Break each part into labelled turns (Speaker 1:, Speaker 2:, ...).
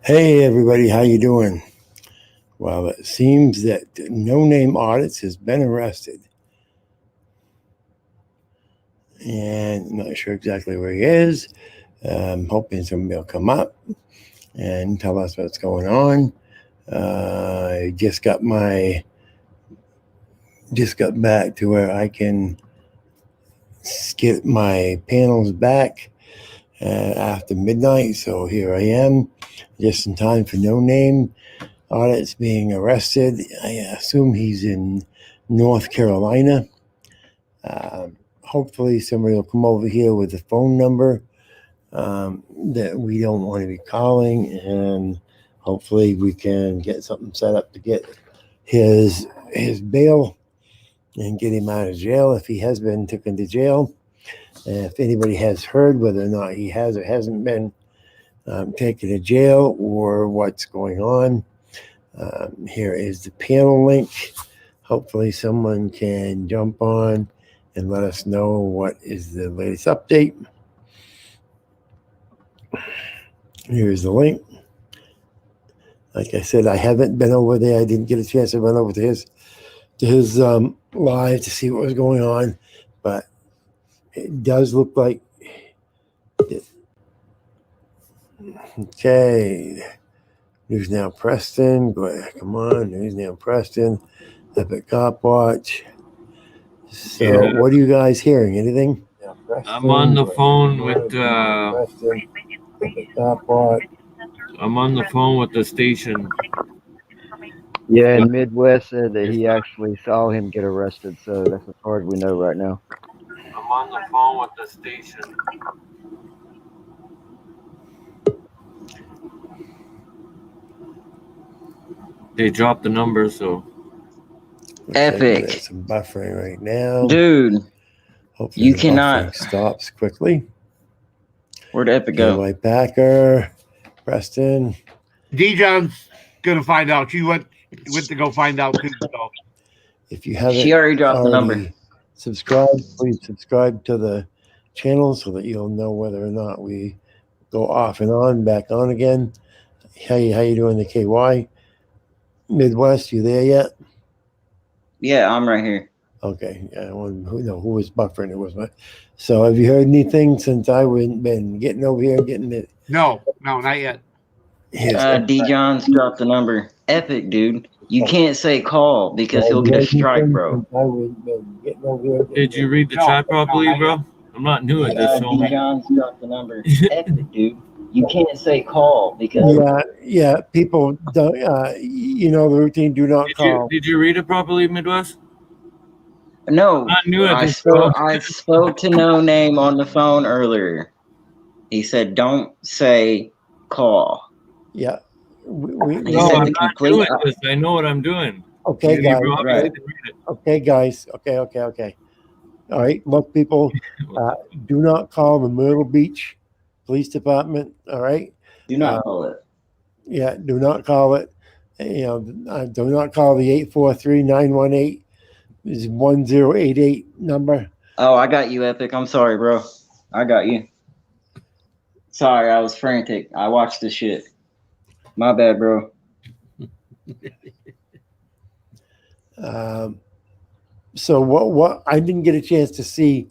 Speaker 1: Hey everybody, how you doing? Well, it seems that No Name Audits has been arrested. And I'm not sure exactly where he is. I'm hoping somebody will come up and tell us what's going on. I just got back to where I can get my panels back after midnight. So here I am, just in time for No Name Audits being arrested. I assume he's in North Carolina. Hopefully somebody will come over here with a phone number that we don't want to be calling, and hopefully we can get something set up to get his bail and get him out of jail if he has been taken to jail. And if anybody has heard whether or not he has or hasn't been taken to jail or what's going on, here is the panel link. Hopefully someone can jump on and let us know what is the latest update. Here's the link. Like I said, I haven't been over there. I didn't get a chance to run over to his live to see what was going on, but it does look like it. Okay. News Now Preston. Go ahead. Come on. News Now Preston. Epic Cop Watch. So, yeah. What are you guys hearing? Anything?
Speaker 2: I'm on the phone with I'm on the phone with the station.
Speaker 3: Yeah, and Midwest said that he actually saw him get arrested, so that's as far as we know right now.
Speaker 2: I'm on the phone with the station. They dropped the number, so.
Speaker 4: Epic.
Speaker 1: Some buffering right now.
Speaker 4: Dude.
Speaker 1: Hopefully
Speaker 4: you
Speaker 1: the
Speaker 4: cannot.
Speaker 1: Buffering stops quickly.
Speaker 4: Where'd Epic go?
Speaker 1: White Packer. Preston.
Speaker 5: D-John's gonna find out. She went to go find out too. So.
Speaker 1: If you haven't
Speaker 4: she already dropped the number.
Speaker 1: Subscribe, please subscribe to the channel so that you'll know whether or not we go off and on, back on again. How you doing, the KY? Midwest, you there yet?
Speaker 4: Yeah, I'm right here.
Speaker 1: Okay. Who was buffering? It was my. So have you heard anything since I've been getting over here and getting it?
Speaker 5: No, not yet.
Speaker 4: D. John's dropped the number. Epic, dude. You can't say call because he'll get a strike, bro.
Speaker 2: Did you read the chat properly, bro? I'm not new at this.
Speaker 4: D. John's dropped the number. Epic, dude. You can't say call because
Speaker 1: yeah. People don't. The routine. Do not call.
Speaker 2: Did you read it properly, Midwest?
Speaker 4: No.
Speaker 2: I'm not new at this.
Speaker 4: I spoke to No Name on the phone earlier. He said, "Don't say call."
Speaker 1: Yeah.
Speaker 2: I'm not doing this. I know what I'm doing.
Speaker 1: Okay, guys. Right. Okay, guys. Okay. All right. Look, people, do not call the Myrtle Beach Police Department. All right.
Speaker 4: Do not call it.
Speaker 1: Yeah. Do not call it. Do not call the 843-918 is 1088 number.
Speaker 4: Oh, I got you, Epic. I'm sorry, bro. I got you. Sorry, I was frantic. I watched this shit. My bad, bro.
Speaker 1: So what I didn't get a chance to see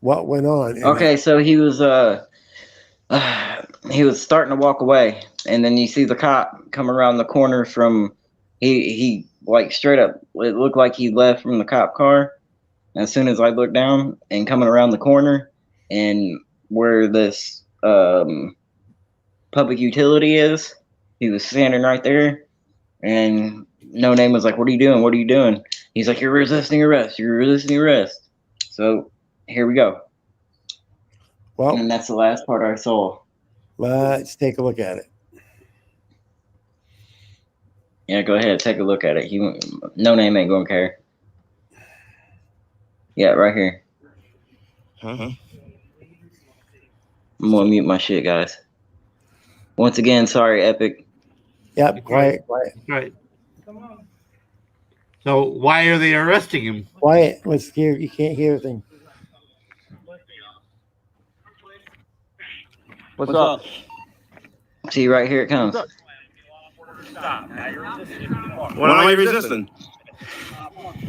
Speaker 1: what went on.
Speaker 4: Okay, so he was starting to walk away, and then you see the cop come around the corner from he like straight up, it looked like he left from the cop car. As soon as I looked down and coming around the corner and where this public utility is, he was standing right there, and No Name was like, "What are you doing? What are you doing?" He's like, "You're resisting arrest. You're resisting arrest." So here we go. Well, and that's the last part I saw.
Speaker 1: Let's take a look at it.
Speaker 4: Yeah, go ahead, take a look at it. No Name ain't gonna care. Yeah, right here. I'm gonna mute my shit, guys. Once again, sorry, Epic.
Speaker 1: Yep, quiet.
Speaker 5: Right. Come on. So why are they arresting him?
Speaker 1: Quiet. Let's hear. You can't hear anything.
Speaker 4: What's up? See, right here it comes.
Speaker 6: stop. Now you're resisting more.
Speaker 7: What am I resisting?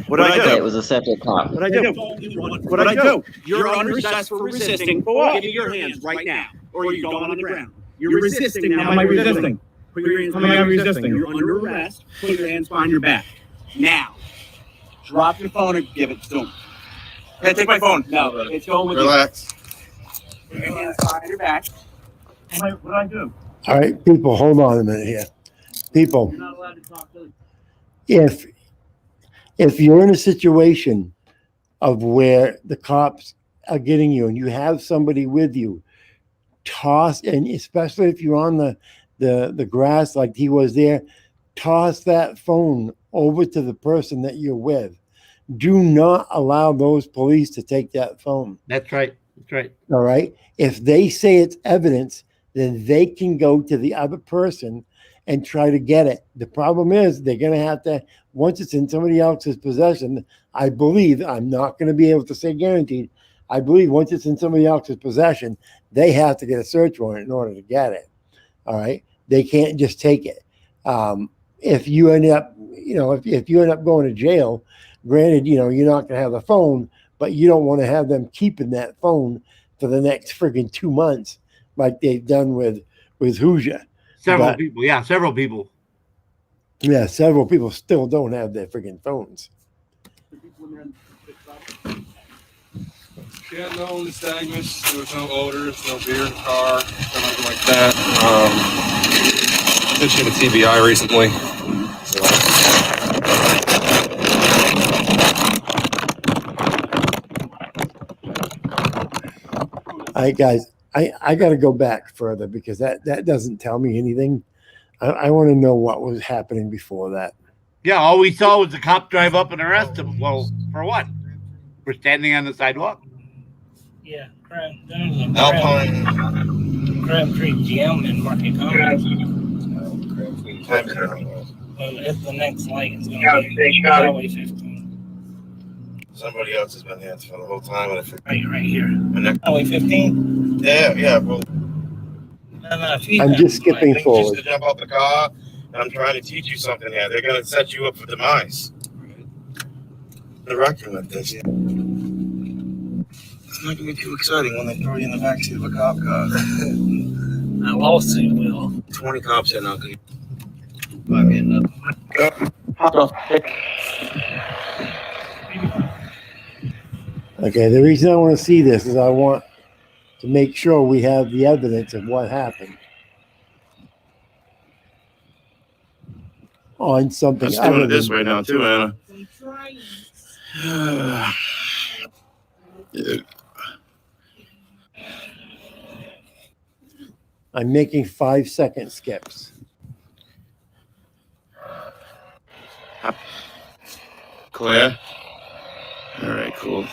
Speaker 7: What did I
Speaker 4: Okay,
Speaker 7: do?
Speaker 4: it was a separate cop.
Speaker 7: What did I do? What did I do?
Speaker 6: You're under arrest for resisting.
Speaker 7: For what?
Speaker 6: Give me your hands right now, or you go on the ground. You're resisting now.
Speaker 7: How am I resisting?
Speaker 6: Put your hands
Speaker 7: How am I
Speaker 6: behind your
Speaker 7: resisting?
Speaker 6: You're under arrest. Put your hands behind your back. Now, drop your phone and give it to him.
Speaker 7: Hey, take my phone.
Speaker 6: No, it's going with
Speaker 7: Relax.
Speaker 6: you. Put your hands behind your back.
Speaker 7: What did I do?
Speaker 1: All right, people, hold on a minute here. People,
Speaker 6: You're not allowed to talk to them.
Speaker 1: if you're in a situation of where the cops are getting you and you have somebody with you, toss, and especially if you're on the grass like he was there, toss that phone over to the person that you're with. Do not allow those police to take that phone.
Speaker 5: That's right. That's right.
Speaker 1: All right. If they say it's evidence, then they can go to the other person and try to get it. The problem is they're going to have to, once it's in somebody else's possession, I believe, I'm not going to be able to say guaranteed, I believe once it's in somebody else's possession, they have to get a search warrant in order to get it. All right. They can't just take it. If you end up, if you end up going to jail, granted, you're not going to have the phone, but you don't want to have them keeping that phone for the next friggin' 2 months like they've done with Hoosier.
Speaker 5: Several people. Yeah, several people.
Speaker 1: Yeah, several people still don't have their friggin' phones.
Speaker 8: Yeah, no nystagmus. There was no odors, no beer in the car, nothing like that. I did shoot a TBI recently.
Speaker 1: All right, guys, I got to go back further because that doesn't tell me anything. I want to know what was happening before that.
Speaker 5: Yeah, all we saw was the cop drive up and arrest him. Well, for what? For standing on the sidewalk?
Speaker 6: Yeah, there's a
Speaker 8: Alpine.
Speaker 6: Crab Creek Gym in Market Commons. Well, it's the next light. It's going to be Highway 15.
Speaker 7: Somebody else has been here for the whole time.
Speaker 6: Right here. Highway 15?
Speaker 7: Yeah. Well,
Speaker 1: I'm just skipping forward.
Speaker 7: to jump out the car, and I'm trying to teach you something here. They're going to set you up for demise. The record with this. Yeah. It's not going to be too exciting when they throw you in the backseat of a cop car.
Speaker 6: A lawsuit will.
Speaker 7: 20 cops here now.
Speaker 1: Okay, the reason I want to see this is I want to make sure we have the evidence of what happened on something
Speaker 7: I'm
Speaker 1: other
Speaker 7: doing
Speaker 1: than
Speaker 7: this right now too, Anna.
Speaker 1: I'm making 5-second skips.
Speaker 7: Claire? All right, cool.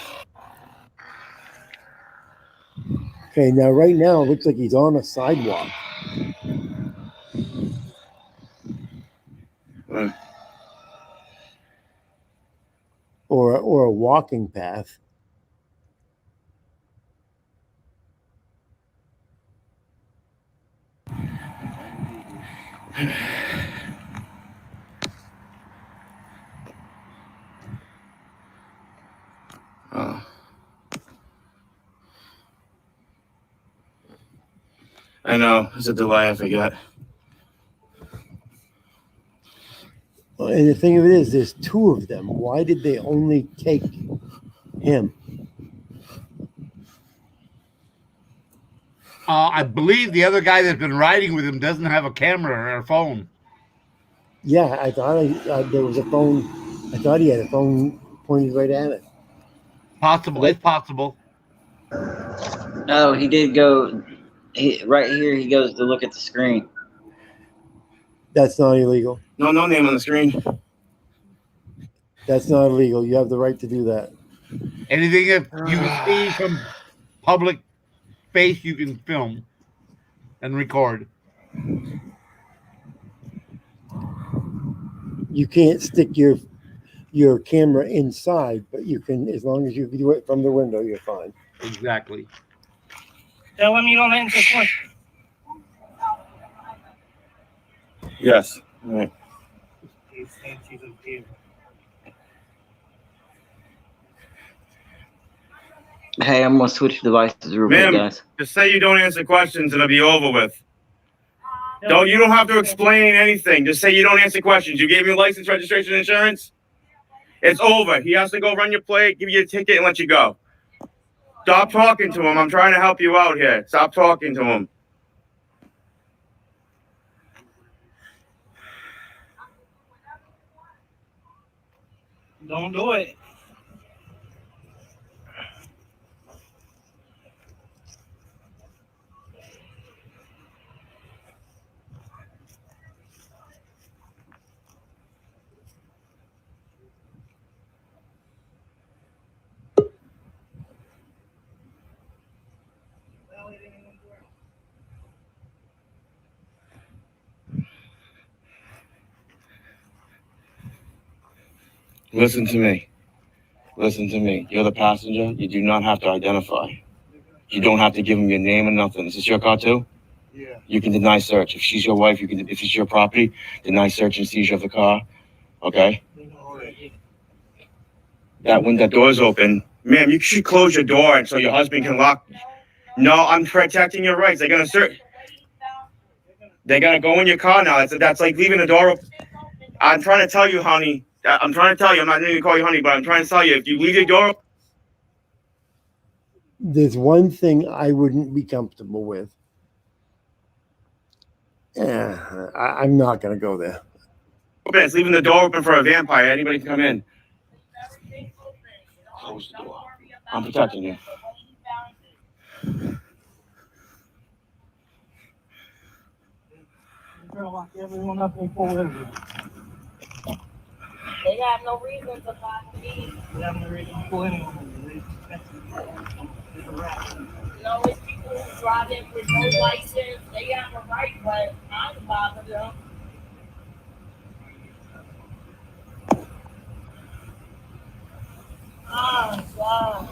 Speaker 1: Okay, now right now it looks like he's on a sidewalk. Or a walking path.
Speaker 7: I know. It's a delay. I forgot.
Speaker 1: And the thing of it is, there's 2 of them. Why did they only take him?
Speaker 5: I believe the other guy that's been riding with him doesn't have a camera or a phone.
Speaker 1: Yeah, I thought there was a phone. I thought he had a phone pointed right at it.
Speaker 5: Possible. It's possible.
Speaker 4: No, he did go. Right here, he goes to look at the screen.
Speaker 1: That's not illegal.
Speaker 7: No name on the screen.
Speaker 1: That's not illegal. You have the right to do that.
Speaker 5: Anything that you see from public space, you can film and record.
Speaker 1: You can't stick your camera inside, but you can, as long as you do it from the window, you're fine.
Speaker 5: Exactly.
Speaker 6: Tell him you don't answer questions.
Speaker 7: Yes. All right.
Speaker 4: Hey, I'm gonna switch devices real quick,
Speaker 7: Ma'am,
Speaker 4: guys.
Speaker 7: just say you don't answer questions and it'll be over with. You don't have to explain anything. Just say you don't answer questions. You gave me license, registration, insurance. It's over. He has to go run your plate, give you a ticket, and let you go. Stop talking to him. I'm trying to help you out here. Stop talking to him.
Speaker 6: Don't do it.
Speaker 7: Listen to me. Listen to me. You're the passenger. You do not have to identify. You don't have to give him your name or nothing. Is this your car too?
Speaker 5: Yeah.
Speaker 7: You can deny search. If she's your wife, you can. If it's your property, deny search and seizure of the car. Okay. When that door's open, ma'am, you should close your door so your husband can lock. No, I'm protecting your rights. They're gonna search. They're gonna go in your car now. That's like leaving the door open. I'm trying to tell you, honey. I'm trying to tell you. I'm not going to call you honey, but I'm trying to tell you. If you leave your door,
Speaker 1: There's one thing I wouldn't be comfortable with. Yeah, I'm not going to go there.
Speaker 7: open, it's leaving the door open for a vampire. Anybody can come in. Close the door. I'm protecting you.
Speaker 6: Lock everyone up and pull everyone.
Speaker 9: They have no reason to lock me.
Speaker 6: They have no reason to pull anyone.
Speaker 9: No, it's people who drive in with no license. They have a right, but I don't bother them. Oh, wow.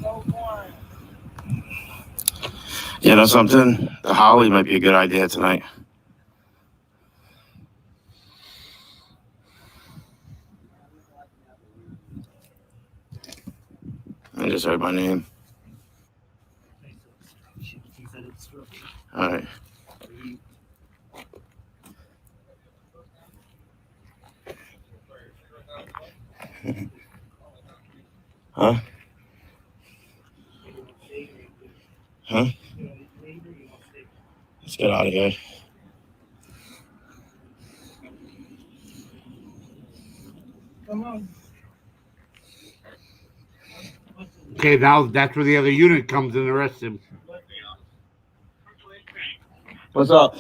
Speaker 9: So boring.
Speaker 7: You know something? The Holly might be a good idea tonight. I just heard my name. All right. Huh? Huh? Let's get out of here.
Speaker 6: Come on.
Speaker 5: Okay, now that's where the other unit comes and arrests him.
Speaker 7: What's up?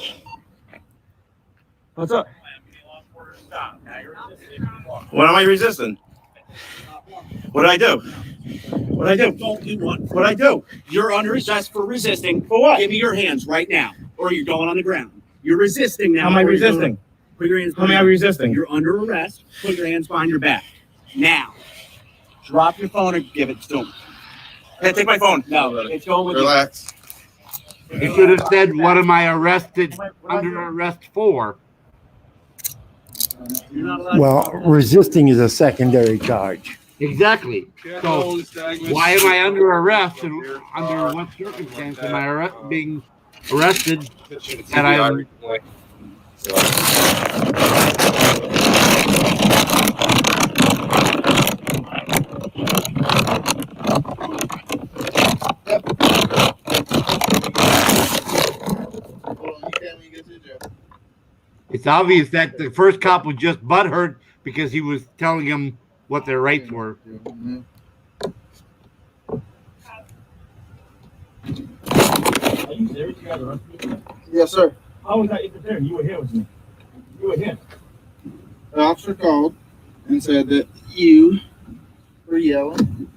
Speaker 7: What's up? What am I resisting? What did I do? What did I do?
Speaker 6: Don't do one.
Speaker 7: What did I do?
Speaker 6: You're under arrest for resisting.
Speaker 7: For what?
Speaker 6: Give me your hands right now, or you're going on the ground. You're resisting now.
Speaker 7: How am I
Speaker 6: or you're
Speaker 7: resisting?
Speaker 6: Put your hands
Speaker 7: How am
Speaker 6: behind
Speaker 7: I resisting?
Speaker 6: You're under arrest. Put your hands behind your back. Now. Drop your phone and give it to him.
Speaker 7: Hey, take my phone.
Speaker 6: No, it's going with
Speaker 7: Relax.
Speaker 5: You should have said, what am I arrested under arrest for?
Speaker 6: you. You're not allowed
Speaker 1: Well, resisting is a secondary charge.
Speaker 5: Exactly. So why am I under arrest and under what circumstance am I being arrested that I am? It's obvious that the first cop was just butthurt because he was telling him what their rights were.
Speaker 6: Are you serious? You got to run?
Speaker 10: Yes, sir.
Speaker 6: How was that interfering? You were here with me. You were here.
Speaker 10: The officer called and said that you were yelling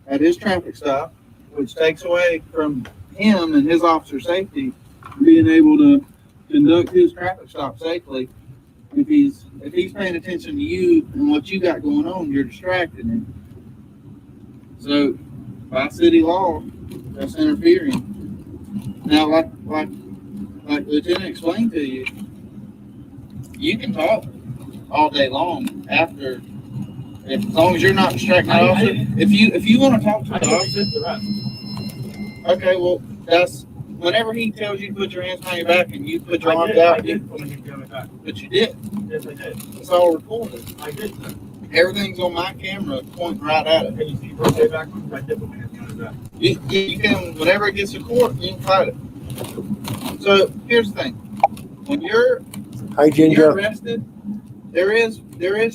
Speaker 10: at his traffic stop, which takes away from him and his officer safety being able to conduct his traffic stop safely. If he's paying attention to you and what you got going on, you're distracting him. So by city law, that's interfering. Now, like Lieutenant explained to you, you can talk all day long after, as long as you're not distracting the officer. If you want to talk to the officer, okay, well, that's whenever he tells you to put your hands behind your back and you put your arms out, but you did.
Speaker 6: Yes, I did.
Speaker 10: It's all recorded.
Speaker 6: I did.
Speaker 10: Everything's on my camera, pointing right at it.
Speaker 6: Can you see birthday backwards? I did put my hands behind my back.
Speaker 10: You can, whenever it gets to court, you can fight it. So here's the thing: when you're arrested, there is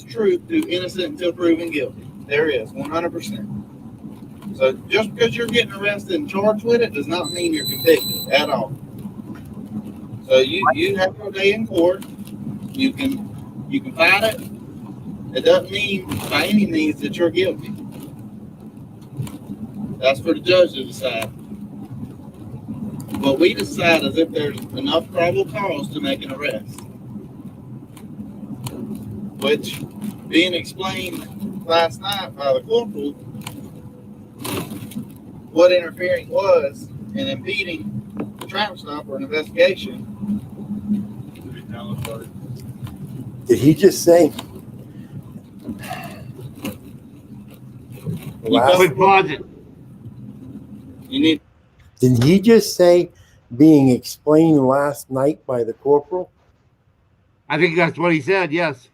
Speaker 10: truth to innocent until proven guilty. There is 100%. So just because you're getting arrested and charged with it does not mean you're convicted at all. So you have your day in court. You can fight it. It doesn't mean by any means that you're guilty. That's for the judge to decide. What we decide is if there's enough probable cause to make an arrest, which being explained last night by the corporal what interfering was and impeding the traffic stop or an investigation.
Speaker 1: Did he just say? Did he just say being explained last night by the corporal?
Speaker 5: I think that's what he said, yes.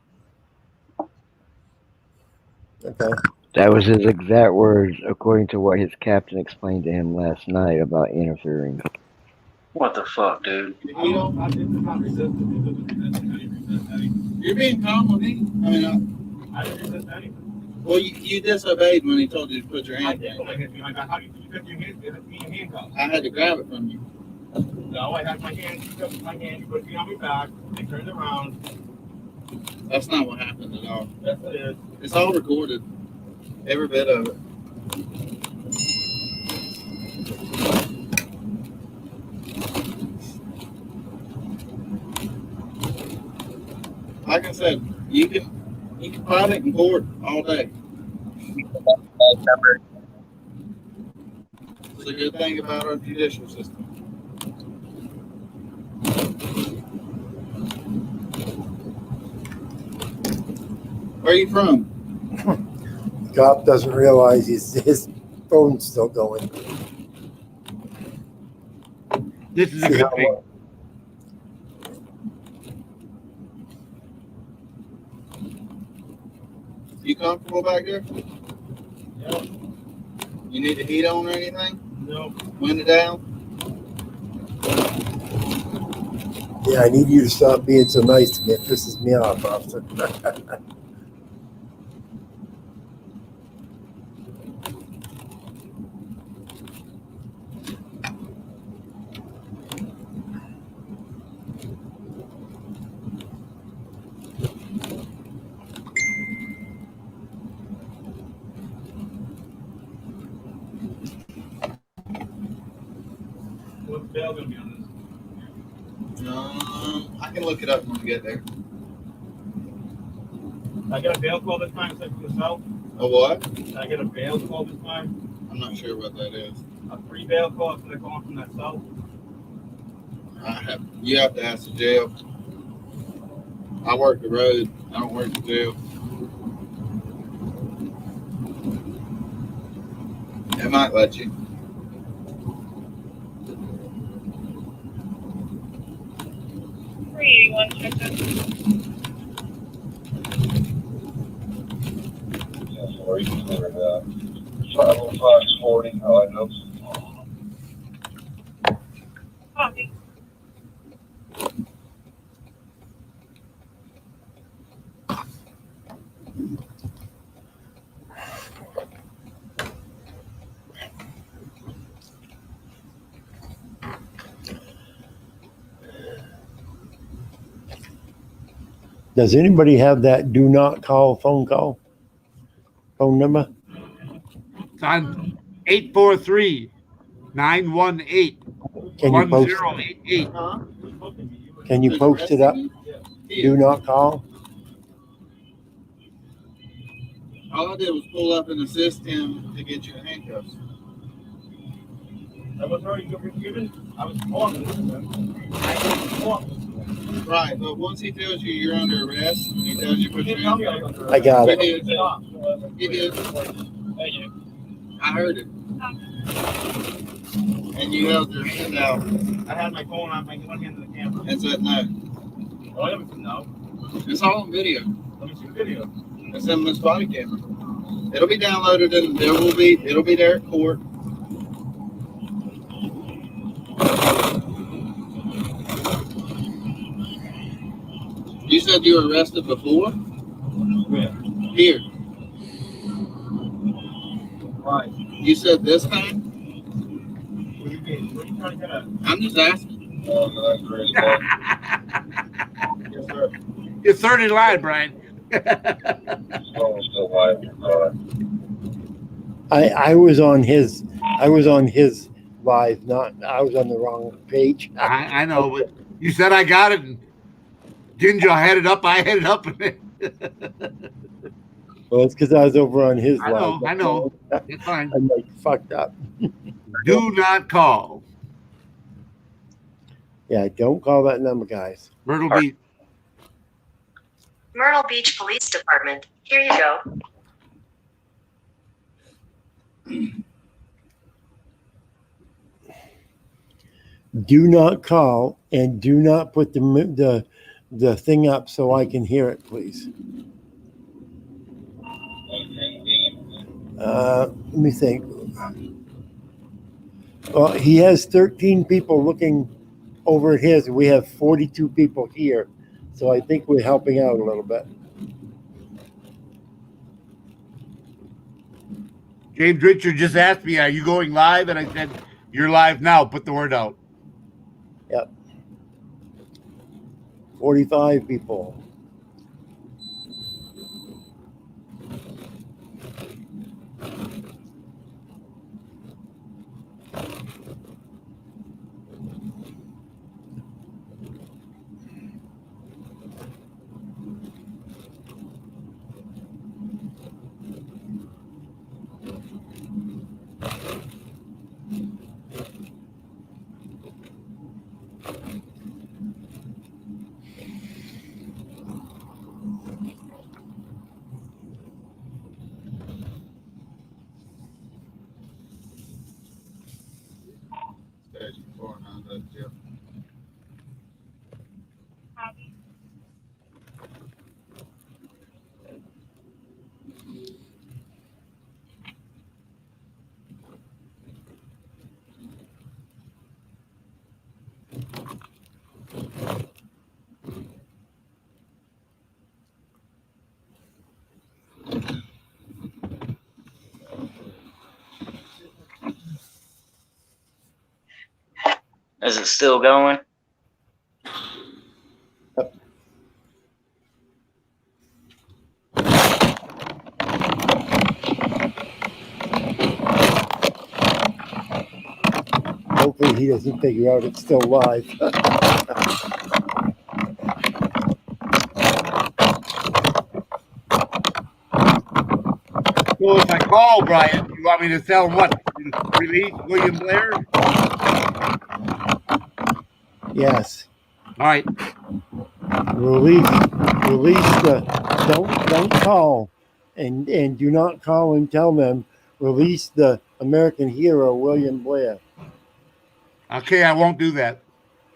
Speaker 1: Okay.
Speaker 3: That was his exact words, according to what his captain explained to him last night about interfering.
Speaker 2: What the fuck, dude?
Speaker 10: You're being calm with me. I mean,
Speaker 6: I didn't resist anything.
Speaker 10: well, you disobeyed when he told you to put your
Speaker 6: I
Speaker 10: hand
Speaker 6: did put my
Speaker 10: down.
Speaker 6: hands behind my back. How do you put your hands behind me in handcuffs?
Speaker 10: I had to grab it from you.
Speaker 6: No, I had my hands, you took my hand, you put me on my back, I turned around.
Speaker 10: That's not what happened at all.
Speaker 6: Yes, it is.
Speaker 10: It's all recorded. Every bit of it. Like I said, you can fight it in court all day. It's a good thing about our judicial system. Where are you from?
Speaker 1: Cop doesn't realize his phone's still going.
Speaker 5: This is a good thing.
Speaker 10: You comfortable back there?
Speaker 6: Yeah.
Speaker 10: You need the heat on or anything?
Speaker 6: No.
Speaker 10: Window down?
Speaker 1: Yeah, I need you to stop being so nice to me. It pisses me off, officer.
Speaker 6: What's the bail gonna be on this?
Speaker 10: I can look it up when we get there.
Speaker 6: I get a bail call this time instead of the cell?
Speaker 10: A what?
Speaker 6: I get a bail call this time?
Speaker 10: I'm not sure what that is.
Speaker 6: A free bail call instead of calling from that cell?
Speaker 10: You have to ask the jail. I work the road. I don't work the jail. It might let you.
Speaker 11: Or you can clear that. 50540, I know.
Speaker 9: Copy.
Speaker 1: Does anybody have that do not call phone number?
Speaker 5: It's on 843-918-1088.
Speaker 1: Can you post it up? Do not call?
Speaker 10: All I did was pull up and assist him to get you in handcuffs.
Speaker 6: That was already given. I was talking.
Speaker 10: Right, but once he tells you you're under arrest, he tells you put your hands up.
Speaker 1: I got it.
Speaker 10: He did. I heard it. And you held your hand out
Speaker 5: I had my phone on my one hand to the camera.
Speaker 10: and said no.
Speaker 5: Oh, I haven't no.
Speaker 10: It's all on video.
Speaker 5: Let me see the video.
Speaker 10: It's in this body camera. It'll be downloaded and it'll be there at court. You said you were arrested before?
Speaker 5: Where?
Speaker 10: Here.
Speaker 5: Right.
Speaker 10: You said this time?
Speaker 5: What do you mean? What are you trying to get at?
Speaker 10: I'm just asking.
Speaker 11: Oh, no, that's great.
Speaker 5: Yes, sir. You're 30 line, Brian.
Speaker 11: Oh, still live.
Speaker 1: I was on his live, I was on the wrong page.
Speaker 5: I know, but you said I got it, and Ginger had it up. I had it up.
Speaker 1: Well, it's because I was over on his live.
Speaker 5: I know. It's fine.
Speaker 1: I'm like fucked up.
Speaker 5: Do not call
Speaker 1: Yeah, don't call that number, guys.
Speaker 5: Myrtle Beach.
Speaker 12: Myrtle Beach Police Department. Here you go.
Speaker 1: Do not call and do not put the thing up so I can hear it, please. Let me think. Well, he has 13 people looking over at his. We have 42 people here, so I think we're helping out a little bit.
Speaker 5: James Richard just asked me, "Are you going live?" And I said, "You're live now. Put the word out."
Speaker 1: Yep. 45 people.
Speaker 4: Is it still going?
Speaker 1: Hopefully he doesn't figure out it's still live.
Speaker 5: So if I call Brian, you want me to tell him what? Release William Blair?
Speaker 1: Yes.
Speaker 5: All right.
Speaker 1: Release the don't call and do not call and tell them release the American hero William Blair.
Speaker 5: Okay, I won't do that.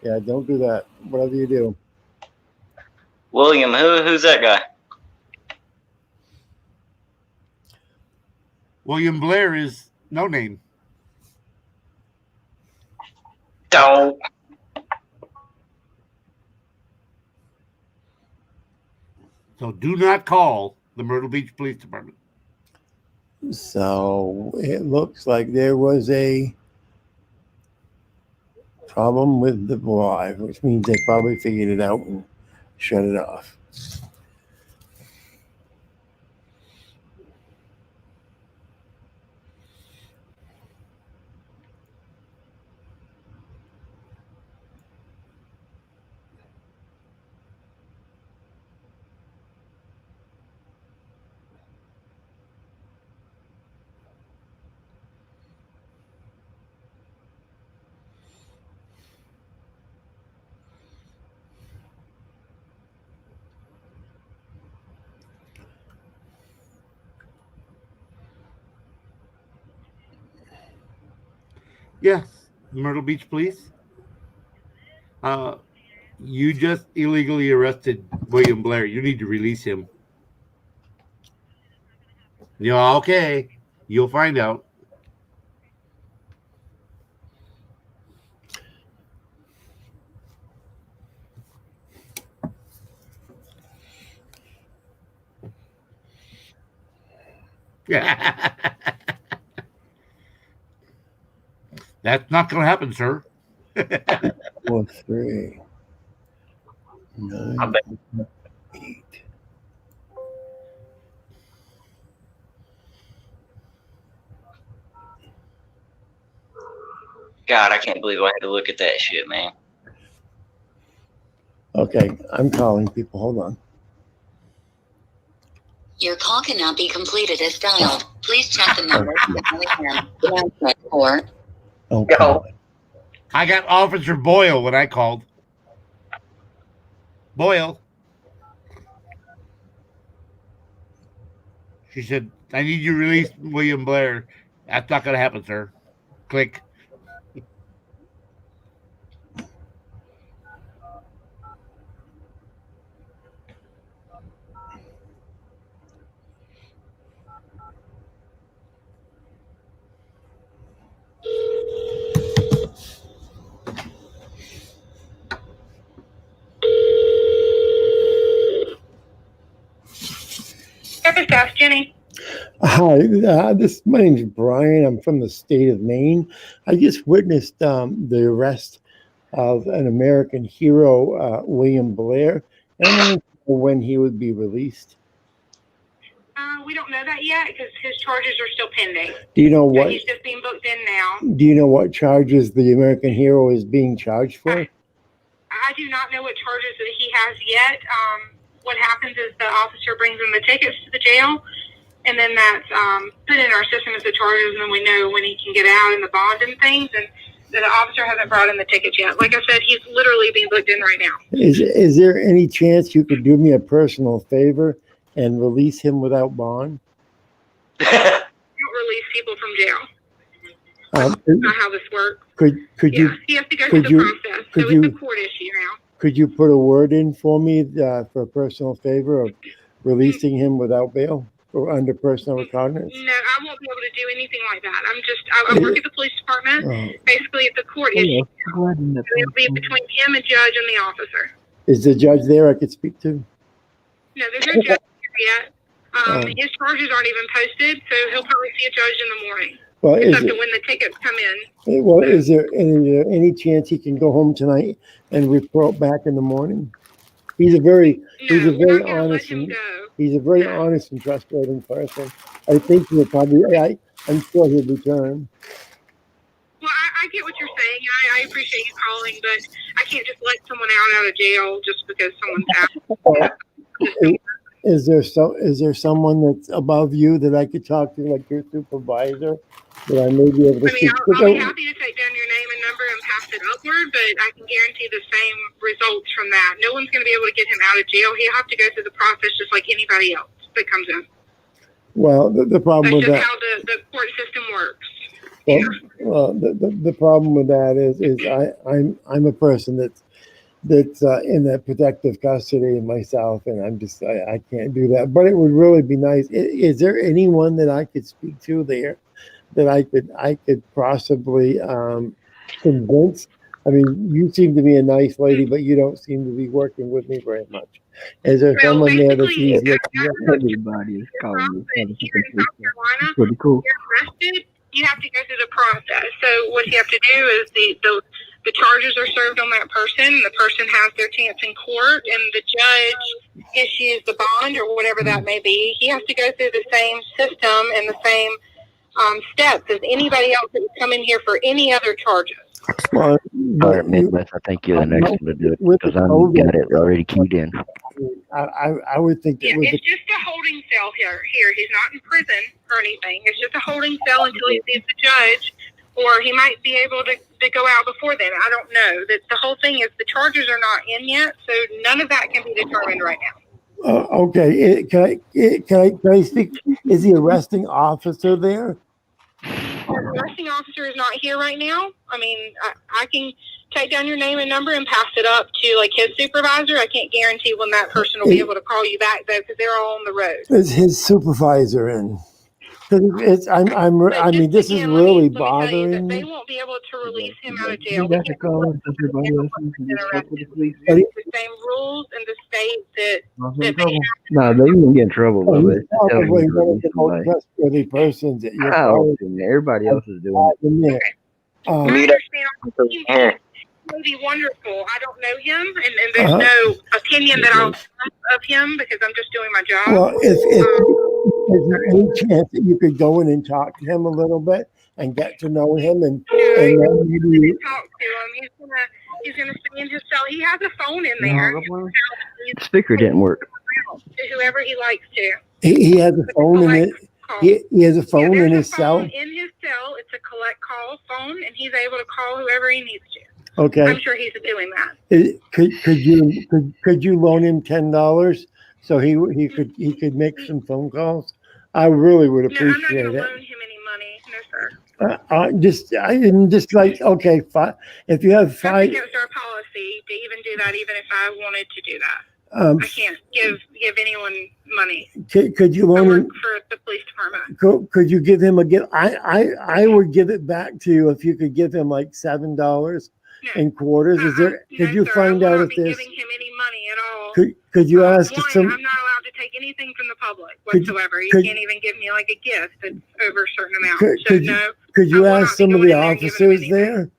Speaker 1: Yeah, don't do that. Whatever you do.
Speaker 4: William, who's that guy?
Speaker 5: William Blair is no name.
Speaker 4: Don't.
Speaker 5: So do not call the Myrtle Beach Police Department.
Speaker 1: So it looks like there was a problem with the live, which means they probably figured it out and shut it off.
Speaker 5: Yes, Myrtle Beach Police. You just illegally arrested William Blair. You need to release him. Yeah, okay. You'll find out. That's not going to happen, sir.
Speaker 1: 4-3. 9, 8.
Speaker 4: God, I can't believe I had to look at that shit, man.
Speaker 1: Okay, I'm calling people. Hold on.
Speaker 12: Your call cannot be completed as dialed. Please check the number. Or
Speaker 1: Okay.
Speaker 5: I got Officer Boyle when I called. Boyle. She said, I need you to release William Blair. That's not going to happen, sir. Click.
Speaker 13: Staff, Jenny.
Speaker 1: Hi, my name's Brian. I'm from the state of Maine. I just witnessed the arrest of an American hero, William Blair. And I wanted to know when he would be released.
Speaker 13: We don't know that yet because his charges are still pending.
Speaker 1: Do you know what?
Speaker 13: He's just being booked in now.
Speaker 1: Do you know what charges the American hero is being charged for?
Speaker 13: I do not know what charges that he has yet. What happens is the officer brings in the tickets to the jail, and then that's put in our system as the charges, and then we know when he can get out and the bond and things. And the officer hasn't brought in the tickets yet. Like I said, he's literally being booked in right now.
Speaker 1: Is there any chance you could do me a personal favor and release him without bond?
Speaker 13: You don't release people from jail. That's not how this works.
Speaker 1: Could you?
Speaker 13: He has to go through the process. So it's a court issue now.
Speaker 1: Could you put a word in for me for a personal favor of releasing him without bail or under personal recognizance?
Speaker 13: No, I won't be able to do anything like that. I work at the police department. Basically, it's a court issue. So it'll be between him, a judge, and the officer.
Speaker 1: Is the judge there I could speak to?
Speaker 13: No, there's no judge here yet. His charges aren't even posted, so he'll probably see a judge in the morning.
Speaker 1: Well,
Speaker 13: it's up to when the tickets come in.
Speaker 1: Well, is there any chance he can go home tonight and report back in the morning? He's a very honest and trustworthy person. I think he'll probably. I'm sure he'll return.
Speaker 13: Well, I get what you're saying. I appreciate you calling, but I can't just let someone out of jail just because someone's out.
Speaker 1: Is there someone that's above you that I could talk to, like your supervisor, that I may be able to speak to?
Speaker 13: I'll be happy to take down your name and number and pass it upward, but I can guarantee the same results from that. No one's going to be able to get him out of jail. He'll have to go through the process just like anybody else that comes in.
Speaker 1: Well, the problem with that.
Speaker 13: That's just how the court system works.
Speaker 1: Well, the problem with that is I'm a person that's in that protective custody myself, and I can't do that. But it would really be nice. Is there anyone that I could speak to there that I could possibly convince? I mean, you seem to be a nice lady, but you don't seem to be working with me very much. Is there someone there that's easier?
Speaker 3: Everybody is calling me.
Speaker 13: Pretty cool. You're arrested. You have to go through the process. So what you have to do is the charges are served on that person. The person has their chance in court, and the judge issues the bond or whatever that may be. He has to go through the same system and the same steps as anybody else that would come in here for any other charges.
Speaker 3: Well, all right, Midwest, I think you're the next one to do it because I've got it already keyed in.
Speaker 1: I would think that
Speaker 13: it's just a holding cell here. He's not in prison or anything. It's just a holding cell until he sees the judge, or he might be able to go out before then. I don't know. The whole thing is the charges are not in yet, so none of that can be determined right now.
Speaker 1: Okay. Can I speak? Is the arresting officer there?
Speaker 13: the arresting officer is not here right now. I mean, I can take down your name and number and pass it up to like his supervisor. I can't guarantee when that person will be able to call you back though, because they're all on the road.
Speaker 1: Is his supervisor in? Because I mean, this is really bothering
Speaker 13: they
Speaker 1: me.
Speaker 13: won't be able to release him out of jail.
Speaker 3: You got to call us, everybody else, and talk with the police.
Speaker 13: There's the same rules in the state that they have.
Speaker 3: No, they wouldn't get in trouble
Speaker 1: Oh,
Speaker 3: though.
Speaker 1: he's
Speaker 3: But tell them
Speaker 1: probably
Speaker 3: to
Speaker 1: one of
Speaker 3: release
Speaker 1: the most
Speaker 3: somebody.
Speaker 1: trustworthy persons that you're
Speaker 3: Oh,
Speaker 1: probably
Speaker 3: everybody else is doing it.
Speaker 13: I understand. He may be wonderful. I don't know him, and there's no opinion that I'll have of him because I'm just doing my job.
Speaker 1: Well, is there any chance that you could go in and talk to him a little bit and get to know him and then maybe
Speaker 13: talk to him. He's gonna stay in his cell. He has a phone in there.
Speaker 3: The speaker didn't work.
Speaker 13: To whoever he likes to.
Speaker 1: he has a phone in it. He has a phone in his cell.
Speaker 13: In his cell, it's a collect call phone, and he's able to call whoever he needs to.
Speaker 1: Okay.
Speaker 13: I'm sure he's doing that.
Speaker 1: Could you loan him $10 so he could make some phone calls? I really would appreciate
Speaker 13: I'm not going to
Speaker 1: it.
Speaker 13: loan him any money. No, sir.
Speaker 1: I'm just like, okay, if you have
Speaker 13: That's
Speaker 1: five.
Speaker 13: against our policy to even do that, even if I wanted to do that. I can't give anyone money.
Speaker 1: Could you loan him?
Speaker 13: For the police department.
Speaker 1: Could you give him a gift? I would give it back to you if you could give him like $7 in quarters. Is there? Could you find out if there's?
Speaker 13: Giving him any money at all.
Speaker 1: Could you ask some?
Speaker 13: I'm not allowed to take anything from the public whatsoever. You can't even give me like a gift that's over a certain amount.
Speaker 1: Could you ask some of the officers there?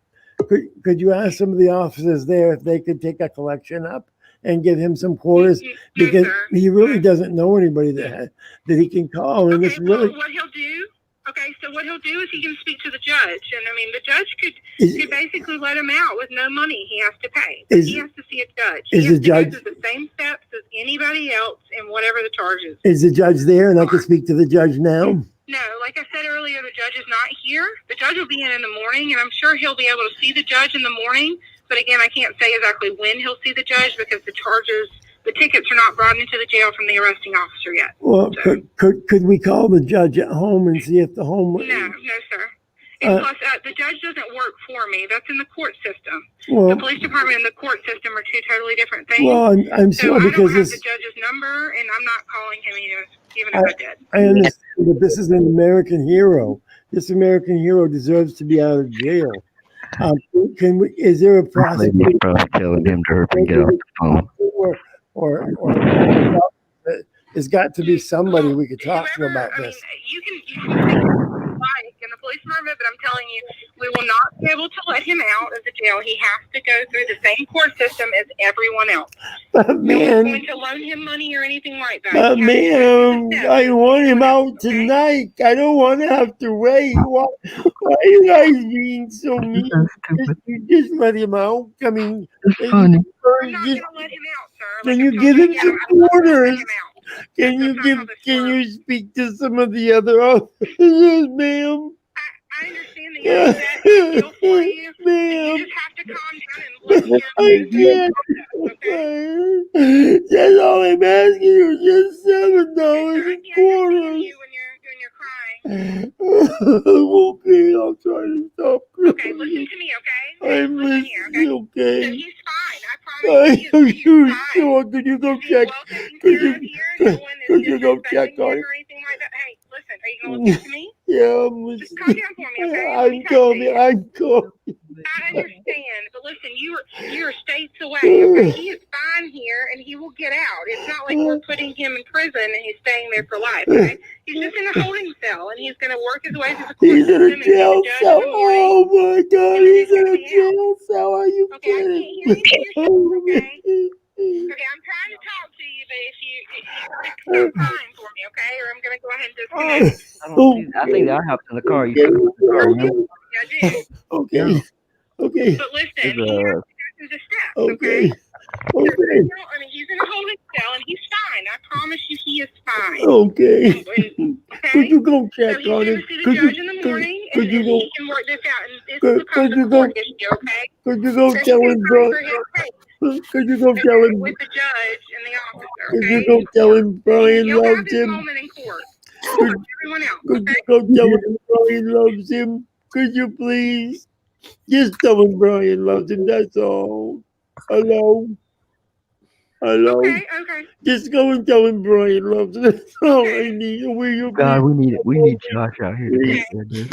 Speaker 1: Could you ask some of the officers there if they could take a collection up and give him some quarters, because he really doesn't know anybody that he can call, and it's really.
Speaker 13: What he'll do? Okay, so what he'll do is he can speak to the judge, and I mean the judge could basically let him out with no money he has to pay. He has to see a judge. He has to go through the same steps as anybody else, and whatever the charge is.
Speaker 1: Is the judge there, and I can speak to the judge now?
Speaker 13: No, like I said earlier, the judge is not here. The judge will be in the morning, and I'm sure he'll be able to see the judge in the morning. But again, I can't say exactly when he'll see the judge because the tickets are not brought into the jail from the arresting officer yet.
Speaker 1: Well, so. could we call the judge at home and see if the home?
Speaker 13: No, sir. And plus, the judge doesn't work for me. That's in the court system. The police department and the court system are two totally different things.
Speaker 1: Well, I'm sure because
Speaker 13: I don't have the judge's number, and I'm not calling him even if I did.
Speaker 1: I understand, but this is an American hero. This American hero deserves to be out of jail. Is there a process?
Speaker 3: Probably telling him to hurry and get off the phone.
Speaker 1: Or there's got to be somebody we could talk to about this.
Speaker 13: You can like in the police department, but I'm telling you, we will not be able to let him out of the jail. He has to go through the same court system as everyone else.
Speaker 1: But man,
Speaker 13: going to loan him money or anything like that.
Speaker 1: But man, I want him out tonight. I don't want to have to wait. Why are you guys being so mean? Just let him out. I mean,
Speaker 3: it's funny.
Speaker 13: I'm not going to let him out, sir.
Speaker 1: Can you give him some orders? Can you speak to some of the other officers, ma'am?
Speaker 13: I understand that you're that deal for you.
Speaker 1: Ma'am.
Speaker 13: You just have to calm down and let him.
Speaker 1: Okay? That's all I'm asking you, just $7 in quarters. Okay, I'll try to stop.
Speaker 13: Okay, listen to me, okay?
Speaker 1: I'm listening, okay?
Speaker 13: So he's fine. I promise you.
Speaker 1: Are you sure? Could you go check? Could you go check on it?
Speaker 13: Hey, listen, are you going to listen to me?
Speaker 1: Yeah, I'm listening.
Speaker 13: Just calm down for me, okay?
Speaker 1: I'm coming.
Speaker 13: I understand, but listen, you're states away, okay? He is fine here, and he will get out. It's not like we're putting him in prison and he's staying there for life, okay? He's just in a holding cell, and he's going to work his way through the court
Speaker 1: He's in a
Speaker 13: system
Speaker 1: jail cell. Oh my God, he's in a jail cell. Are you kidding?
Speaker 13: Okay, I'm trying to talk to you, but if you stop crying for me, okay? Or I'm going to go ahead and disconnect.
Speaker 3: I think I hopped in the car. You took the car, remember?
Speaker 13: Yeah, I did.
Speaker 1: Okay. Okay.
Speaker 13: But listen, he has to go through the steps,
Speaker 1: Okay.
Speaker 13: Okay. I mean, he's in a holding cell, and he's fine. I promise you, he is fine.
Speaker 1: Okay.
Speaker 13: Okay?
Speaker 1: Could you go check
Speaker 13: so
Speaker 1: on
Speaker 13: he's
Speaker 1: it?
Speaker 13: going to see the judge in the morning, and
Speaker 1: you go?
Speaker 13: he can work this out. And this becomes a court issue, okay?
Speaker 1: Could you go
Speaker 13: So
Speaker 1: tell
Speaker 13: he
Speaker 1: him,
Speaker 13: can
Speaker 1: bro?
Speaker 13: pray for his case.
Speaker 1: Could you go tell him?
Speaker 13: With the judge and the officer,
Speaker 1: Could
Speaker 13: okay?
Speaker 1: you go tell him Brian
Speaker 13: You'll have
Speaker 1: loved
Speaker 13: his
Speaker 1: him?
Speaker 13: moment in court. everyone else.
Speaker 1: Could you go tell him Brian loves him? Could you please? Just tell him Brian loves him, that's all. Hello? Hello?
Speaker 13: Okay.
Speaker 1: Just go and tell him Brian loves him. That's all I need. Will you
Speaker 3: God,
Speaker 1: please?
Speaker 3: we need Josh out here to take care of this.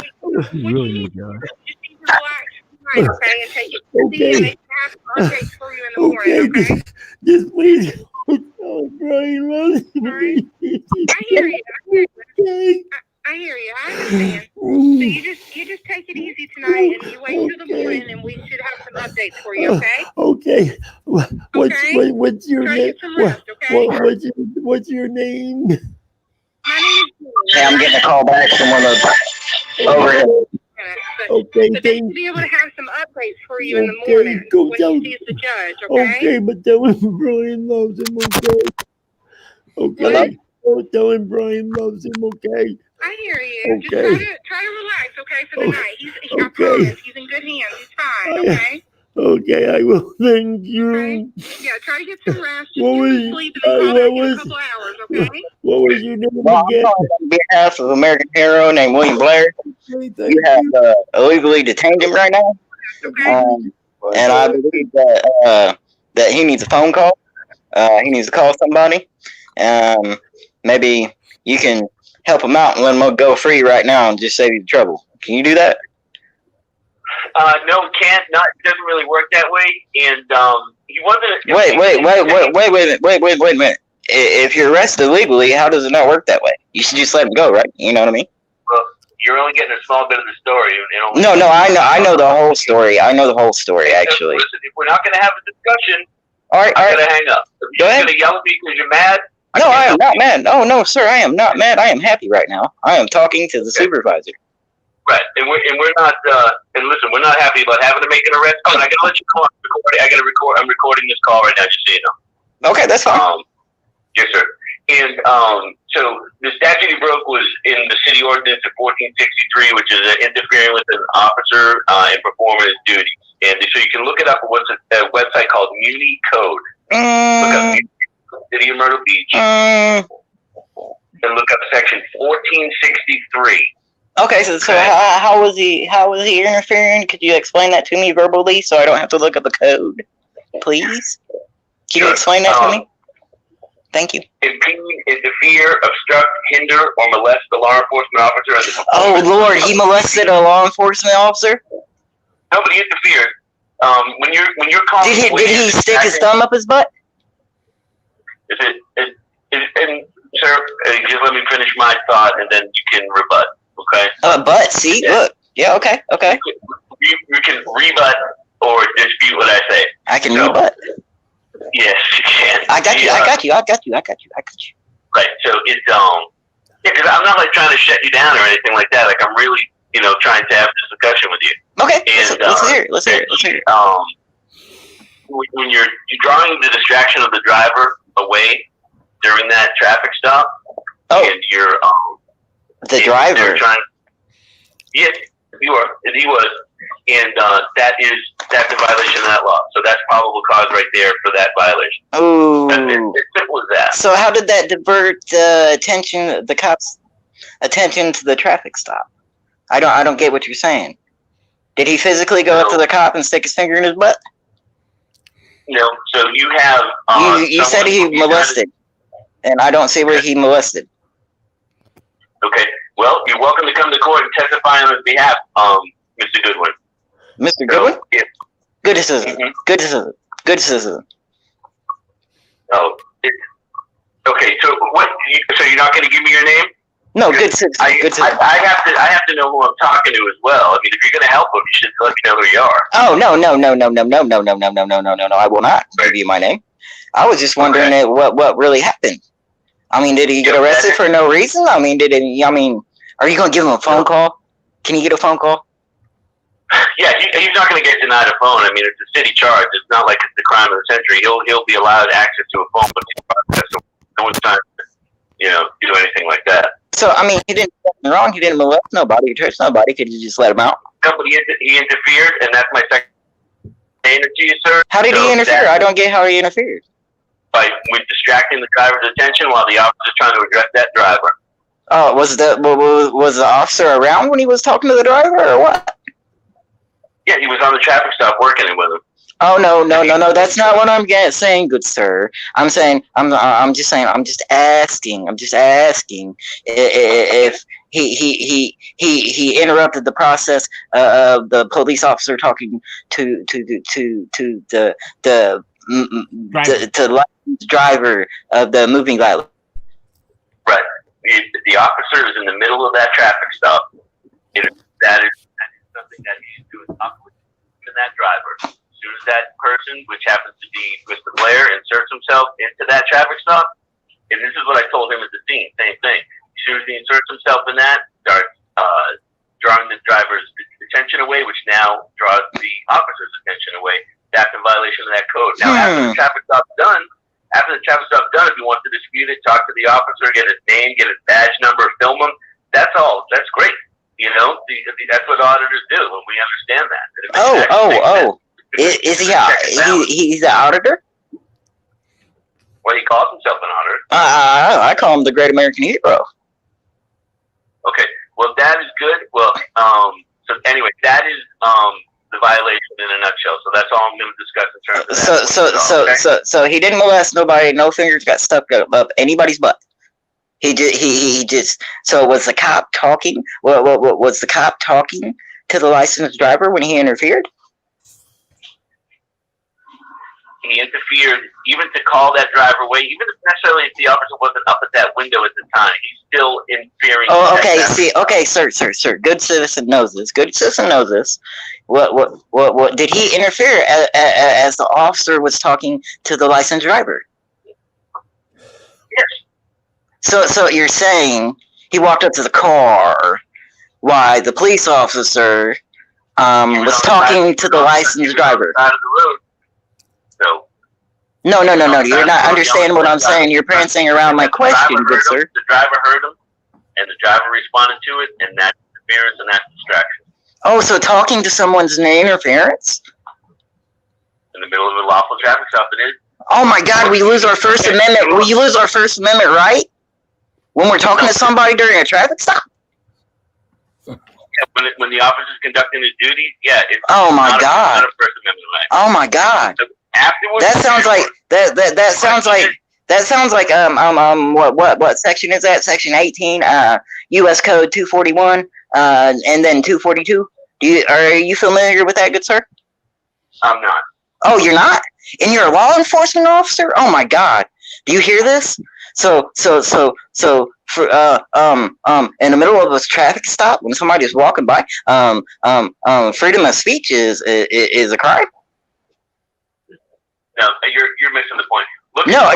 Speaker 3: We really need Josh.
Speaker 13: Just need to relax tonight, okay, and take it easy, and they can have some updates for you in the morning, okay?
Speaker 1: Just please go tell him Brian loves him.
Speaker 13: All right. I hear you. I hear you. I understand. So you just take it easy tonight, and you wait till the morning, and we should have some updates for you, okay?
Speaker 1: Okay. What's your
Speaker 13: Try to
Speaker 1: name?
Speaker 13: get some rest, okay?
Speaker 1: What's your name?
Speaker 13: My name is Julie.
Speaker 4: Hey, I'm getting a call back from one of the over here.
Speaker 1: Okay,
Speaker 13: But they should be able to have some updates for you in the morning
Speaker 1: go
Speaker 13: when
Speaker 1: tell
Speaker 13: you see the judge, okay?
Speaker 1: Okay, but tell him Brian loves him, okay? Okay. Oh, tell him Brian loves him, okay?
Speaker 13: I hear you.
Speaker 1: Okay.
Speaker 13: Just try to relax, okay, for the night. I promise, he's in good hands. He's fine, okay?
Speaker 1: Okay, I will. Thank you.
Speaker 13: Okay. Yeah, try to get some rest. Just
Speaker 1: What
Speaker 13: get
Speaker 1: was-
Speaker 13: some sleep and then call back in a couple hours, okay?
Speaker 1: What was your name
Speaker 4: Well, I'm
Speaker 1: again?
Speaker 4: calling on behalf of American Hero named William Blair. You have illegally detained him right now. And I believe that he needs a phone call. He needs to call somebody. Maybe you can help him out and let him go free right now and just save you the trouble. Can you do that?
Speaker 7: No, can't. Not. It doesn't really work that way. And he wasn't.
Speaker 4: Wait a minute. If you're arrested illegally, how does it not work that way? You should just let him go, right? You know what I mean?
Speaker 7: Well, you're only getting a small bit of the story.
Speaker 4: No, I know the whole story. I know the whole story, actually.
Speaker 7: Listen, if we're not going to have a discussion,
Speaker 4: All right.
Speaker 7: I'm going to hang up. If you're going to yell at me because you're mad.
Speaker 4: No, I am not mad. Oh, no, sir, I am not mad. I am happy right now. I am talking to the supervisor.
Speaker 7: Right, and we're not. And listen, we're not happy about having to make an arrest. But I got to let you know. I'm recording this call right now, just so you know.
Speaker 4: Okay, that's fine.
Speaker 7: Yes, sir. And so the statute he broke was in the city ordinance of 1463, which is interfering with an officer in performing his duties. And so you can look it up at what's a website called Muni Code. Look up Muni Code, City of Myrtle Beach, and look up section 1463.
Speaker 4: Okay, so how was he interfering? Could you explain that to me verbally so I don't have to look up the code, please? Can you explain that to me? Thank you.
Speaker 7: Impede, interfere, obstruct, hinder, or molest the law enforcement officer.
Speaker 4: Oh Lord, he molested a law enforcement officer?
Speaker 7: Nobody interfered. When you're calling,
Speaker 4: Did he stick his thumb up his butt?
Speaker 7: And sir, just let me finish my thought, and then you can rebut. Okay.
Speaker 4: Butt. See, look. Yeah. Okay.
Speaker 7: You can rebut or dispute what I say.
Speaker 4: I can rebut.
Speaker 7: Yes, you can.
Speaker 4: I got you.
Speaker 7: Right. So it's because I'm not like trying to shut you down or anything like that. Like I'm really, trying to have this discussion with you.
Speaker 4: Okay.
Speaker 7: And,
Speaker 4: Let's hear it.
Speaker 7: When you're drawing the distraction of the driver away during that traffic stop, and you're
Speaker 4: the driver.
Speaker 7: Yes, you are. He was, and that's a violation of that law. So that's probable cause right there for that violation.
Speaker 4: Oh,
Speaker 7: it's simple as that.
Speaker 4: So how did that divert the cops' attention to the traffic stop? I don't get what you're saying. Did he physically go up to the cop and stick his finger in his butt?
Speaker 7: No. So you have.
Speaker 4: You said he molested, and I don't see where he molested.
Speaker 7: Okay. Well, you're welcome to come to court and testify on his behalf, Mr. Goodwin.
Speaker 4: Mr. Goodwin?
Speaker 7: Yeah.
Speaker 4: Good citizen. Mm-hmm. Good citizen.
Speaker 7: Oh. Okay. So what? So you're not going to give me your name?
Speaker 4: No. Good citizen.
Speaker 7: I have to know who I'm talking to as well. I mean, if you're going to help him, you should let me know who you are.
Speaker 4: Oh no! I will not give you my name. I was just wondering what really happened. I mean, did he get arrested for no reason? I mean, are you going to give him a phone call? Can you get a phone call?
Speaker 7: Yeah, he's not going to get denied a phone. I mean, it's a city charge. It's not like it's the crime of the century. He'll be allowed access to a phone, but no one's time to, do anything like that.
Speaker 4: So, I mean, he didn't do nothing wrong. He didn't molest nobody. He touched nobody. Could you just let him out?
Speaker 7: He interfered, and that's my second statement to you, sir.
Speaker 4: How did he interfere? I don't get how he interfered.
Speaker 7: By distracting the driver's attention while the officer's trying to address that driver.
Speaker 4: Oh, was the officer around when he was talking to the driver, or what?
Speaker 14: Yeah, he was on the traffic stop working with him.
Speaker 4: Oh no! That's not what I'm saying, good sir. I'm saying I'm just asking if he interrupted the process of the police officer talking to the driver of the moving violation.
Speaker 14: Right. If the officer is in the middle of that traffic stop, that is something that he should do is talk to that driver. As soon as that person, which happens to be Mr. Blair, inserts himself into that traffic stop, and this is what I told him at the scene, same thing. As soon as he inserts himself in that, starts drawing the driver's attention away, which now draws the officer's attention away. That's in violation of that code. Now, after the traffic stop's done, if you want to dispute it, talk to the officer, get his name, get his badge number, film him. That's all. That's great. You know, that's what auditors do, and we understand that. Is he? He's the auditor. Well, he calls himself an auditor.
Speaker 4: I call him the Great American Hero.
Speaker 14: Okay. Well, that is good. Well, so anyway, that is the violation in a nutshell. So that's all I'm going to discuss in terms of that.
Speaker 4: So he didn't molest nobody. No fingers got stuck up anybody's butt. He just. So was the cop talking? What was the cop talking to the licensed driver when he interfered?
Speaker 14: He interfered, even to call that driver away, even if necessarily if the officer wasn't up at that window at the time, he's still interfering.
Speaker 4: Oh, okay. Sir. Good citizen knows this. What did he interfere as the officer was talking to the licensed driver?
Speaker 14: Yes.
Speaker 4: So you're saying he walked up to the car while the police officer was talking to the licensed driver?
Speaker 14: Out of the road.
Speaker 4: No. You're not understanding what I'm saying. You're prancing around my question, good sir.
Speaker 14: The driver heard him, and the driver responded to it, and that's interference and that's distraction.
Speaker 4: Oh, so talking to someone's an interference?
Speaker 14: In the middle of a lawful traffic stop, it is.
Speaker 4: Oh my God, we lose our First Amendment. We lose our First Amendment right when we're talking to somebody during a traffic stop?
Speaker 14: Yeah, when the officer is conducting his duty, yeah. It's
Speaker 4: oh my
Speaker 14: not
Speaker 4: God.
Speaker 14: Not a First Amendment right.
Speaker 4: Oh my God.
Speaker 14: So afterwards,
Speaker 4: that sounds like what section is that? Section 18, U.S. Code 241, and then 242. Are you familiar with that, good sir?
Speaker 14: I'm not.
Speaker 4: Oh, you're not? And you're a law enforcement officer? Oh my God. Do you hear this? So for in the middle of a traffic stop when somebody's walking by, freedom of speech is a crime?
Speaker 14: No, you're missing the point.
Speaker 4: No.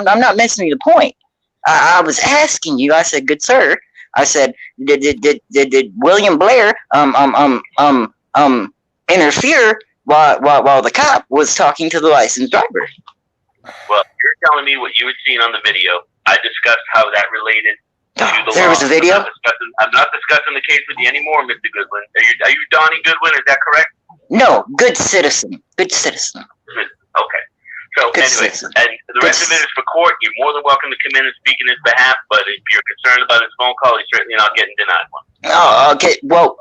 Speaker 4: I'm not missing the point. I was asking you. I said, "Good sir." I said, "Did William Blair interfere while the cop was talking to the licensed driver?"
Speaker 14: Well, you're telling me what you had seen on the video. I discussed how that related to the
Speaker 4: there
Speaker 14: law.
Speaker 4: Was a video.
Speaker 14: I'm not discussing the case with you anymore, Mr. Goodwin. Are you Donnie Goodwin? Is that correct?
Speaker 4: No, good citizen. Good citizen.
Speaker 14: Okay. So anyway, and the rest of it is for court. You're more than welcome to come in and speak in his behalf. But if you're concerned about his phone call, he's certainly not getting denied one.
Speaker 4: Oh, okay. Well,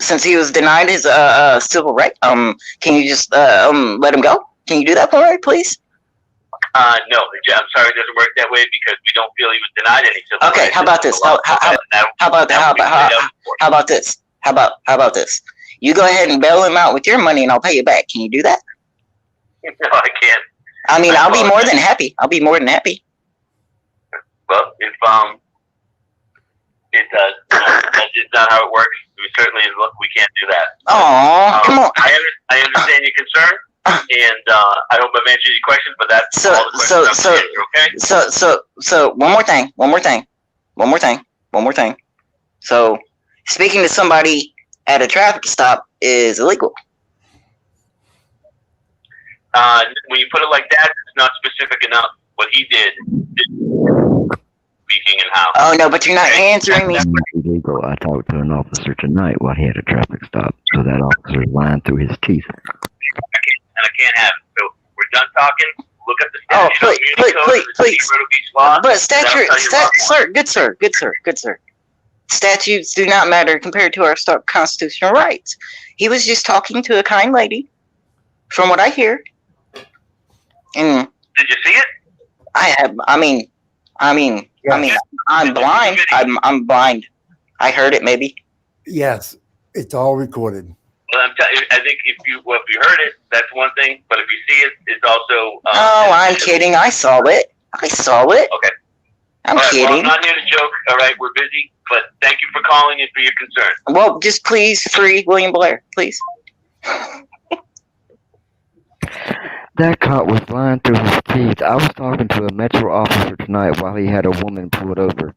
Speaker 4: since he was denied his civil right, can you just let him go? Can you do that for me, please?
Speaker 14: No, I'm sorry, it doesn't work that way because we don't feel he was denied any civil rights.
Speaker 4: Okay, how about this? How about this? How about this? You go ahead and bail him out with your money, and I'll pay you back. Can you do that?
Speaker 14: No, I can't.
Speaker 4: I mean, I'll be more than happy.
Speaker 14: Well, if that's just not how it works. We certainly we can't do that.
Speaker 4: Oh, come on.
Speaker 14: I understand your concern, and I hope I've answered your questions. But that's all the questions I'm answering, okay?
Speaker 4: So one more thing. So speaking to somebody at a traffic stop is illegal.
Speaker 14: When you put it like that, it's not specific enough. What he did speaking and how.
Speaker 4: Oh no, but you're not answering me.
Speaker 3: Illegal. I talked to an officer tonight while he had a traffic stop, so that officer's lying through his teeth.
Speaker 14: I can't have it. So we're done talking. look at the
Speaker 4: Oh,
Speaker 14: statute.
Speaker 4: please. But good sir. Statutes do not matter compared to our constitutional rights. He was just talking to a kind lady, from what I hear. And
Speaker 14: did you see it?
Speaker 4: I'm blind. I'm blind. I heard it, maybe.
Speaker 1: Yes, it's all recorded.
Speaker 14: Well, I think if you heard it, that's one thing. But if you see it, it's also.
Speaker 4: I'm kidding. I saw it.
Speaker 14: Okay.
Speaker 4: I'm
Speaker 14: all right,
Speaker 4: kidding.
Speaker 14: Well, I'm not here to joke. All right, we're busy. But thank you for calling and for your concern.
Speaker 4: Well, just please free William Blair, please.
Speaker 3: That cop was lying through his teeth. I was talking to a Metro officer tonight while he had a woman pulled over.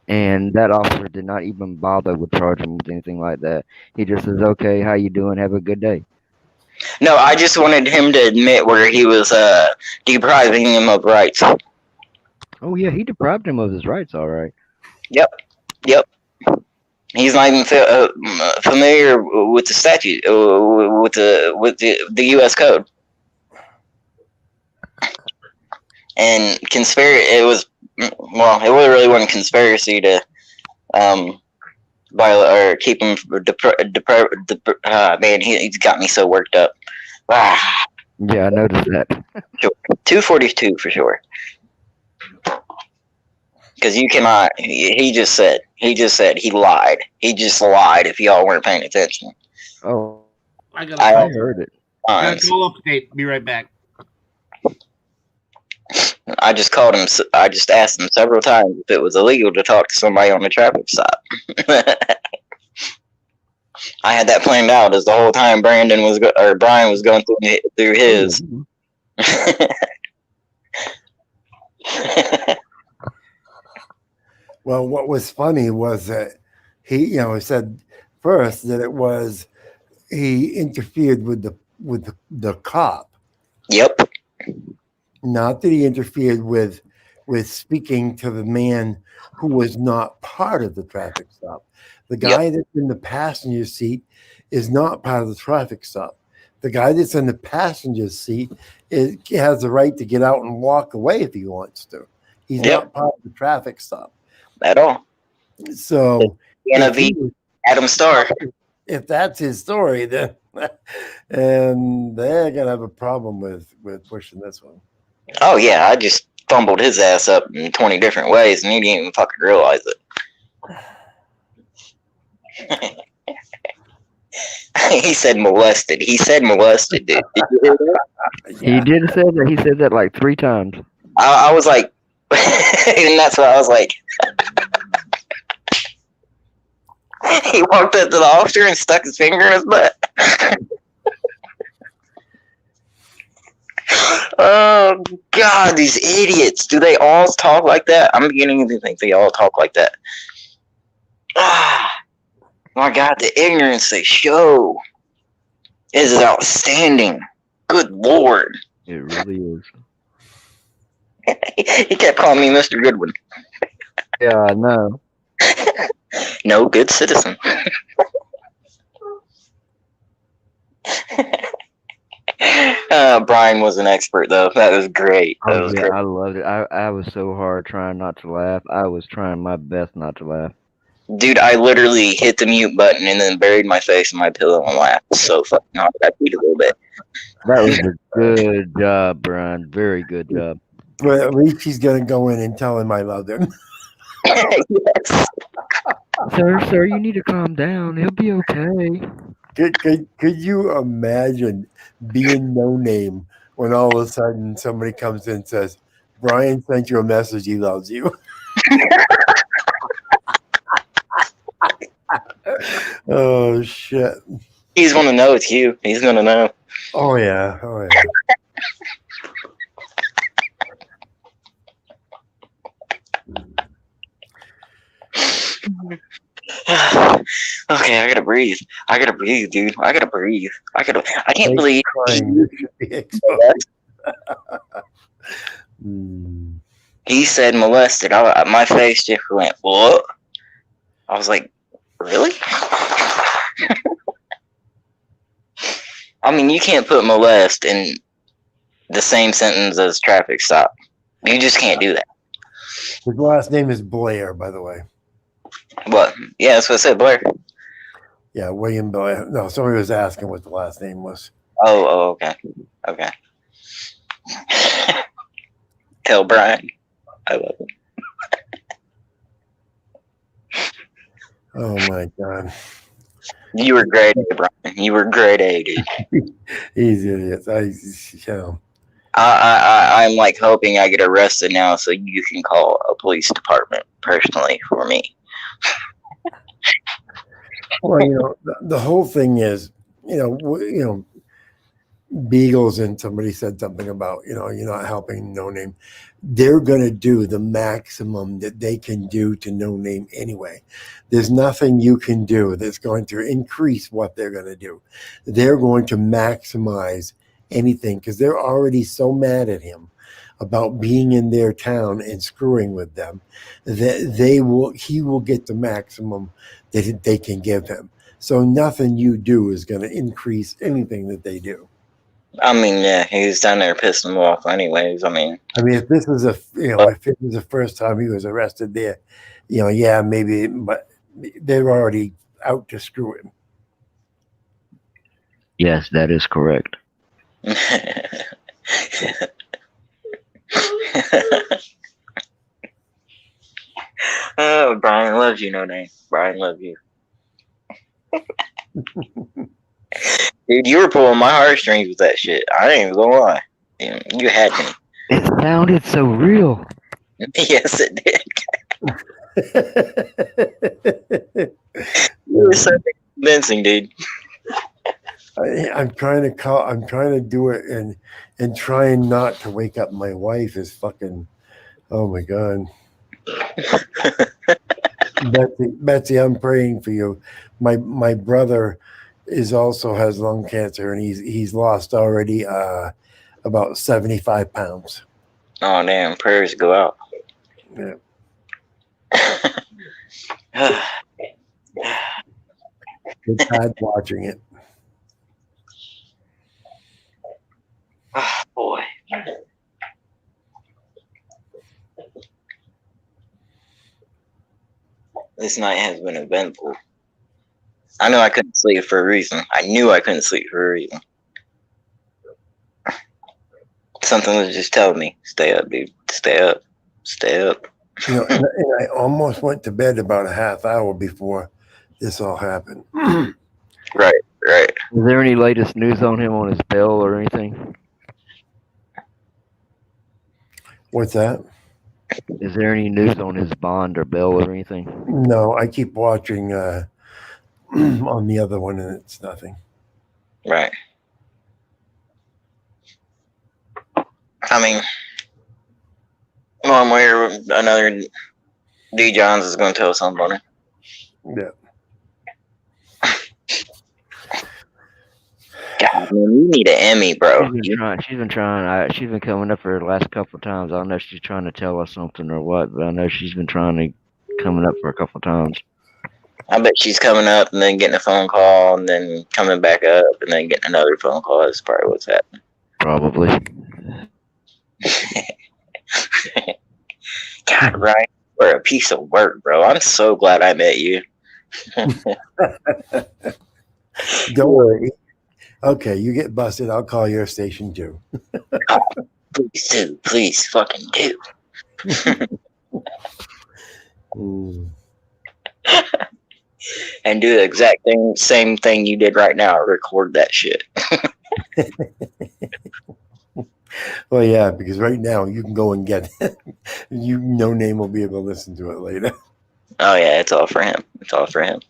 Speaker 3: And that officer did not even bother with charging him with anything like that. He just says, okay, how you doing? Have a good day.
Speaker 4: No, I just wanted him to admit where he was depriving him of rights.
Speaker 3: Oh, yeah, he deprived him of his rights, all right.
Speaker 4: Yep. He's not even familiar with the statute, with the U.S. code. And it really wasn't conspiracy to keep him man, he's got me so worked up.
Speaker 3: Yeah, I noticed that.
Speaker 4: 242 for sure. Because you cannot. He just said he lied. He just lied. If y'all weren't paying attention.
Speaker 3: Oh,
Speaker 5: I
Speaker 3: heard it.
Speaker 5: I gotta call update. Be right back.
Speaker 4: I just called him. I just asked him several times if it was illegal to talk to somebody on a traffic stop. I had that planned out as the whole time Brian was going through his.
Speaker 1: Well, what was funny was that he said first that he interfered with the cop.
Speaker 4: Yep.
Speaker 1: Not that he interfered with speaking to the man who was not part of the traffic stop. The guy that's in the passenger seat is not part of the traffic stop. The guy that's in the passenger seat has the right to get out and walk away if he wants to. He's not part of the traffic stop
Speaker 4: at all.
Speaker 1: So,
Speaker 4: Adam Starr.
Speaker 1: If that's his story, then and they're gonna have a problem with pushing this one.
Speaker 4: Oh yeah, I just fumbled his ass up in 20 different ways, and he didn't even fucking realize it. He said molested. Dude. Did you hear that?
Speaker 3: He did say that. He said that like 3 times.
Speaker 4: I was like, and that's what I was like. He walked up to the officer and stuck his finger in his butt. Oh God, these idiots! Do they all talk like that? I'm beginning to think they all talk like that. My God, the ignorance they show is outstanding. Good Lord.
Speaker 3: It really is.
Speaker 4: He kept calling me Mr. Goodwin.
Speaker 3: Yeah, I know.
Speaker 4: No good citizen. Brian was an expert, though. That was great. Great.
Speaker 3: I loved it. I was so hard trying not to laugh. I was trying my best not to laugh.
Speaker 4: Dude, I literally hit the mute button and then buried my face in my pillow and laughed so fucking hard. I beat a little bit.
Speaker 3: That was a good job, Brian. Very good job.
Speaker 1: But at least he's gonna go in and tell him I love him.
Speaker 4: Yes.
Speaker 3: Sir, you need to calm down. He'll be okay.
Speaker 1: Could you imagine being no name when all of a sudden somebody comes in and says, Brian sent you a message, he loves you. Oh shit.
Speaker 4: He's gonna know it's you. He's gonna know.
Speaker 1: Oh yeah.
Speaker 4: Okay, I gotta breathe, dude. I can't believe he said molested. My face just went, what? I was like, really? I mean, you can't put molest in
Speaker 15: the same sentence as traffic stop. You just can't do that.
Speaker 1: His last name is Blair, by the way.
Speaker 15: What? Yeah, that's what I said, Blair.
Speaker 1: Yeah, William Blair. No, somebody was asking what the last name was.
Speaker 15: Oh, okay. Okay. Tell Brian. I love him.
Speaker 1: Oh my God.
Speaker 15: You were great, Brian. You were great, dude.
Speaker 1: He's idiots.
Speaker 15: I'm like hoping I get arrested now so you can call a police department personally for me.
Speaker 1: Well, the whole thing is, Beagles, and somebody said something about, you're not helping No Name. They're going to do the maximum that they can do to No Name anyway. There's nothing you can do that's going to increase what they're going to do. They're going to maximize anything because they're already so mad at him about being in their town and screwing with them that he will get the maximum that they can give him. So nothing you do is going to increase anything that they do.
Speaker 15: I mean, yeah, he's down there pissing them off anyways. I mean,
Speaker 1: if this was if it was the first time he was arrested there, yeah, maybe, but they're already out to screw him.
Speaker 3: Yes, that is correct.
Speaker 15: Oh, Brian loves you, No Name. Brian loves you. Dude, you were pulling my heartstrings with that shit. I ain't even gonna lie. You had me.
Speaker 3: It sounded so real.
Speaker 15: Yes, it did. You were so convincing, dude.
Speaker 1: I'm trying to do it and trying not to wake up my wife is fucking, oh my God. Betsy, I'm praying for you. My brother also has lung cancer, and he's lost already about 75 pounds.
Speaker 15: Oh damn! Prayers go out.
Speaker 1: Yeah. It's bad watching it.
Speaker 15: Oh boy. This night has been eventful. I know I couldn't sleep for a reason. I knew I couldn't sleep for a reason. Something was just telling me, stay up, dude. Stay up. Stay up.
Speaker 1: And I almost went to bed about a half hour before this all happened.
Speaker 15: Right.
Speaker 3: Is there any latest news on him on his bail or anything?
Speaker 1: What's that?
Speaker 3: Is there any news on his bond or bail or anything?
Speaker 1: No, I keep watching on the other one, and it's nothing.
Speaker 15: Right. I mean, one way or another, D. Johns is going to tell somebody.
Speaker 1: Yeah.
Speaker 15: God, man, you need an Emmy, bro.
Speaker 3: She's been trying. She's been coming up for the last couple of times. I don't know if she's trying to tell us something or what, but I know she's been coming up for a couple of times.
Speaker 15: I bet she's coming up and then getting a phone call and then coming back up and then getting another phone call. That's probably what's happening.
Speaker 3: Probably.
Speaker 15: God, Ryan, you're a piece of work, bro. I'm so glad I met you.
Speaker 1: Don't worry. Okay, you get busted. I'll call your station too.
Speaker 15: Please do. Please fucking do. And do the exact same thing you did right now. Record that shit.
Speaker 1: Well, yeah, because right now you can go and get it. No Name will be able to listen to it later.
Speaker 15: Oh yeah, it's all for him. It's all for him.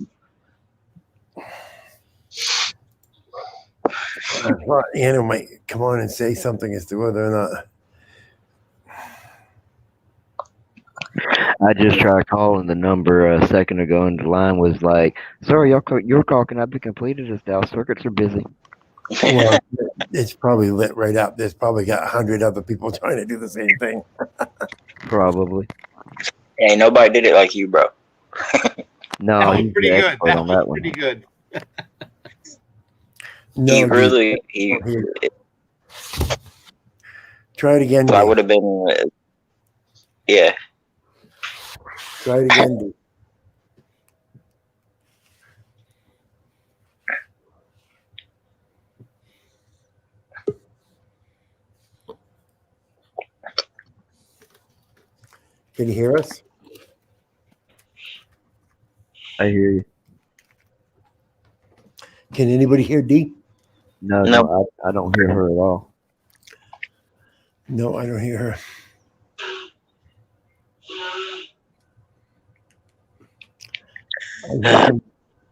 Speaker 1: Anna might come on and say something as to whether or not.
Speaker 3: I just tried calling the number a second ago, and the line was like, "Sorry, your call cannot be completed as the circuits are busy."
Speaker 1: Well, it's probably lit right up. There's probably got 100 other people trying to do the same thing.
Speaker 3: Probably.
Speaker 15: Hey, nobody did it like you, bro.
Speaker 3: No,
Speaker 5: That was
Speaker 3: he's
Speaker 5: pretty
Speaker 3: the
Speaker 5: good.
Speaker 3: expert
Speaker 5: That
Speaker 3: on
Speaker 5: was
Speaker 3: that one.
Speaker 5: pretty good.
Speaker 1: No,
Speaker 15: He really.
Speaker 1: Try it again,
Speaker 15: So I
Speaker 1: D.
Speaker 15: would have been, yeah.
Speaker 1: Try it again, D. Can you hear us?
Speaker 3: I hear you.
Speaker 1: Can anybody hear D?
Speaker 3: No, I don't hear her at all.
Speaker 1: No, I don't hear her. I hear them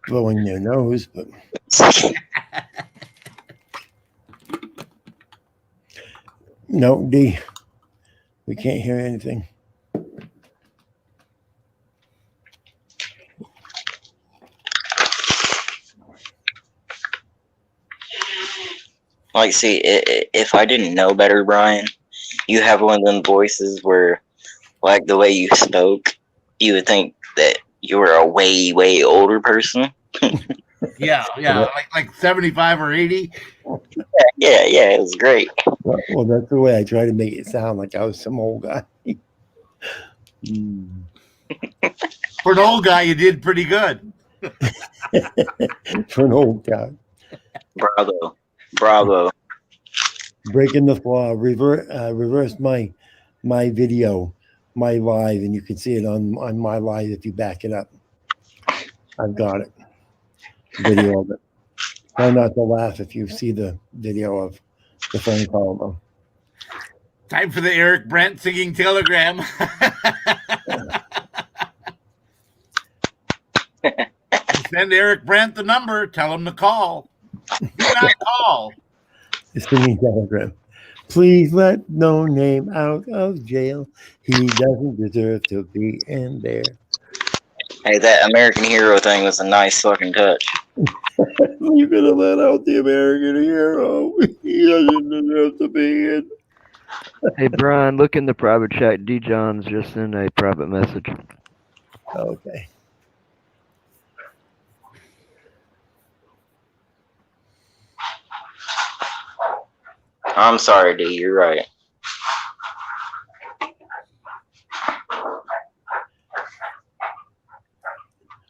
Speaker 1: blowing their nose, but no, D. We can't hear anything.
Speaker 15: Like, see, if I didn't know better, Brian, you have one of them voices where, like, the way you spoke, you would think that you were a way, way older person.
Speaker 5: Yeah, like 75 or 80.
Speaker 15: Yeah, it was great.
Speaker 1: Well, that's the way I try to make it sound like I was some old guy.
Speaker 5: For an old guy, you did pretty good.
Speaker 1: For an old guy.
Speaker 15: Bravo.
Speaker 1: Breaking the flaw. Reverse my video, my live, and you can see it on my live if you back it up. I've got it. Video of it. Try not to laugh if you see the video of the phone call, though.
Speaker 5: Time for the Eric Brent singing telegram. Send Eric Brent the number. Tell him to call. Do not call.
Speaker 1: The singing telegram. Please let no name out of jail. He doesn't deserve to be in there.
Speaker 15: Hey, that American Hero thing was a nice fucking touch.
Speaker 1: You're gonna let out the American hero. He doesn't deserve to be in.
Speaker 3: Hey, Brian, look in the private chat. D. John's just in a private message.
Speaker 1: Okay.
Speaker 15: I'm sorry, D. You're right.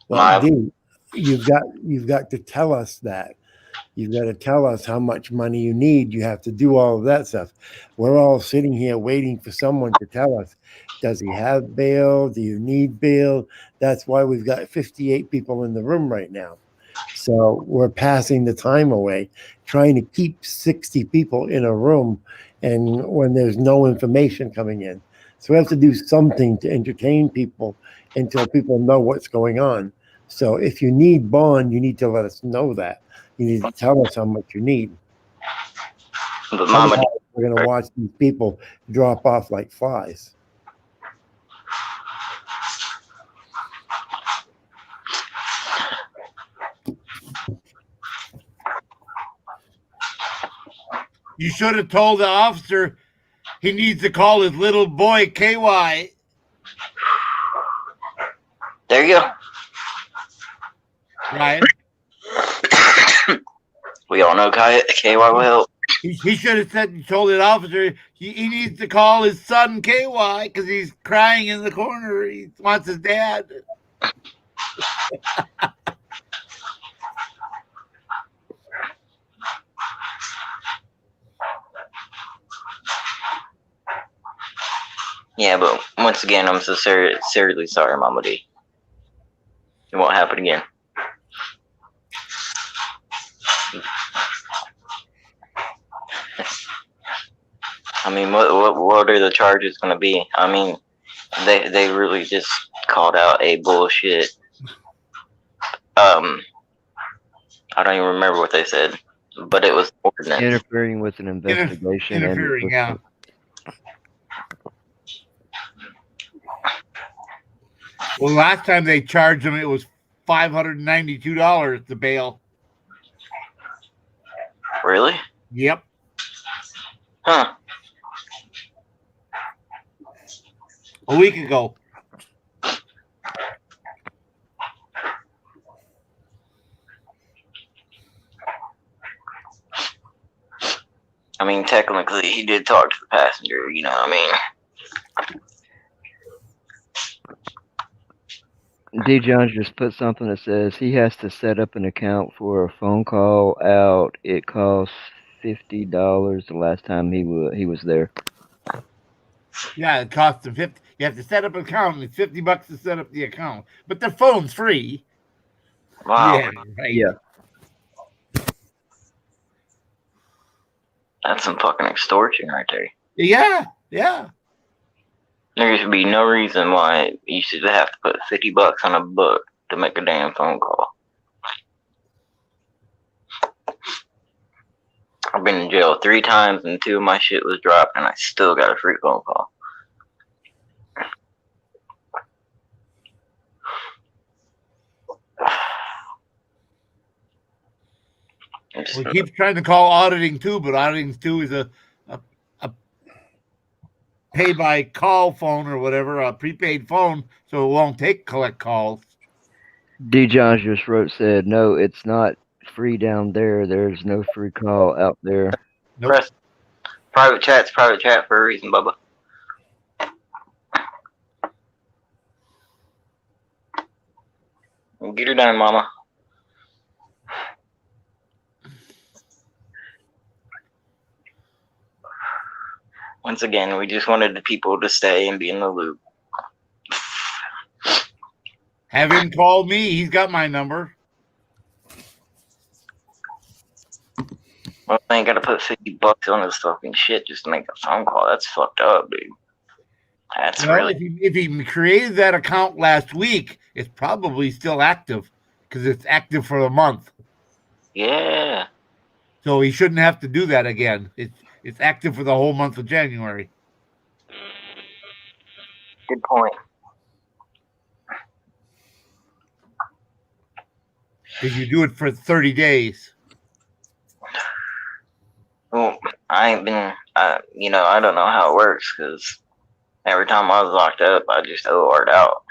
Speaker 1: Well, D, you've got to tell us that. You've got to tell us how much money you need. You have to do all of that stuff. We're all sitting here waiting for someone to tell us, does he have bail? Do you need bail? That's why we've got 58 people in the room right now. So we're passing the time away, trying to keep 60 people in a room, and when there's no information coming in. So we have to do something to entertain people until people know what's going on. So if you need bond, you need to let us know that. You need to tell us how much you need.
Speaker 15: But Mama,
Speaker 1: we're going to watch these people drop off like flies.
Speaker 5: You should have told the officer he needs to call his little boy KY.
Speaker 15: There you go.
Speaker 5: Right.
Speaker 15: We all know KY will help.
Speaker 5: He should have told the officer he needs to call his son KY because he's crying in the corner. He wants his dad.
Speaker 15: Yeah, but once again, I'm so seriously sorry, Mama D. It won't happen again. I mean, what are the charges going to be? I mean, they really just called out a bullshit. I don't even remember what they said, but it was ordinance.
Speaker 3: Interfering with an investigation.
Speaker 5: Interfering, yeah. Well, last time they charged him, it was $592 to bail.
Speaker 15: Really?
Speaker 5: Yep.
Speaker 15: Huh.
Speaker 5: A week ago.
Speaker 15: I mean, technically, he did talk to the passenger. You know what I mean?
Speaker 3: D. Jones just put something that says he has to set up an account for a phone call out. It costs $50 the last time he was there.
Speaker 5: Yeah, it costs them 50. You have to set up an account, and it's $50 to set up the account. But the phone's free.
Speaker 15: Wow.
Speaker 5: Yeah, right.
Speaker 3: Yeah.
Speaker 15: That's some fucking extortion right there.
Speaker 5: Yeah, yeah.
Speaker 15: There should be no reason why you should have to put $50 on a book to make a damn phone call. I've been in jail 3 times and 2 of my shit was dropped and I still got a free phone call.
Speaker 5: We keep trying to call auditing too, but auditing too is a pay by call phone or whatever, a prepaid phone, so it won't collect calls.
Speaker 3: D. Johns just said, no, it's not free down there. There's no free call out there.
Speaker 5: Nope.
Speaker 15: Press private chat for a reason, Bubba. Get her done, mama. Once again, we just wanted the people to stay and be in the loop.
Speaker 5: Have him call me. He's got my number.
Speaker 15: Well, I ain't got to put $50 on this fucking shit just to make a phone call. That's fucked up, dude. That's
Speaker 5: Well,
Speaker 15: really...
Speaker 5: if he created that account last week, it's probably still active because it's active for a month.
Speaker 15: Yeah.
Speaker 5: So he shouldn't have to do that again. It's active for the whole month of January.
Speaker 15: Good point.
Speaker 5: Because you do it for 30 days.
Speaker 15: Well, I ain't been, I don't know how it works because every time I was locked up, I just OR'd out.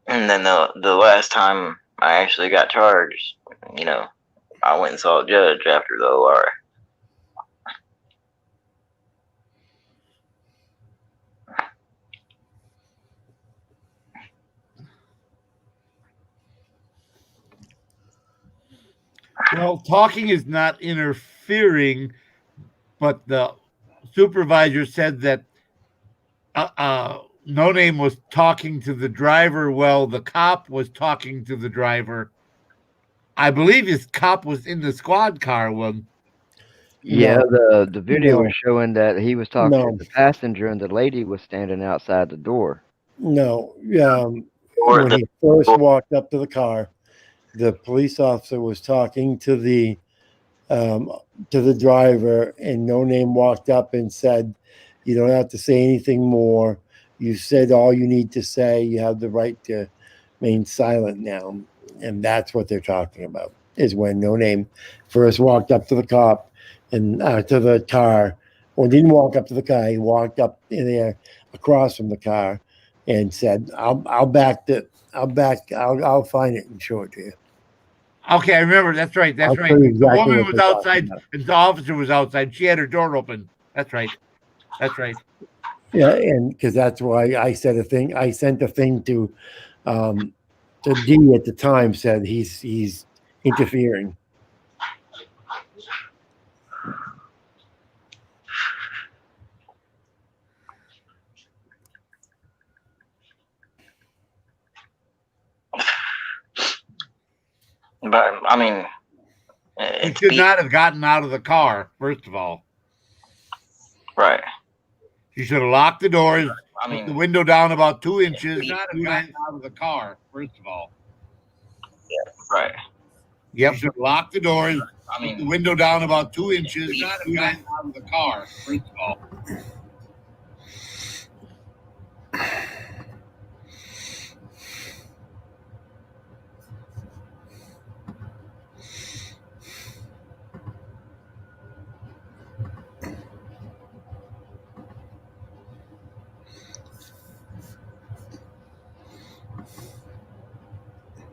Speaker 15: And then the last time I actually got charged, I went and saw a judge after the OR.
Speaker 5: Well, talking is not interfering, but the supervisor said that No Name was talking to the driver while the cop was talking to the driver. I believe his cop was in the squad car one.
Speaker 3: Yeah, the video was showing that he was talking to the passenger and the lady was standing outside the door.
Speaker 1: No, when he first walked up to the car, the police officer was talking to the driver, and No Name walked up and said, "You don't have to say anything more. You said all you need to say. You have the right to remain silent now." And that's what they're talking about, is when No Name first walked up to the cop and to the car, or didn't walk up to the car. He walked up in there across from the car and said, I'll find it and show it to you.
Speaker 5: Okay, I remember. That's right. That's right.
Speaker 1: Exactly
Speaker 5: the woman
Speaker 1: what
Speaker 5: was
Speaker 1: they're
Speaker 5: outside and the officer was outside. She had her door open. That's right. That's right.
Speaker 1: Yeah, and because that's why I said a thing. I sent a thing to D at the time, said he's interfering.
Speaker 15: But, I mean...
Speaker 5: He should not have gotten out of the car, first of all.
Speaker 15: Right.
Speaker 5: You should have locked the doors, put the window down about 2 inches.
Speaker 6: Should not have gotten out of the car, first of all.
Speaker 15: Yeah, right.
Speaker 5: Yep, you should have locked the doors, put the window down about 2 inches.
Speaker 6: Should not have gotten out of the car, first of all.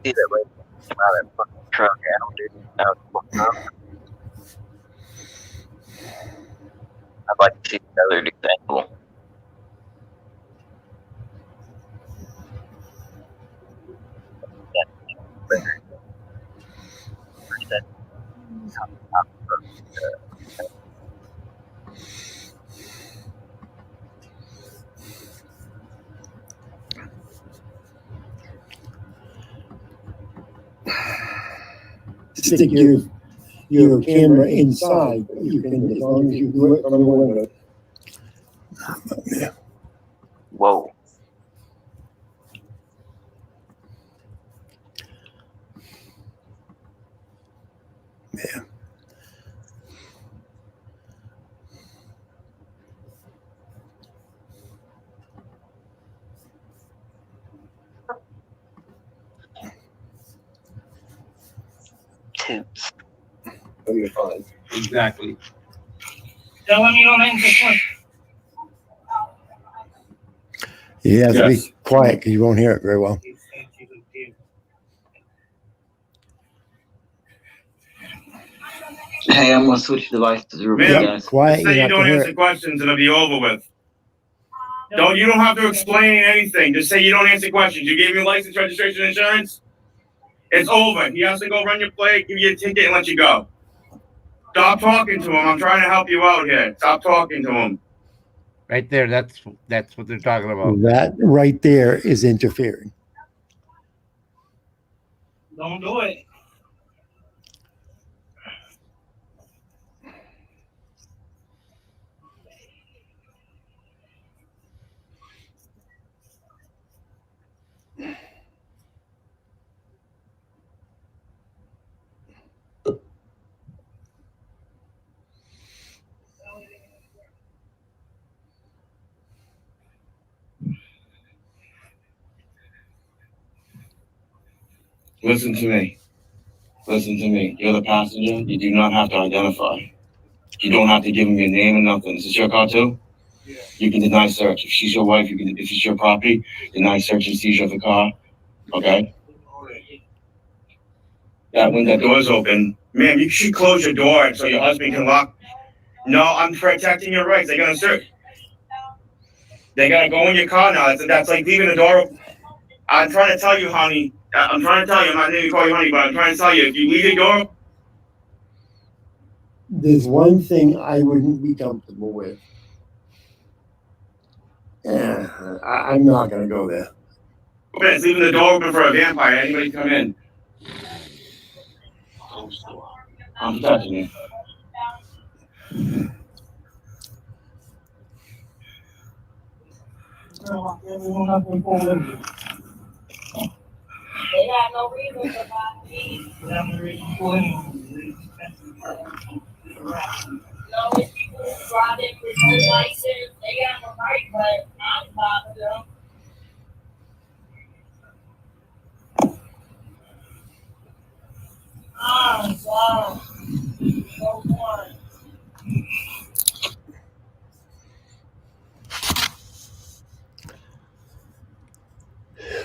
Speaker 15: See that lady came out of that fucking truck out, dude. I'd like to see another example.
Speaker 1: Stick your camera inside. You can, as long as you do it from the window. Yeah.
Speaker 15: Whoa.
Speaker 1: Yeah.
Speaker 15: Toots.
Speaker 1: Oh, you're fine.
Speaker 5: Exactly.
Speaker 9: Tell him you don't answer questions.
Speaker 1: You have to
Speaker 7: Yes.
Speaker 1: be quiet because you won't hear it very well.
Speaker 4: Hey, I'm gonna switch devices real quick,
Speaker 7: Ma'am,
Speaker 4: guys.
Speaker 1: Quiet,
Speaker 7: just
Speaker 1: you're
Speaker 7: say you
Speaker 1: not
Speaker 7: don't
Speaker 1: gonna hear
Speaker 7: answer
Speaker 1: it.
Speaker 7: questions and it'll be over with. You don't have to explain anything. Just say you don't answer questions. You gave me license, registration, insurance. It's over. He has to go run your plate, give you a ticket, and let you go. Stop talking to him. I'm trying to help you out here. Stop talking to him.
Speaker 5: Right there. That's what they're talking about.
Speaker 1: That right there is interfering.
Speaker 9: Don't do it.
Speaker 7: Listen to me. Listen to me. You're the passenger. You do not have to identify. You don't have to give him your name or nothing. Is this your car too?
Speaker 9: Yeah.
Speaker 7: You can deny search. If she's your wife, you can. If it's your property, deny search and seizure of the car. Okay. When that door's open, ma'am, you should close your door so your husband can lock. No, I'm protecting your rights. They're gonna search. They're gonna go in your car now. That's like leaving the door open. I'm trying to tell you, honey. I'm trying to tell you. I'm not going to call you honey, but I'm trying to tell you. If you leave your door,
Speaker 1: There's one thing I wouldn't be comfortable with. Yeah, I'm not gonna go there.
Speaker 7: it's leaving the door open for a vampire. Anybody come in? I'm touching you.
Speaker 9: They got no reason to buy me. They have no reason for it. No, it's people who driving with no license. They got no right, but I'm bothering them. Wow. No one.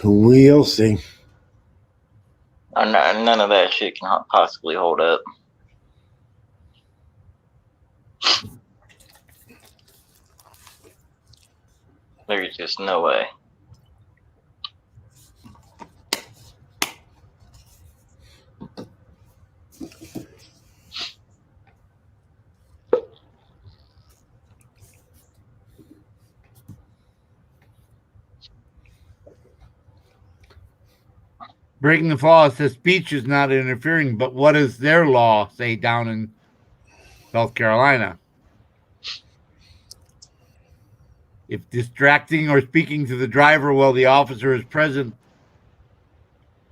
Speaker 1: We'll see.
Speaker 15: None of that shit can possibly hold up. There's just no way.
Speaker 5: Breaking the law says speech is not interfering, but what does their law say down in South Carolina? If distracting or speaking to the driver while the officer is present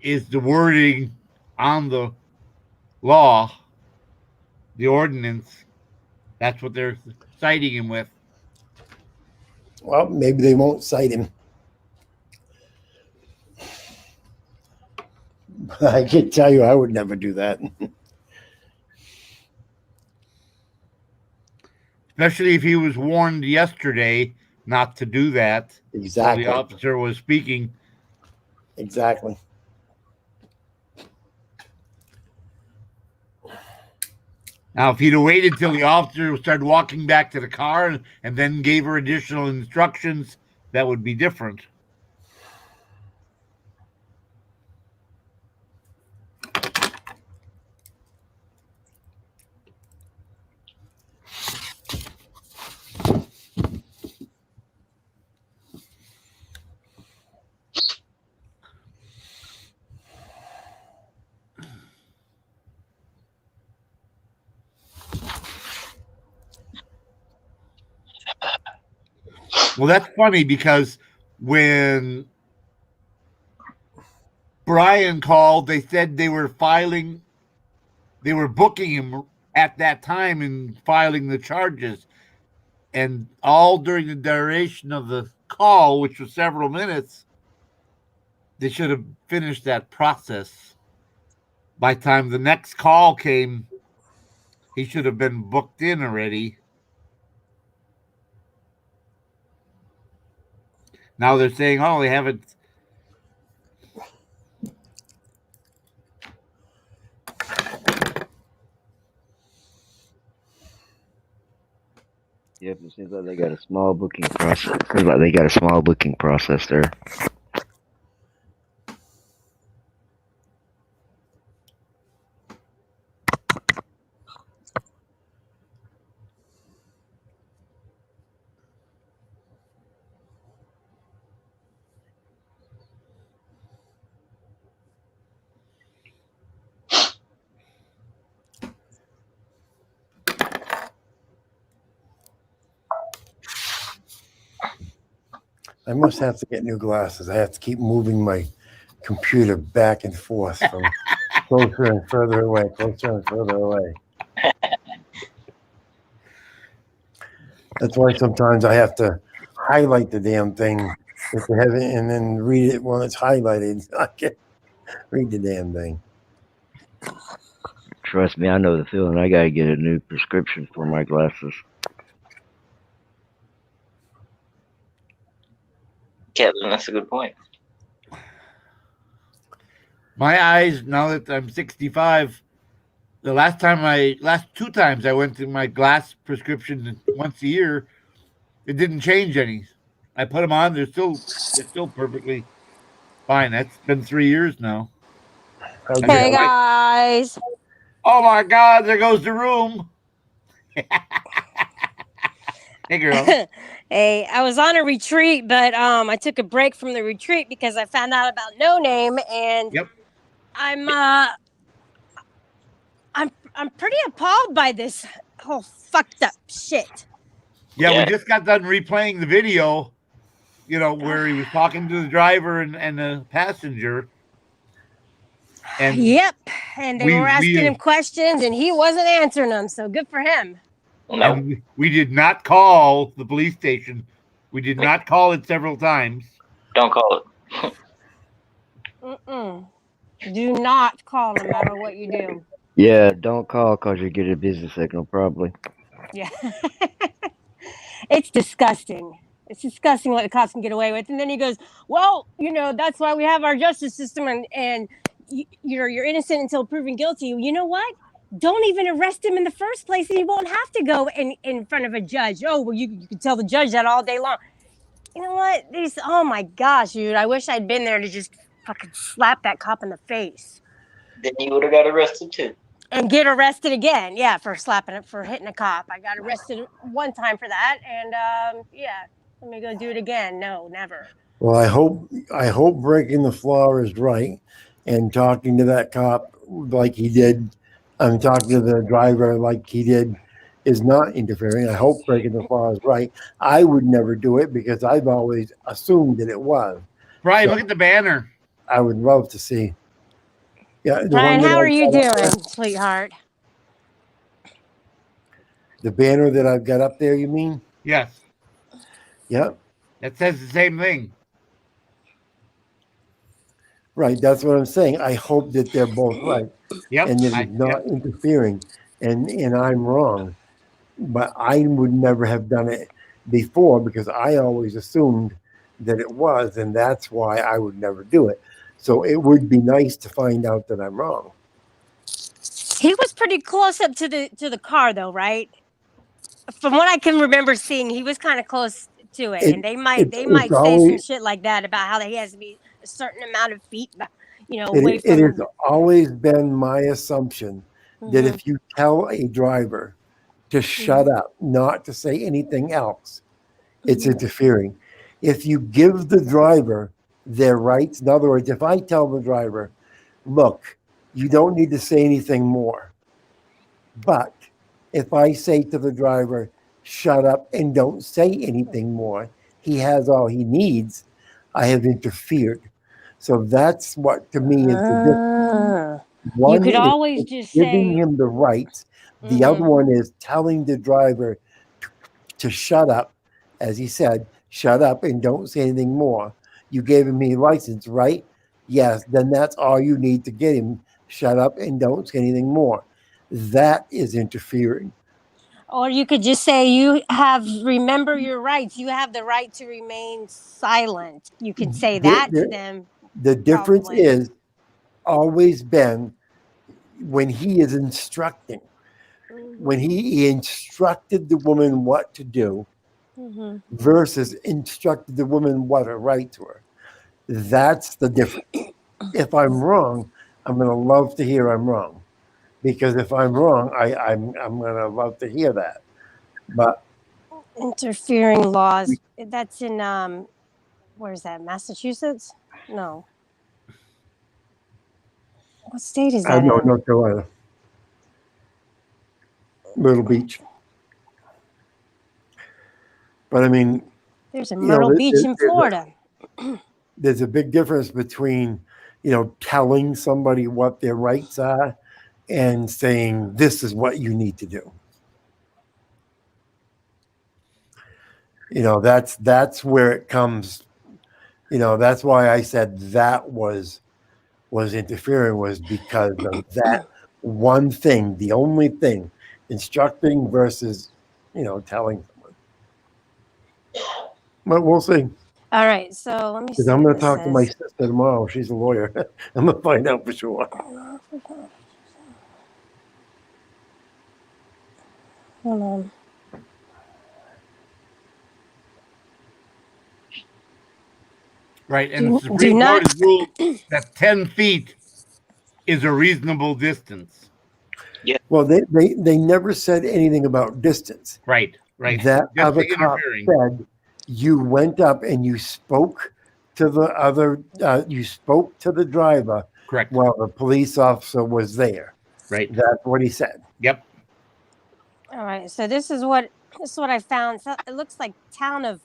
Speaker 5: is the wording on the law, the ordinance, that's what they're citing him with.
Speaker 1: Well, maybe they won't cite him. I can tell you I would never do that.
Speaker 5: Especially if he was warned yesterday not to do that.
Speaker 1: Exactly.
Speaker 5: So the officer was speaking. Now, if he'd have waited till the officer started walking back to the car and then gave her additional instructions, that would be different. Well, that's funny because when Brian called, they said they were booking him at that time and filing the charges. And all during the duration of the call, which was several minutes, they should have finished that process. By the time the next call came, he should have been booked in already. Now they're saying, oh, they haven't.
Speaker 3: Yep, it seems like they got a small booking process. Seems like they got a small booking process there.
Speaker 1: I must have to get new glasses. I have to keep moving my computer back and forth from closer and further away, closer and further away. That's why sometimes I have to highlight the damn thing if they have it, and then read it when it's highlighted. I can't read the damn thing.
Speaker 3: Trust me, I know the feeling. I gotta get a new prescription for my glasses.
Speaker 15: Kevin, that's a good point.
Speaker 5: My eyes, now that I'm 65, the last two times I went to my glass prescription once a year, it didn't change any. I put them on; they're still perfectly fine. That's been 3 years now.
Speaker 16: Hey guys!
Speaker 5: Oh my God! There goes the room. Hey girl.
Speaker 16: Hey, I was on a retreat, but I took a break from the retreat because I found out about No Name, and
Speaker 5: yep.
Speaker 16: I'm pretty appalled by this whole fucked up shit.
Speaker 5: Yeah, we just got done replaying the video, where he was talking to the driver and the passenger. And
Speaker 16: yep, and they were asking him questions, and he wasn't answering them. So good for him.
Speaker 5: And we did not call the police station. We did not call it several times.
Speaker 15: Don't call
Speaker 16: it. Do not call no matter what you do.
Speaker 3: Yeah, don't call because you get a busy signal probably.
Speaker 16: Yeah. It's disgusting. It's disgusting what the cops can get away with. And then he goes, well, that's why we have our justice system, and you're innocent until proven guilty. You know what? Don't even arrest him in the first place, and you won't have to go in front of a judge. Oh, well, you can tell the judge that all day long. You know what? Oh my gosh, dude. I wish I'd been there to just fucking slap that cop in the face.
Speaker 15: Then you would have got arrested too.
Speaker 16: And get arrested again. Yeah, for hitting a cop. I got arrested one time for that, and let me go do it again. No, never.
Speaker 1: Well, I hope breaking the law is right, and talking to that cop like he did. I'm talking to the driver like he did is not interfering. I hope breaking the law is right. I would never do it because I've always assumed that it was.
Speaker 5: Brian, look at the banner.
Speaker 1: I would love to see. Yeah,
Speaker 16: Brian, how are you doing, sweetheart?
Speaker 1: The banner that I've got up there, you mean?
Speaker 5: Yes.
Speaker 1: Yep.
Speaker 5: It says the same thing.
Speaker 1: Right, that's what I'm saying. I hope that they're both right.
Speaker 5: Yep.
Speaker 1: And that it's not interfering. And I'm wrong. But I would never have done it before because I always assumed that it was, and that's why I would never do it. So it would be nice to find out that I'm wrong.
Speaker 16: He was pretty close up to the car, though, right? From what I can remember seeing, he was kind of close to it, and they might
Speaker 1: It's
Speaker 16: say some
Speaker 1: always
Speaker 16: shit like that about how he has to be a certain amount of feet, away
Speaker 1: it
Speaker 16: from.
Speaker 1: has always been my assumption that
Speaker 16: Mhm.
Speaker 1: if you tell a driver to shut up, not to say anything else, it's interfering. If you give the driver their rights, in other words, if I tell the driver, look, you don't need to say anything more. But if I say to the driver, shut up and don't say anything more, he has all he needs, I have interfered. So that's what to me is the difference.
Speaker 16: You
Speaker 1: One
Speaker 16: could
Speaker 1: is
Speaker 16: always just
Speaker 1: giving
Speaker 16: say,
Speaker 1: him the rights. The other one is telling the driver to shut up, as he said, shut up and don't say anything more. You gave him a license, right? Yes, then that's all you need to get him. Shut up and don't say anything more. That is interfering.
Speaker 16: or you could just say, remember your rights. You have the right to remain silent. You could say that to them.
Speaker 1: The difference
Speaker 16: probably.
Speaker 1: is always been when he is instructing. When he instructed the woman what to do versus instructed the woman what her rights were. That's the difference. If I'm wrong, I'm going to love to hear I'm wrong. Because if I'm wrong, I'm going to love to hear that. But
Speaker 16: Interfering laws. That's in where is that? Massachusetts? No. What state is
Speaker 1: I
Speaker 16: that
Speaker 1: know
Speaker 16: in?
Speaker 1: North Carolina, Myrtle Beach. But I mean,
Speaker 16: There's a Myrtle Beach in Florida.
Speaker 1: There's a big difference between, telling somebody what their rights are and saying, this is what you need to do. That's where it comes. That's why I said that was interfering, was because of that one thing, the only thing, instructing versus, telling someone. But we'll see.
Speaker 16: All right, so let me see.
Speaker 1: Because I'm going to talk to my sister tomorrow. She's a lawyer. I'm going to find out for sure.
Speaker 16: Hold on.
Speaker 5: Right, and the Supreme Court has ruled that 10 feet is a reasonable distance.
Speaker 15: Yeah.
Speaker 1: Well, they never said anything about distance.
Speaker 5: Right.
Speaker 1: That
Speaker 5: Just
Speaker 1: other
Speaker 5: the
Speaker 1: cop said you went up and you spoke to the other, you spoke to the driver.
Speaker 5: Correct.
Speaker 1: While the police officer was there.
Speaker 5: Right.
Speaker 1: That's what he said.
Speaker 5: Yep.
Speaker 16: All right, so this is what I found. So it looks like town of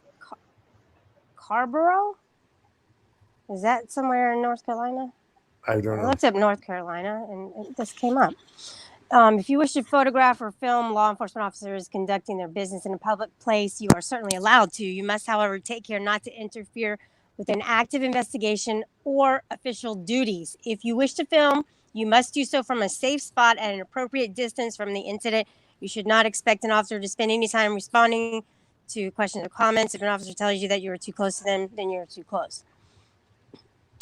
Speaker 16: Carborough. Is that somewhere in North Carolina?
Speaker 1: I don't know.
Speaker 16: I looked up North Carolina, and this came up. If you wish to photograph or film law enforcement officers conducting their business in a public place, you are certainly allowed to. You must, however, take care not to interfere with an active investigation or official duties. If you wish to film, you must do so from a safe spot at an appropriate distance from the incident. You should not expect an officer to spend any time responding to questions or comments. If an officer tells you that you are too close to them, then you're too close.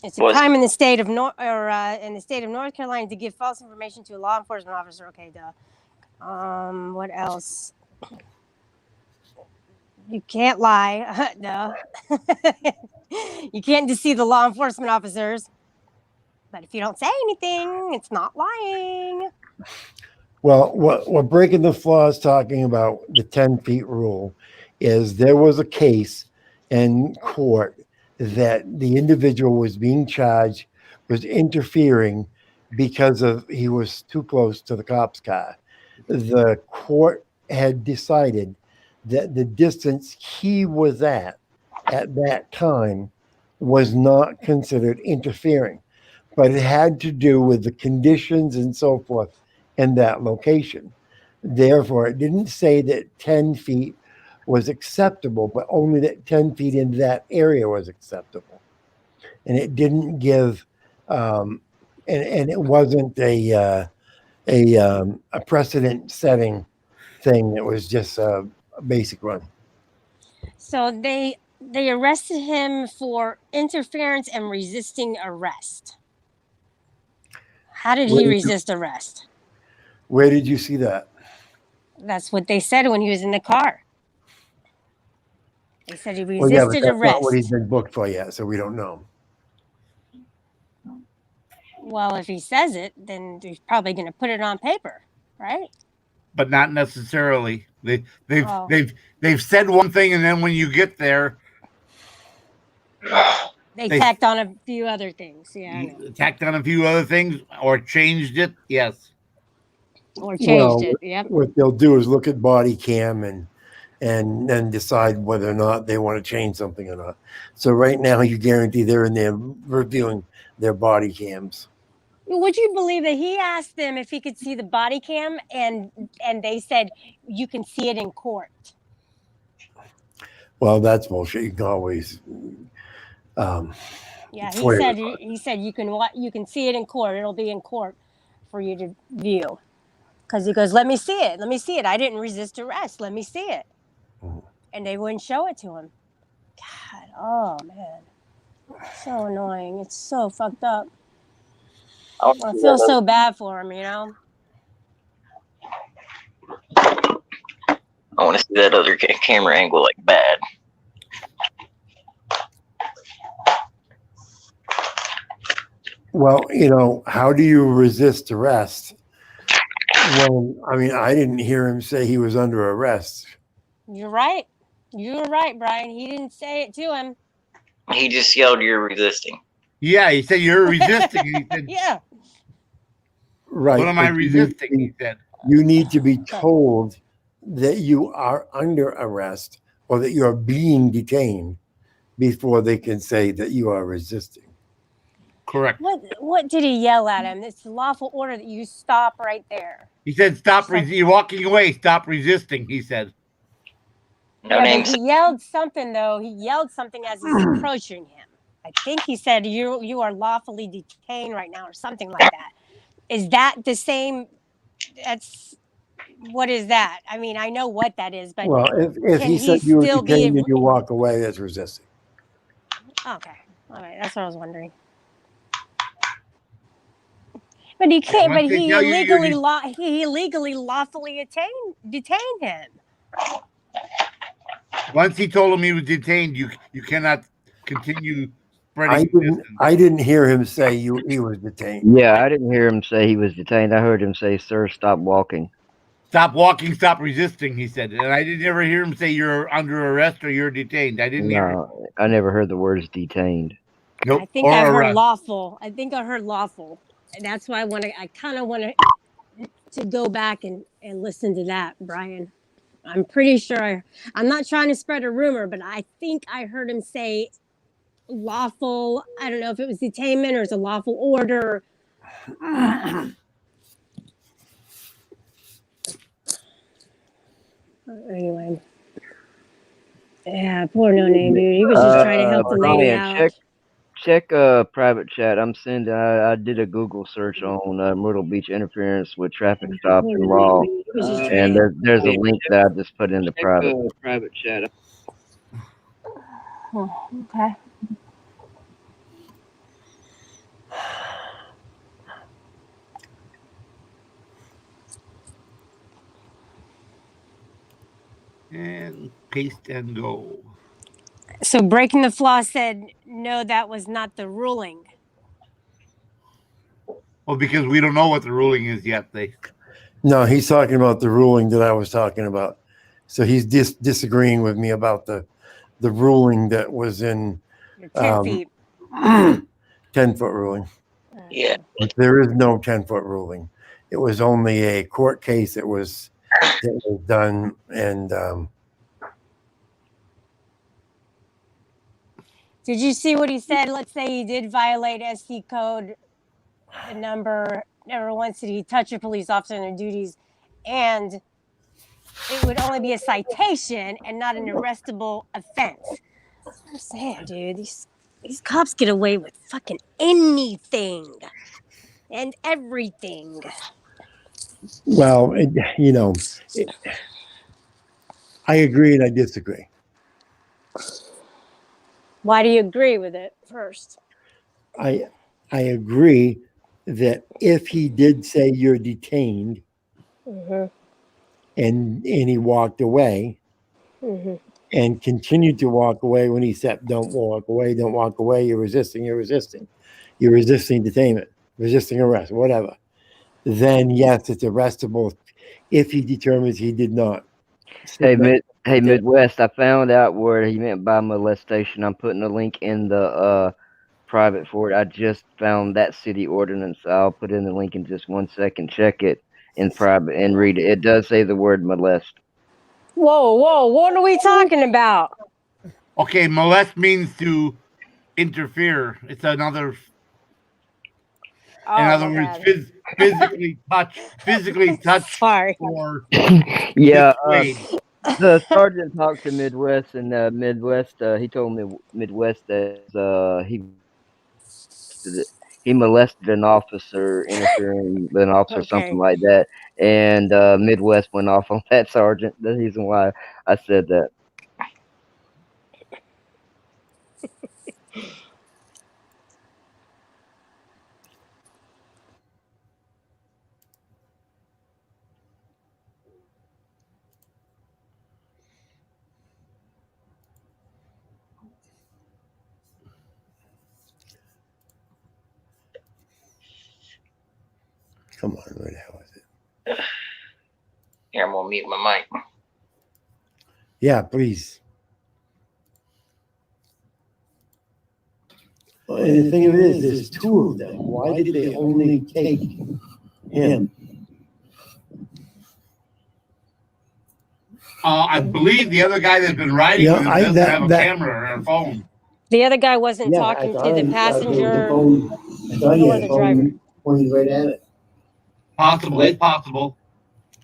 Speaker 16: It's a crime in the state of North Carolina to give false information to a law enforcement officer. Okay, duh. What else? You can't lie. No. You can't deceive the law enforcement officers. But if you don't say anything, it's not lying.
Speaker 1: Well, what Breaking the Flaw is talking about, the 10 feet rule, is there was a case in court that the individual was being charged was interfering because he was too close to the cop's car. The court had decided that the distance he was at that time was not considered interfering, but it had to do with the conditions and so forth in that location. Therefore, it didn't say that 10 feet was acceptable, but only that 10 feet in that area was acceptable. And it didn't give, and it wasn't a precedent-setting thing. It was just a basic run.
Speaker 16: So they arrested him for interference and resisting arrest. How did he resist arrest?
Speaker 1: Where did you see that?
Speaker 16: That's what they said when he was in the car. They said he
Speaker 1: Well, yeah, but
Speaker 16: resisted
Speaker 1: that's not what
Speaker 16: arrest.
Speaker 1: he's been booked for yet, so we don't know.
Speaker 16: Well, if he says it, then he's probably going to put it on paper, right?
Speaker 5: But not necessarily.
Speaker 16: Oh.
Speaker 5: They've said one thing, and then when you get there,
Speaker 16: They tacked on a few other things. Yeah, I know.
Speaker 5: tacked on a few other things or changed it. Yes.
Speaker 16: Or changed it.
Speaker 1: Yep. What they'll do is look at body cam and then decide whether or not they want to change something or not. So right now, you guarantee they're in there reviewing their body cams.
Speaker 16: Would you believe that he asked them if he could see the body cam, and they said you can see it in court?
Speaker 1: Well, that's bullshit. You can always.
Speaker 16: Yeah, he said you can see it in court. It'll be in court for you to view. Because he goes, let me see it. Let me see it. I didn't resist arrest. Let me see it. And they wouldn't show it to him. God, oh man, so annoying. It's so fucked up. I feel so bad for him, you know.
Speaker 15: I want to see that other camera angle like bad.
Speaker 1: Well, you know, how do you resist arrest? Well, I mean, I didn't hear him say he was under arrest.
Speaker 16: You're right. You're right, Brian. He didn't say it to him.
Speaker 15: He just yelled, "You're resisting."
Speaker 5: Yeah, he said you're resisting. He said,
Speaker 16: yeah.
Speaker 1: Right.
Speaker 5: What am I resisting? He said.
Speaker 1: You need to be told that you are under arrest or that you're being detained before they can say that you are resisting.
Speaker 5: Correct.
Speaker 16: What did he yell at him? It's the lawful order that you stop right there.
Speaker 5: He said, "Stop! You're walking away. Stop resisting." He said.
Speaker 16: But he yelled something though. He yelled something as he's approaching him. I think he said, "You are lawfully detained right now," or something like that. Is that the same? What is that? I mean, I know what that is, but
Speaker 1: well, if he said you were detained and you walk away, that's resisting.
Speaker 16: Okay, all right, that's what I was wondering. But he can't. But he illegally, lawfully detained him.
Speaker 5: Once he told him he was detained, you cannot continue spreading.
Speaker 1: I didn't hear him say he was detained.
Speaker 3: Yeah, I didn't hear him say he was detained. I heard him say, "Sir, stop walking."
Speaker 5: Stop walking, stop resisting, he said. And I didn't ever hear him say you're under arrest or you're detained. I didn't hear it.
Speaker 3: I never heard the words detained.
Speaker 5: Nope.
Speaker 16: I think I heard lawful. I think I heard lawful. And that's why I kind of want to go back and listen to that, Brian. I'm pretty sure I'm not trying to spread a rumor, but I think I heard him say lawful. I don't know if it was detainment or it's a lawful order. Anyway. Yeah, poor No Name, dude. He was just trying to help the lady out.
Speaker 3: Check private chat. I did a Google search on Myrtle Beach interference with traffic stops and law, and there's a link that I just put in the private chat.
Speaker 16: Oh, okay.
Speaker 5: And paste and go.
Speaker 16: So Breaking the Flaw said, no, that was not the ruling.
Speaker 5: Well, because we don't know what the ruling is yet.
Speaker 1: No, he's talking about the ruling that I was talking about. So he's disagreeing with me about the ruling that was in
Speaker 16: 10 feet.
Speaker 1: 10-foot ruling.
Speaker 15: Yeah.
Speaker 1: But there is no 10-foot ruling. It was only a court case that was done, and
Speaker 16: did you see what he said? Let's say he did violate SC code. The number, never once did he touch a police officer in their duties, and it would only be a citation and not an arrestable offense. That's what I'm saying, dude. These cops get away with fucking anything and everything.
Speaker 1: well, I agree and I disagree.
Speaker 16: Why do you agree with it first?
Speaker 1: I agree that if he did say you're detained, and he walked away and continued to walk away when he said, don't walk away, don't walk away, you're resisting detainment, resisting arrest, whatever. Then yes, it's arrestable if he determines he did not.
Speaker 3: Hey, Midwest, I found out where he meant by molestation. I'm putting a link in the private for it. I just found that city ordinance. I'll put in the link in just 1 second. Check it in private and read it. It does say the word molest.
Speaker 16: Whoa, what are we talking about?
Speaker 5: Okay, molest means to interfere. It's another. In other words, physically touch,
Speaker 16: Sorry.
Speaker 5: or
Speaker 3: Yeah,
Speaker 5: dissuade.
Speaker 3: the sergeant talked to Midwest, and Midwest, he told me Midwest that he molested an officer, interfering with an officer, something like that. And Midwest went off on that sergeant. The reason why I said that.
Speaker 1: Come on, where the hell is it?
Speaker 15: Here, I'm gonna mute my mic.
Speaker 1: Yeah, please. Well, and the thing of it is, there's two of them. Why did they only take him?
Speaker 5: I believe the other guy that's been riding with him doesn't have a camera or a phone.
Speaker 16: The other guy wasn't talking to the passenger
Speaker 1: or the driver. Pointed right at it.
Speaker 5: Possible. It's possible.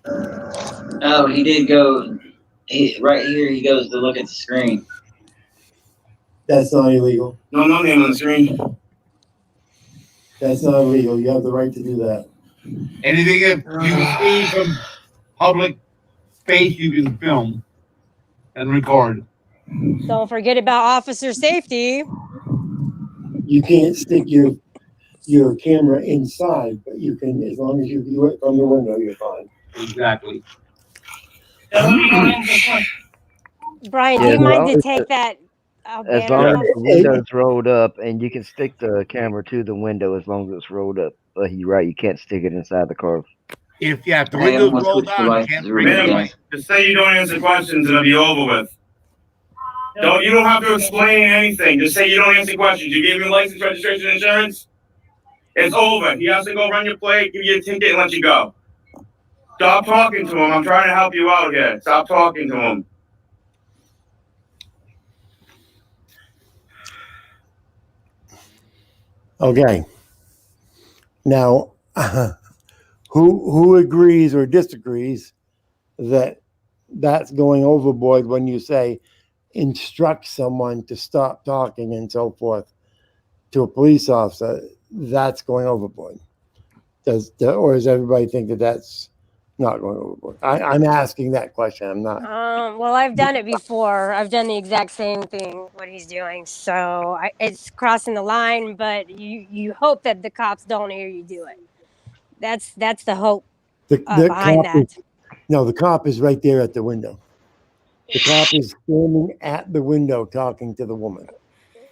Speaker 4: Oh, he did go. Right here, he goes to look at the screen.
Speaker 1: That's not illegal.
Speaker 7: No name on the screen.
Speaker 1: That's not illegal. You have the right to do that.
Speaker 5: Anything that you see from public space, you can film and record.
Speaker 16: Don't forget about officer safety.
Speaker 1: You can't stick your camera inside, but you can, as long as you do it from the window, you're fine.
Speaker 5: Exactly.
Speaker 16: Brian, do you mind to take that?
Speaker 3: As long as the window's rolled up, and you can stick the camera to the window as long as it's rolled up. But you're right, you can't stick it inside the car.
Speaker 5: If the window's rolled down, you can't bring it away.
Speaker 7: Just say you don't answer questions and it'll be over with. You don't have to explain anything. Just say you don't answer questions. You gave me license, registration, insurance. It's over. He has to go run your plate, give you a ticket, and let you go. Stop talking to him. I'm trying to help you out here. Stop talking to him.
Speaker 1: Okay. Now, who agrees or disagrees that that's going overboard when you say instruct someone to stop talking and so forth to a police officer? That's going overboard. Or does everybody think that that's not going overboard? I'm asking that question. I'm not.
Speaker 16: Well, I've done it before. I've done the exact same thing, what he's doing. So it's crossing the line, but you hope that the cops don't hear you do it. That's the hope behind that.
Speaker 1: The cop is right there at the window. The cop is standing at the window talking to the woman.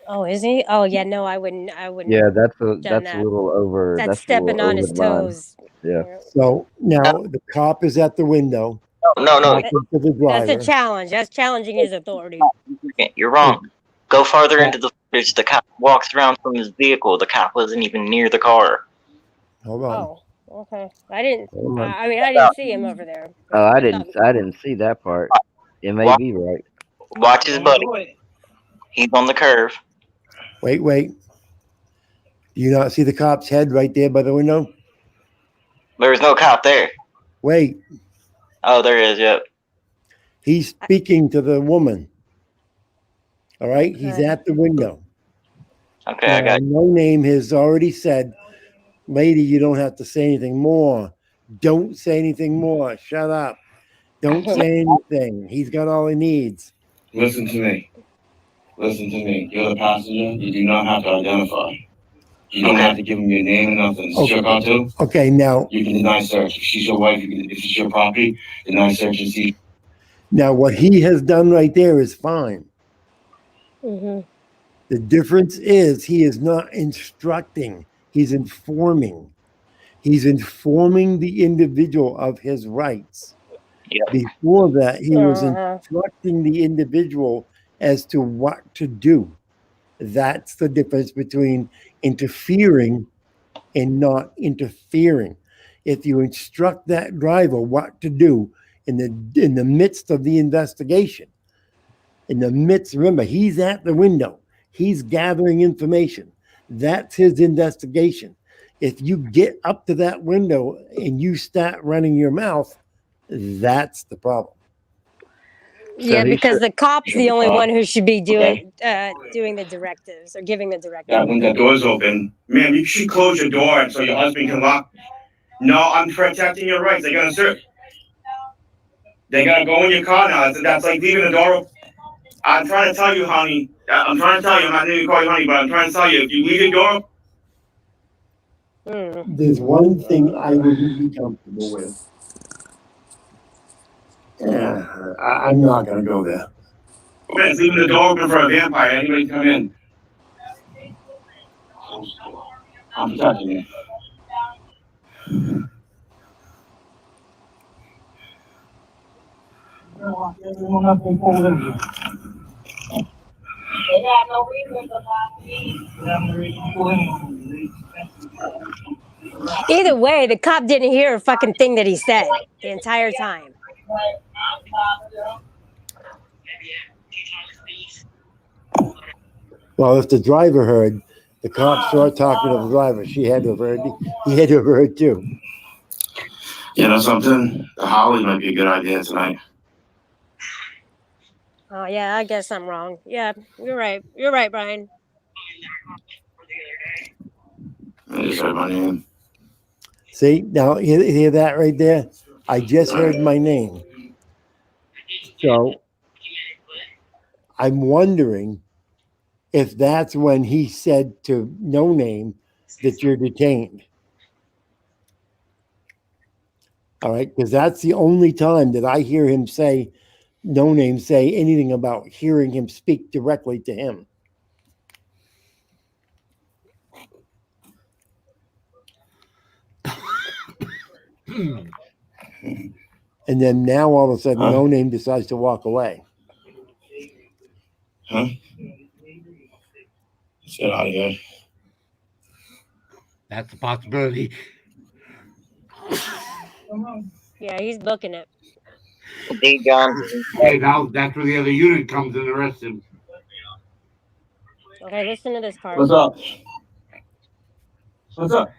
Speaker 16: Oh, is he? Oh, yeah. No, I wouldn't.
Speaker 3: Yeah, that's a little over.
Speaker 16: That's stepping on his toes.
Speaker 3: Yeah.
Speaker 1: So now the cop is at the window.
Speaker 15: No.
Speaker 1: To the driver.
Speaker 16: That's a challenge. That's challenging his authority.
Speaker 15: You're wrong. Go farther into the footage. The cop walks around from his vehicle. The cop wasn't even near the car.
Speaker 1: Hold on.
Speaker 16: Oh, okay. I didn't see him over there.
Speaker 3: Oh, I didn't see that part. It may be right.
Speaker 15: Watch his buddy. He's on the curve.
Speaker 1: Wait. Do you not see the cop's head right there by the window?
Speaker 15: There's no cop there.
Speaker 1: Wait.
Speaker 15: Oh, there is, yep.
Speaker 1: He's speaking to the woman. All right? He's at the window.
Speaker 15: Okay, I got it.
Speaker 1: No Name has already said, lady, you don't have to say anything more. Don't say anything more. Shut up. Don't say anything. He's got all he needs.
Speaker 7: Listen to me. You're the passenger. You do not have to identify. You don't have to give them your name and nothing. Is this your car too?
Speaker 1: Okay, now,
Speaker 7: You can deny search. If she's your wife, if it's your property, deny search and see.
Speaker 1: now what he has done right there is fine.
Speaker 16: Mm-hmm.
Speaker 1: The difference is he is not instructing, he's informing. He's informing the individual of his rights.
Speaker 15: Yep.
Speaker 1: Before that, he was
Speaker 16: Uh-huh.
Speaker 1: instructing the individual as to what to do. That's the difference between interfering and not interfering. If you instruct that driver what to do in the midst of the investigation, remember, he's at the window, he's gathering information. That's his investigation. If you get up to that window and you start running your mouth, that's the problem.
Speaker 16: Yeah,
Speaker 15: he
Speaker 16: because
Speaker 15: should-
Speaker 16: the cop's the only one who should be doing doing the directives or giving the
Speaker 7: Yeah,
Speaker 16: directives.
Speaker 7: when the door's open, ma'am, you should close your door so your husband can lock. No, I'm protecting your rights. They're gonna search. They gotta go in your car now. That's like leaving the door open. I'm trying to tell you, honey. I'm trying to tell you. I'm not going to call you honey, but I'm trying to tell you. If you leave your door,
Speaker 1: There's one thing I wouldn't be comfortable with. Yeah, I'm not going to go there.
Speaker 7: man, it's leaving the door open for a vampire. Anybody come in? I'm protecting you.
Speaker 9: They have no reason to lie.
Speaker 16: Either way, the cop didn't hear a fucking thing that he said the entire time.
Speaker 1: Well, if the driver heard, the cop saw talking to the driver, she had to have heard, he had to have heard too.
Speaker 7: You know something? The Holly might be a good idea tonight.
Speaker 16: Oh yeah, I guess I'm wrong. Yeah, you're right. You're right, Brian.
Speaker 7: I just heard my name.
Speaker 1: See, now hear that right there? I just heard my name. So I'm wondering if that's when he said to No Name that you're detained. All right, because that's the only time that I hear him say, No Name say anything about hearing him speak directly to him. And then now all of a sudden, No Name decides to walk away.
Speaker 7: Huh? Let's get out of here.
Speaker 5: That's a possibility.
Speaker 16: Yeah, he's booking it.
Speaker 15: D. John.
Speaker 5: Hey, now that's where the other unit comes and arrests him.
Speaker 16: Okay, listen to this part.
Speaker 7: What's up? What's up?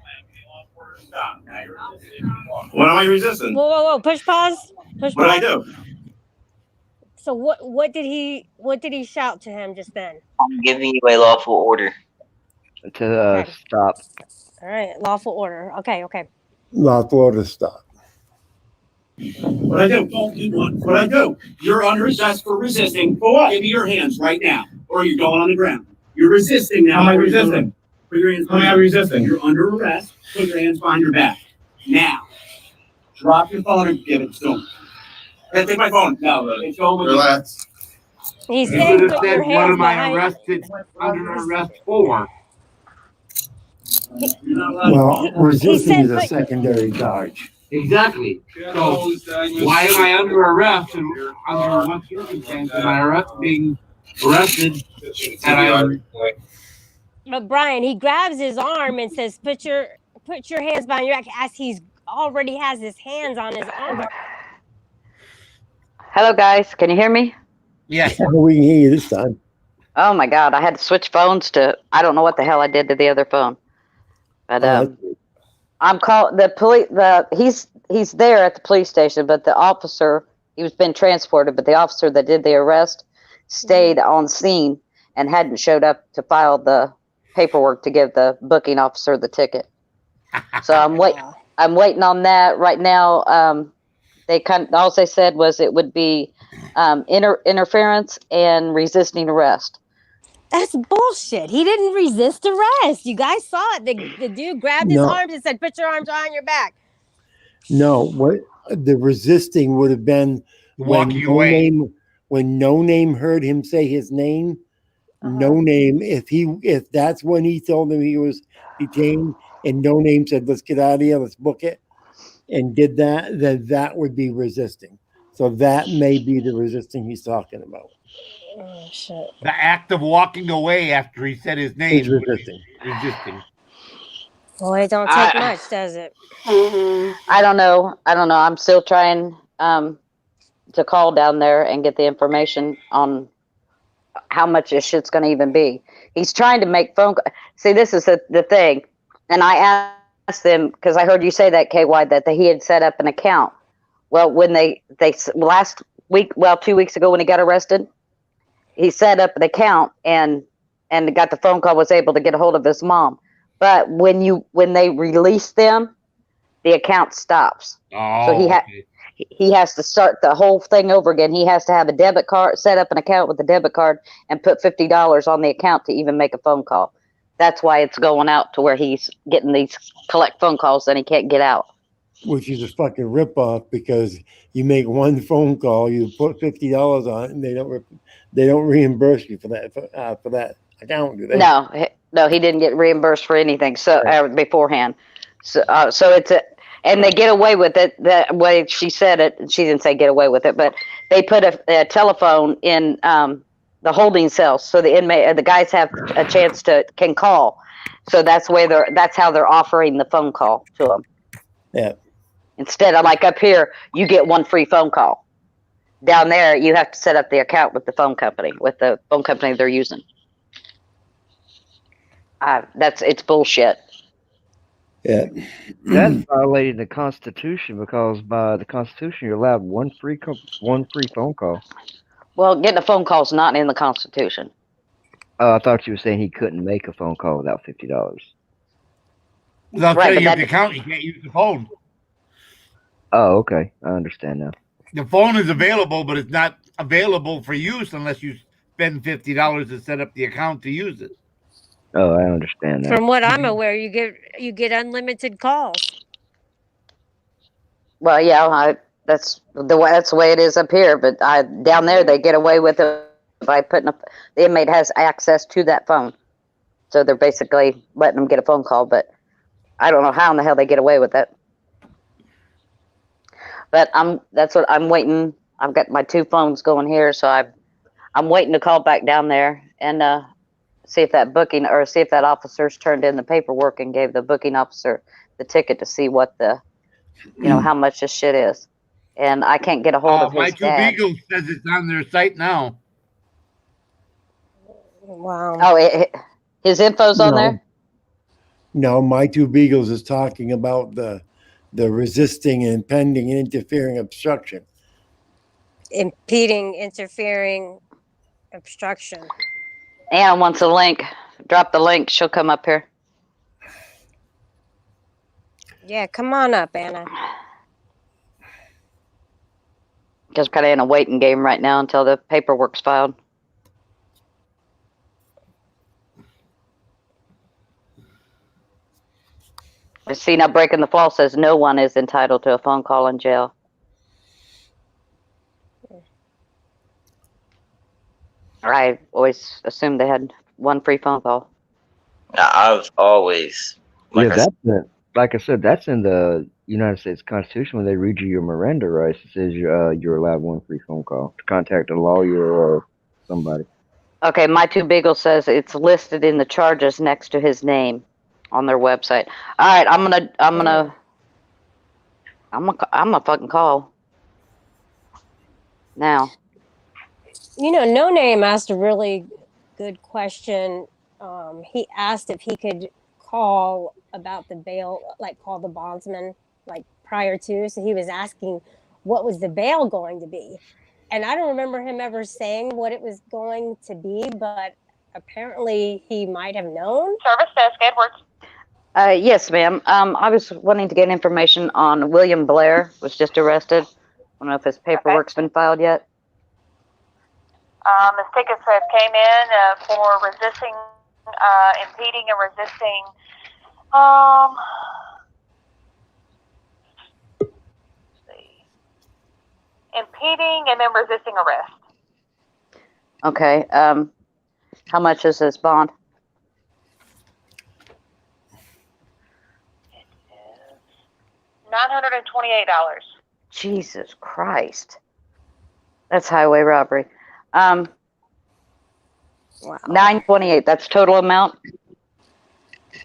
Speaker 7: What am I resisting?
Speaker 16: Whoa! Push pause. Push
Speaker 7: What
Speaker 16: pause.
Speaker 7: did I do?
Speaker 16: So what did he shout to him just then?
Speaker 15: I'm giving you a lawful order.
Speaker 3: To stop.
Speaker 16: All right, lawful order. Okay.
Speaker 1: Lawful order stop.
Speaker 6: What I do? What I do? You're under arrest for resisting. For what? Give me your hands right now, or you're going on the ground. You're resisting now.
Speaker 7: How am I resisting?
Speaker 6: Put your hands.
Speaker 7: How am I resisting?
Speaker 6: You're under arrest. Put your hands behind your back. Now, drop your phone and give it to him.
Speaker 7: Hey, take my phone.
Speaker 6: No, it's going with you.
Speaker 7: Relax.
Speaker 16: He's
Speaker 5: You
Speaker 16: saying
Speaker 5: should have
Speaker 16: put your
Speaker 5: said, what
Speaker 16: hands
Speaker 5: am I
Speaker 16: behind.
Speaker 5: arrested under arrest for?
Speaker 1: Well, resisting is a
Speaker 16: put-
Speaker 1: secondary charge.
Speaker 5: Exactly. So why am I under arrest and under what circumstance am I being arrested? And I'm
Speaker 16: But Brian, he grabs his arm and says, "Put your hands behind your back," as he's already has his hands on his arm.
Speaker 17: Hello, guys. Can you hear me?
Speaker 5: yes.
Speaker 1: We can hear you this time.
Speaker 17: Oh my God! I had to switch phones to. I don't know what the hell I did to the other phone. But I'm called the police. He's there at the police station, but the officer, he was been transported, but the officer that did the arrest stayed on scene and hadn't showed up to file the paperwork to give the booking officer the ticket. So I'm waiting on that right now. All they said was it would be interference and resisting arrest.
Speaker 16: That's bullshit. He didn't resist arrest. You guys saw it. The dude grabbed his
Speaker 1: No.
Speaker 16: arms and said, "Put your arms behind your back."
Speaker 1: No, what the resisting would have been when
Speaker 5: Walking away.
Speaker 1: when No Name heard him say his name. No Name, if that's when he told him he was detained, and No Name said, "Let's get out of here, let's book it," and did that, then that would be resisting. So that may be the resisting he's talking about.
Speaker 16: Oh shit!
Speaker 5: The act of walking away after he said his name.
Speaker 1: Is resisting.
Speaker 5: Resisting.
Speaker 16: Boy, it don't take much, does it?
Speaker 17: I don't know. I'm still trying to call down there and get the information on how much this shit's going to even be. He's trying to make phone. See, this is the thing, and I asked them because I heard you say that KY that he had set up an account. Well, when they last week, 2 weeks ago when he got arrested, he set up an account and got the phone call, was able to get a hold of his mom. But when they release them, the account stops.
Speaker 5: Oh,
Speaker 17: so he has to start the whole thing over again. He has to have a debit card, set up an account with a debit card, and put $50 on the account to even make a phone call. That's why it's going out to where he's getting these collect phone calls and he can't get out.
Speaker 1: Which is a fucking ripoff, because you make one phone call, you put $50 on it, and they don't reimburse you for that account, do they?
Speaker 17: No, he didn't get reimbursed for anything. So beforehand, so it's and they get away with it that way. She said it. She didn't say get away with it, but they put a telephone in the holding cell, so the guys have a chance can call. So that's how they're offering the phone call to them.
Speaker 1: Yeah.
Speaker 17: Instead of like up here, you get one free phone call. Down there, you have to set up the account with the phone company they're using. It's bullshit.
Speaker 1: Yeah.
Speaker 3: That's violating the Constitution, because by the Constitution you're allowed one free phone call.
Speaker 17: Well, getting a phone call is not in the Constitution.
Speaker 3: Oh, I thought you were saying he couldn't make a phone call without $50.
Speaker 5: Without setting up the account, you can't use the phone.
Speaker 3: Oh, okay. I understand now.
Speaker 5: The phone is available, but it's not available for use unless you spend $50 to set up the account to use it.
Speaker 3: Oh, I understand now.
Speaker 16: From what I'm aware, you get unlimited calls.
Speaker 17: Well, yeah, that's the way it is up here. But down there, they get away with it by the inmate has access to that phone, so they're basically letting them get a phone call. But I don't know how in the hell they get away with it. But that's what I'm waiting. I've got my two phones going here, so I'm waiting to call back down there and see if that officer's turned in the paperwork and gave the booking officer the ticket to see what how much this shit is. And I can't get a hold of his dad.
Speaker 5: My two Beagles says it's on their site now.
Speaker 16: Wow.
Speaker 17: Oh, his info's on there?
Speaker 1: No, My Two Beagles is talking about the resisting, impeding, and interfering obstruction.
Speaker 16: Impeding, interfering, obstruction.
Speaker 17: Anna wants a link. Drop the link. She'll come up here.
Speaker 16: Yeah, come on up, Anna.
Speaker 17: Just kind of in a waiting game right now until the paperwork's filed. See, now Breaking the Fall says no one is entitled to a phone call in jail. I always assumed they had one free phone call.
Speaker 15: I've always,
Speaker 3: like I said, that's in the United States Constitution. When they read you your Miranda rights, it says you're allowed one free phone call to contact a lawyer or somebody.
Speaker 17: Okay, My Two Beagles says it's listed in the charges next to his name on their website. All right, I'm gonna fucking call now.
Speaker 16: No Name asked a really good question. He asked if he could call about the bail, like call the bondsman, like prior to. So he was asking what was the bail going to be. And I don't remember him ever saying what it was going to be, but apparently he might have known.
Speaker 13: Service desk, Edwards.
Speaker 17: Yes, ma'am. I was wanting to get information on William Blair, was just arrested. I don't know if his paperwork's been filed yet.
Speaker 18: His tickets that came in for resisting, impeding and resisting. Let's see. Impeding and then resisting arrest.
Speaker 17: Okay. How much is his bond?
Speaker 18: $928.
Speaker 17: Jesus Christ. That's highway robbery.
Speaker 16: Wow.
Speaker 17: 928. That's total amount?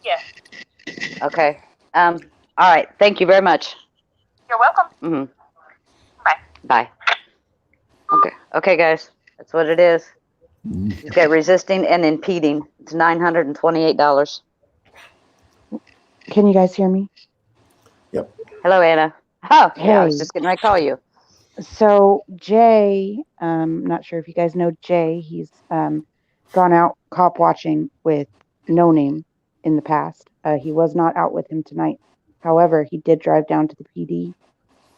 Speaker 18: Yes.
Speaker 17: Okay. All right. Thank you very much.
Speaker 18: You're welcome.
Speaker 17: Mm-hmm.
Speaker 18: Bye.
Speaker 17: Bye. Okay. Okay, guys. That's what it is. He's got resisting and impeding. It's $928.
Speaker 19: Can you guys hear me?
Speaker 1: Yep.
Speaker 17: Hello, Anna. Oh, yeah, I was
Speaker 19: Hey.
Speaker 17: just going to call you.
Speaker 19: So Jay, not sure if you guys know Jay. He's gone out cop watching with No Name in the past. He was not out with him tonight. However, he did drive down to the PD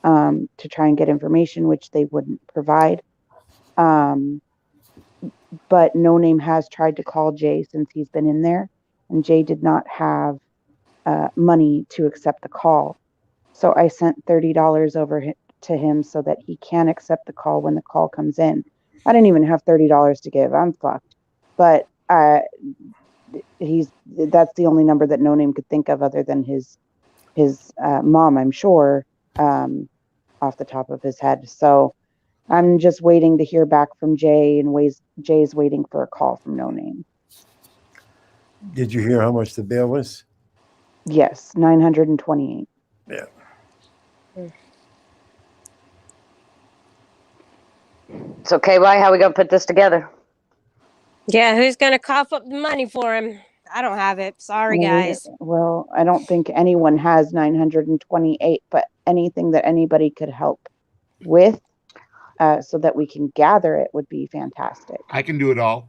Speaker 19: to try and get information, which they wouldn't provide. But No Name has tried to call Jay since he's been in there, and Jay did not have money to accept the call. So I sent $30 over to him so that he can accept the call when the call comes in. I didn't even have $30 to give. I'm fucked. But that's the only number that No Name could think of other than his mom, I'm sure, off the top of his head. So I'm just waiting to hear back from Jay, and Jay's waiting for a call from No Name.
Speaker 1: Did you hear how much the bail was?
Speaker 19: Yes, 928.
Speaker 1: Yeah.
Speaker 17: So, KY, how are we going to put this together?
Speaker 16: Yeah, who's gonna cough up the money for him? I don't have it. Sorry, guys.
Speaker 19: Well, I don't think anyone has 928, but anything that anybody could help with so that we can gather it would be fantastic.
Speaker 5: I can do it all.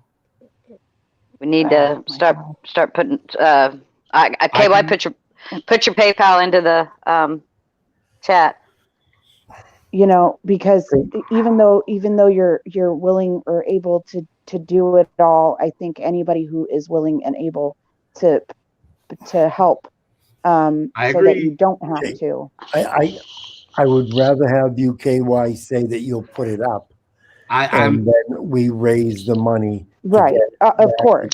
Speaker 17: We need to start putting KY, put your PayPal into the chat.
Speaker 19: You know, because even though you're willing or able to do it all, I think anybody who is willing and able to help so that you don't have to.
Speaker 1: I would rather have you, KY, say that you'll put it up, and then we raise the money.
Speaker 19: Right, of course.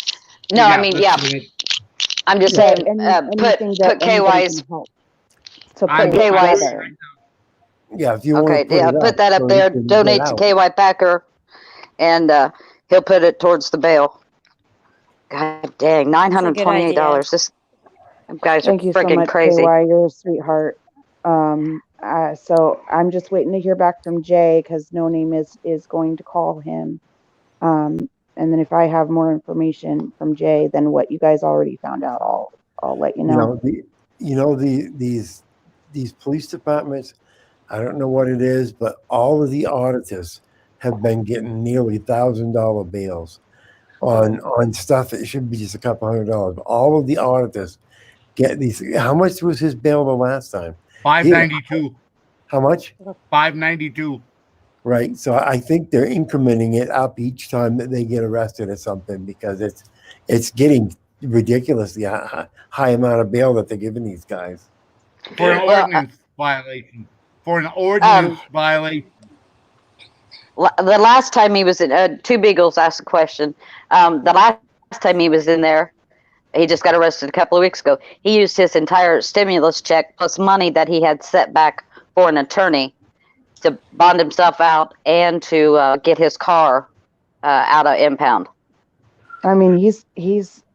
Speaker 17: No, I mean, yeah. I'm just saying, put KY's.
Speaker 19: So put KY's.
Speaker 1: Yeah, if you want to
Speaker 17: put that up there. Donate to KY Packer, and he'll put it towards the bail. God dang, $928. This guys are freaking
Speaker 19: Thank you so much,
Speaker 17: crazy.
Speaker 19: KY. You're a sweetheart. So I'm just waiting to hear back from Jay because No Name is going to call him. And then if I have more information from Jay than what you guys already found out, I'll let you know.
Speaker 1: These police departments, I don't know what it is, but all of the auditors have been getting nearly $1,000 bails on stuff that should be just a couple $100. All of the auditors get these. How much was his bail the last time?
Speaker 5: $592.
Speaker 1: How much?
Speaker 5: $592.
Speaker 1: Right. So I think they're incrementing it up each time that they get arrested or something because it's getting ridiculously high amount of bail that they're giving these guys.
Speaker 5: For an ordinance violation. For an ordinance violation.
Speaker 17: The last time he was in, Two Beagles asked a question. The last time he was in there, he just got arrested a couple of weeks ago. He used his entire stimulus check plus money that he had set back for an attorney to bond himself out and to get his car out of impound.
Speaker 19: I mean, he's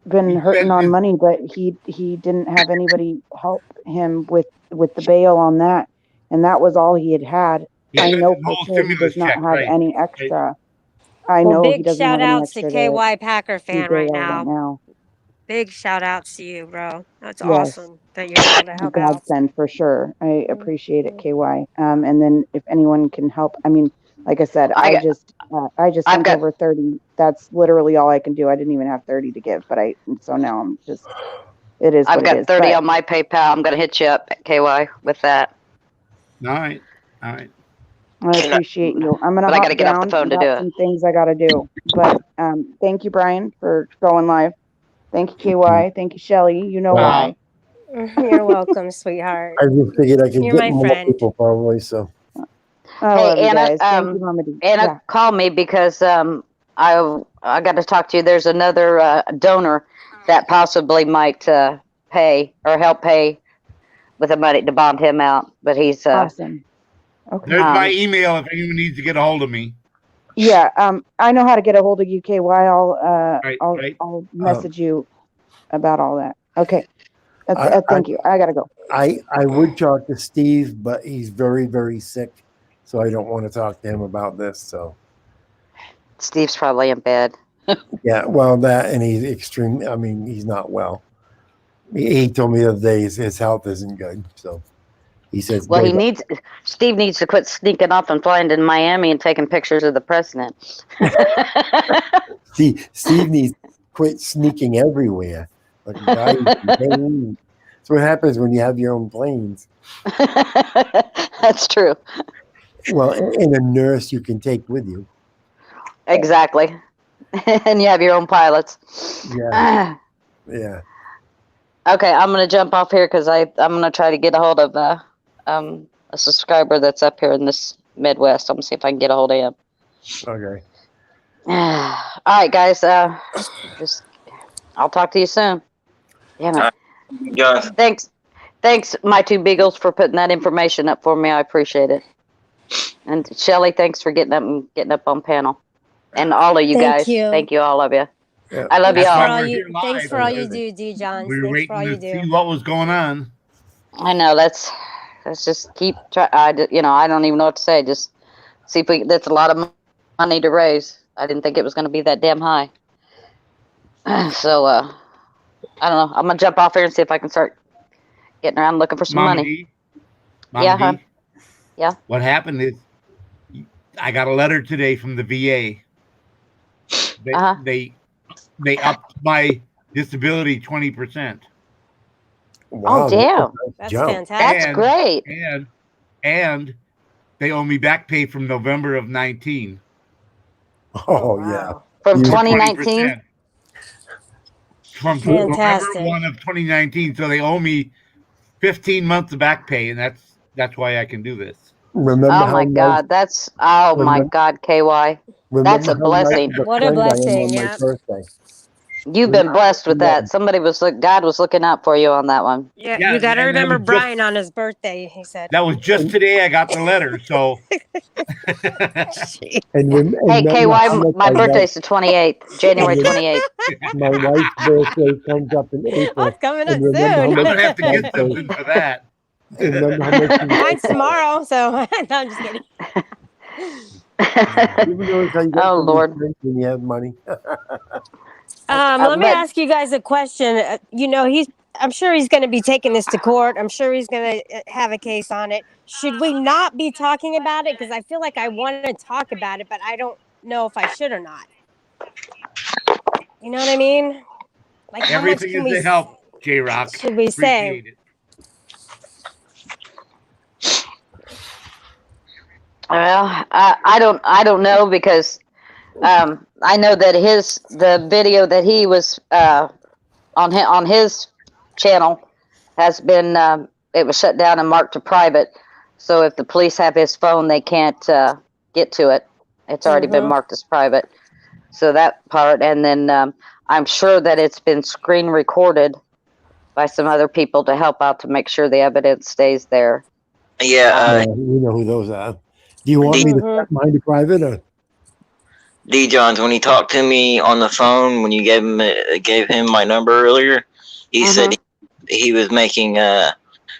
Speaker 19: been hurting on money, but he didn't have anybody help him with the bail on that, and that was all he had. I know for sure he does not have any extra. I know he
Speaker 16: big
Speaker 19: doesn't
Speaker 16: shout
Speaker 19: have any
Speaker 16: outs to
Speaker 19: extra.
Speaker 16: KY Packer fan right
Speaker 19: now.
Speaker 16: now. Big shout outs to you, bro. That's
Speaker 19: Yes.
Speaker 16: awesome that you're able to help out.
Speaker 19: Godsend for sure. I appreciate it, KY. And then if anyone can help, I mean, like I said, I just sent over 30. That's literally all I can do. I didn't even have 30 to give, but so now I'm just. It is.
Speaker 17: I've got 30
Speaker 19: but,
Speaker 17: on my PayPal. I'm going to hit you up, KY, with that.
Speaker 5: All right.
Speaker 19: I appreciate you. I'm gonna
Speaker 17: But I
Speaker 19: hop
Speaker 17: gotta get off the
Speaker 19: down.
Speaker 17: phone
Speaker 19: I
Speaker 17: to
Speaker 19: got
Speaker 17: do it.
Speaker 19: some things I gotta do. But thank you, Brian, for going live. Thank you, KY. Thank you, Shelly. You know why.
Speaker 16: You're welcome, sweetheart.
Speaker 1: I just figured I could
Speaker 16: You're
Speaker 1: get
Speaker 16: my
Speaker 1: more
Speaker 16: friend.
Speaker 1: people probably. So
Speaker 19: I
Speaker 17: Hey,
Speaker 19: love you
Speaker 17: Anna,
Speaker 19: guys. Thank you, Mama D.
Speaker 17: Anna,
Speaker 19: Yeah.
Speaker 17: call me because I got to talk to you. There's another donor that possibly might pay or help pay with the money to bond him out, but he's
Speaker 19: Awesome. Okay.
Speaker 5: There's my email if anyone needs to get a hold of me.
Speaker 19: Yeah. I know how to get a hold of you, KY.
Speaker 5: Right.
Speaker 19: I'll message you about all that. Okay. Thank you. I gotta go.
Speaker 1: I would talk to Steve, but he's very, very sick, so I don't want to talk to him about this. So
Speaker 17: Steve's probably in bed.
Speaker 1: yeah, well, that and he's extreme. I mean, he's not well. He told me the other day his health isn't good, so he says.
Speaker 17: Well, Steve needs to quit sneaking off and flying to Miami and taking pictures of the president.
Speaker 1: Steve needs to quit sneaking everywhere. Like a guy who's that's what happens when you have your own planes.
Speaker 17: That's true.
Speaker 1: Well, and a nurse you can take with you.
Speaker 17: Exactly. And you have your own pilots.
Speaker 1: Yeah. Yeah.
Speaker 17: Okay, I'm gonna jump off here because I'm gonna try to get a hold of a subscriber that's up here in this Midwest. I'm gonna see if I can get a hold of him.
Speaker 1: Okay.
Speaker 17: All right, guys. I'll talk to you soon. Damn it.
Speaker 15: Guys.
Speaker 17: Thanks, my two beagles, for putting that information up for me. I appreciate it. And Shelly, thanks for getting up on panel. And all of you guys, thank you, all of you.
Speaker 1: Yeah.
Speaker 17: I love you all.
Speaker 16: Thanks for all you do, D. John.
Speaker 5: We were
Speaker 16: Thanks for all you
Speaker 5: waiting to
Speaker 16: do.
Speaker 5: see what was going on.
Speaker 17: I know. Let's just keep try. I don't even know what to say. Just see if that's a lot of money to raise. I didn't think it was going to be that damn high. So I don't know. I'm gonna jump off here and see if I can start getting around looking for some
Speaker 5: Mama
Speaker 17: money.
Speaker 5: Mama
Speaker 17: Yeah,
Speaker 5: D,
Speaker 17: yeah.
Speaker 5: What happened is I got a letter today from the VA. They upped my disability 20%.
Speaker 17: Wow, oh damn,
Speaker 16: that's fantastic.
Speaker 17: That's great.
Speaker 5: And they owe me back pay from November of 19.
Speaker 1: Oh yeah,
Speaker 17: from 2019.
Speaker 5: From November 1 of 2019, so they owe me 15 months of back pay, and that's why I can do this.
Speaker 1: Remember
Speaker 17: oh my God, that's my God, KY. That's a blessing.
Speaker 16: What a blessing! Yeah.
Speaker 17: You've been blessed with that. God was looking out for you on that one.
Speaker 16: Yeah, you got to remember Brian on his birthday. He said
Speaker 5: that was just today. I got the letter, so.
Speaker 17: Hey, KY, my birthday's the 28th, January 28th.
Speaker 1: My wife's birthday comes up in April.
Speaker 16: Oh, it's coming up
Speaker 1: soon.
Speaker 5: I'm gonna have to get something for that.
Speaker 16: Mine's tomorrow, so no, I'm just kidding.
Speaker 17: Oh Lord!
Speaker 1: When you have money.
Speaker 16: Let me ask you guys a question. I'm sure he's going to be taking this to court. I'm sure he's going to have a case on it. Should we not be talking about it? Because I feel like I want to talk about it, but I don't know if I should or not. You know what I mean? Like
Speaker 5: everything is to help, J-Rock.
Speaker 16: Should we say?
Speaker 17: Well, I don't know because I know that the video that he was on his channel has been it was shut down and marked to private. So if the police have his phone, they can't get to it. It's already been marked as private. So that part, and then I'm sure that it's been screen recorded by some other people to help out to make sure the evidence stays there.
Speaker 15: Yeah,
Speaker 1: you know who those are. Do you want me to set mine to private or?
Speaker 15: D. Johns, when he talked to me on the phone, when you gave him my number earlier, he said he was making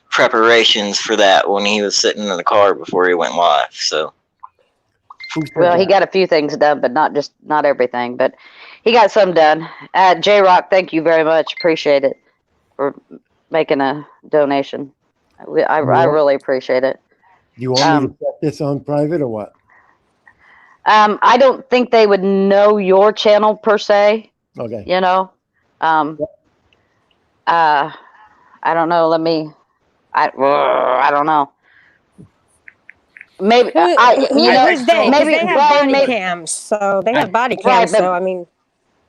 Speaker 15: preparations for that when he was sitting in the car before he went live. So,
Speaker 17: well, he got a few things done, but not everything. But he got some done. J-Rock, thank you very much. Appreciate it for making a donation. I really appreciate it.
Speaker 1: Do you want me to set this on private or what?
Speaker 17: I don't think they would know your channel per se.
Speaker 1: Okay.
Speaker 17: You know, I don't know. I don't know. Maybe
Speaker 16: Who's they? 'Cause
Speaker 17: maybe
Speaker 16: they have
Speaker 17: Brian,
Speaker 16: body cams, so they have body
Speaker 17: right,
Speaker 16: cams.
Speaker 17: but
Speaker 16: So I mean,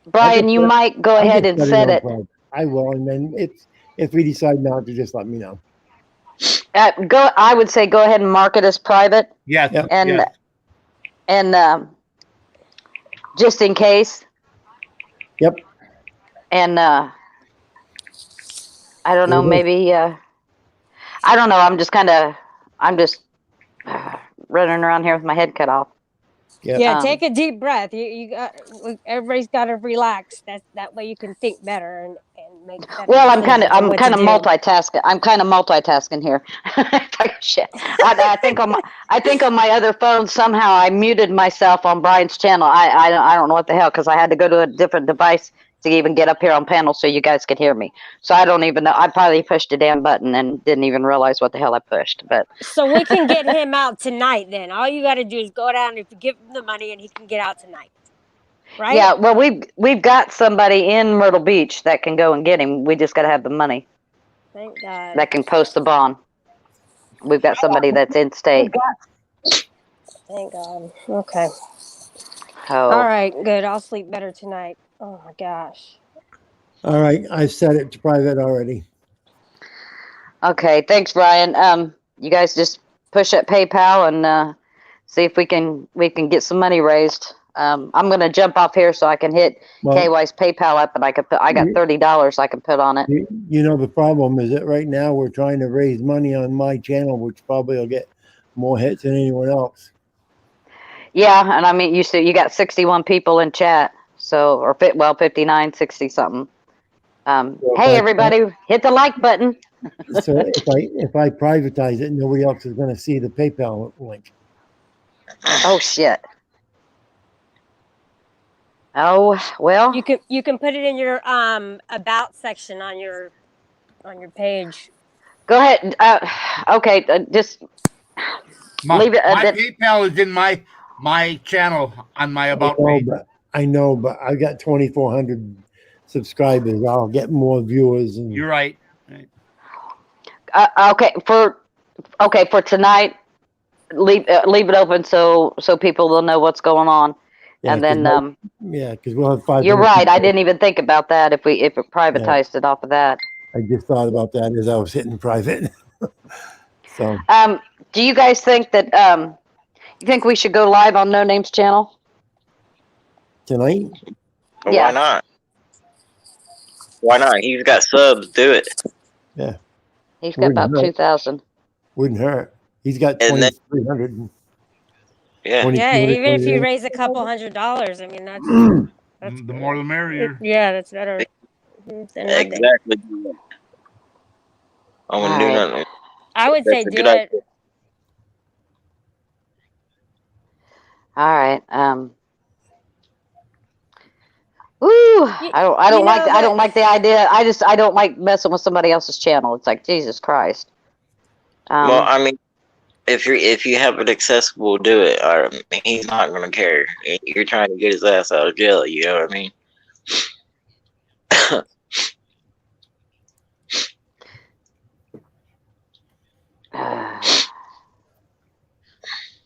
Speaker 17: Brian, you might go ahead and set it.
Speaker 1: I will, and then if we decide not to, just let me know.
Speaker 17: I would say go ahead and mark it as private.
Speaker 5: Yes.
Speaker 17: And just in case.
Speaker 1: Yep.
Speaker 17: And I don't know, maybe I don't know. I'm just running around here with my head cut off.
Speaker 16: yeah. Take a deep breath. You got. Everybody's got to relax. That way you can think better and make better.
Speaker 17: Well, I'm
Speaker 16: decisions
Speaker 17: kind
Speaker 16: on
Speaker 17: of
Speaker 16: what to do.
Speaker 17: multitasking. I'm kind of multitasking here. Shit. I think on my other phone somehow I muted myself on Brian's channel. I don't know what the hell, because I had to go to a different device to even get up here on panel so you guys could hear me. So I don't even know. I probably pushed a damn button and didn't even realize what the hell I pushed. But
Speaker 16: So we can get him out tonight. Then all you got to do is go down and give him the money, and he can get out tonight. Right?
Speaker 17: yeah, well we've got somebody in Myrtle Beach that can go and get him. We just got to have the money.
Speaker 16: Thank God.
Speaker 17: That can post the bond. We've got somebody that's in state.
Speaker 16: Thank God. Okay.
Speaker 17: Oh.
Speaker 16: All right. Good. I'll sleep better tonight. Oh my gosh.
Speaker 1: All right, I set it to private already.
Speaker 17: Okay, thanks, Brian. You guys just push at PayPal and see if we can get some money raised. I'm gonna jump off here so I can hit KY's PayPal up, and I got $30 I can put on it.
Speaker 1: You know, the problem is that right now we're trying to raise money on my channel, which probably will get more hits than anyone else.
Speaker 17: Yeah, and I mean, you got 61 people in chat, so 59, 60 something. Hey, everybody, hit the like button.
Speaker 1: So if I privatize it, nobody else is going to see the PayPal link.
Speaker 17: Oh shit. Oh well.
Speaker 16: You can put it in your about section on your page.
Speaker 17: Go ahead. Okay, just leave it.
Speaker 5: My PayPal is in my channel on my about page.
Speaker 1: I know, but I got 2,400 subscribers. I'll get more viewers. And
Speaker 5: you're right.
Speaker 17: Okay, for tonight, leave it open so people will know what's going on, and then
Speaker 1: because we'll have 5.
Speaker 17: You're right. I didn't even think about that. If it privatized it off of that.
Speaker 1: I just thought about that as I was hitting private. So.
Speaker 17: Do you guys think that you think we should go live on No Name's channel
Speaker 1: tonight?
Speaker 17: Yeah.
Speaker 15: Why not? Why not? He's got subs. Do it.
Speaker 1: Yeah.
Speaker 17: He's got about 2,000.
Speaker 1: Wouldn't hurt. He's got 2,300.
Speaker 17: Yeah.
Speaker 16: Yeah, even if you raise a couple $100, I mean that's
Speaker 5: the more the merrier.
Speaker 16: Yeah, that's better.
Speaker 15: Exactly. I wouldn't do nothing.
Speaker 16: I would say do it.
Speaker 17: All right. I don't like the idea. I don't like messing with somebody else's channel. It's like Jesus Christ.
Speaker 15: Well, I mean, if you have it accessible, do it. I mean, he's not gonna care. You're trying to get his ass out of jail. You know what I mean?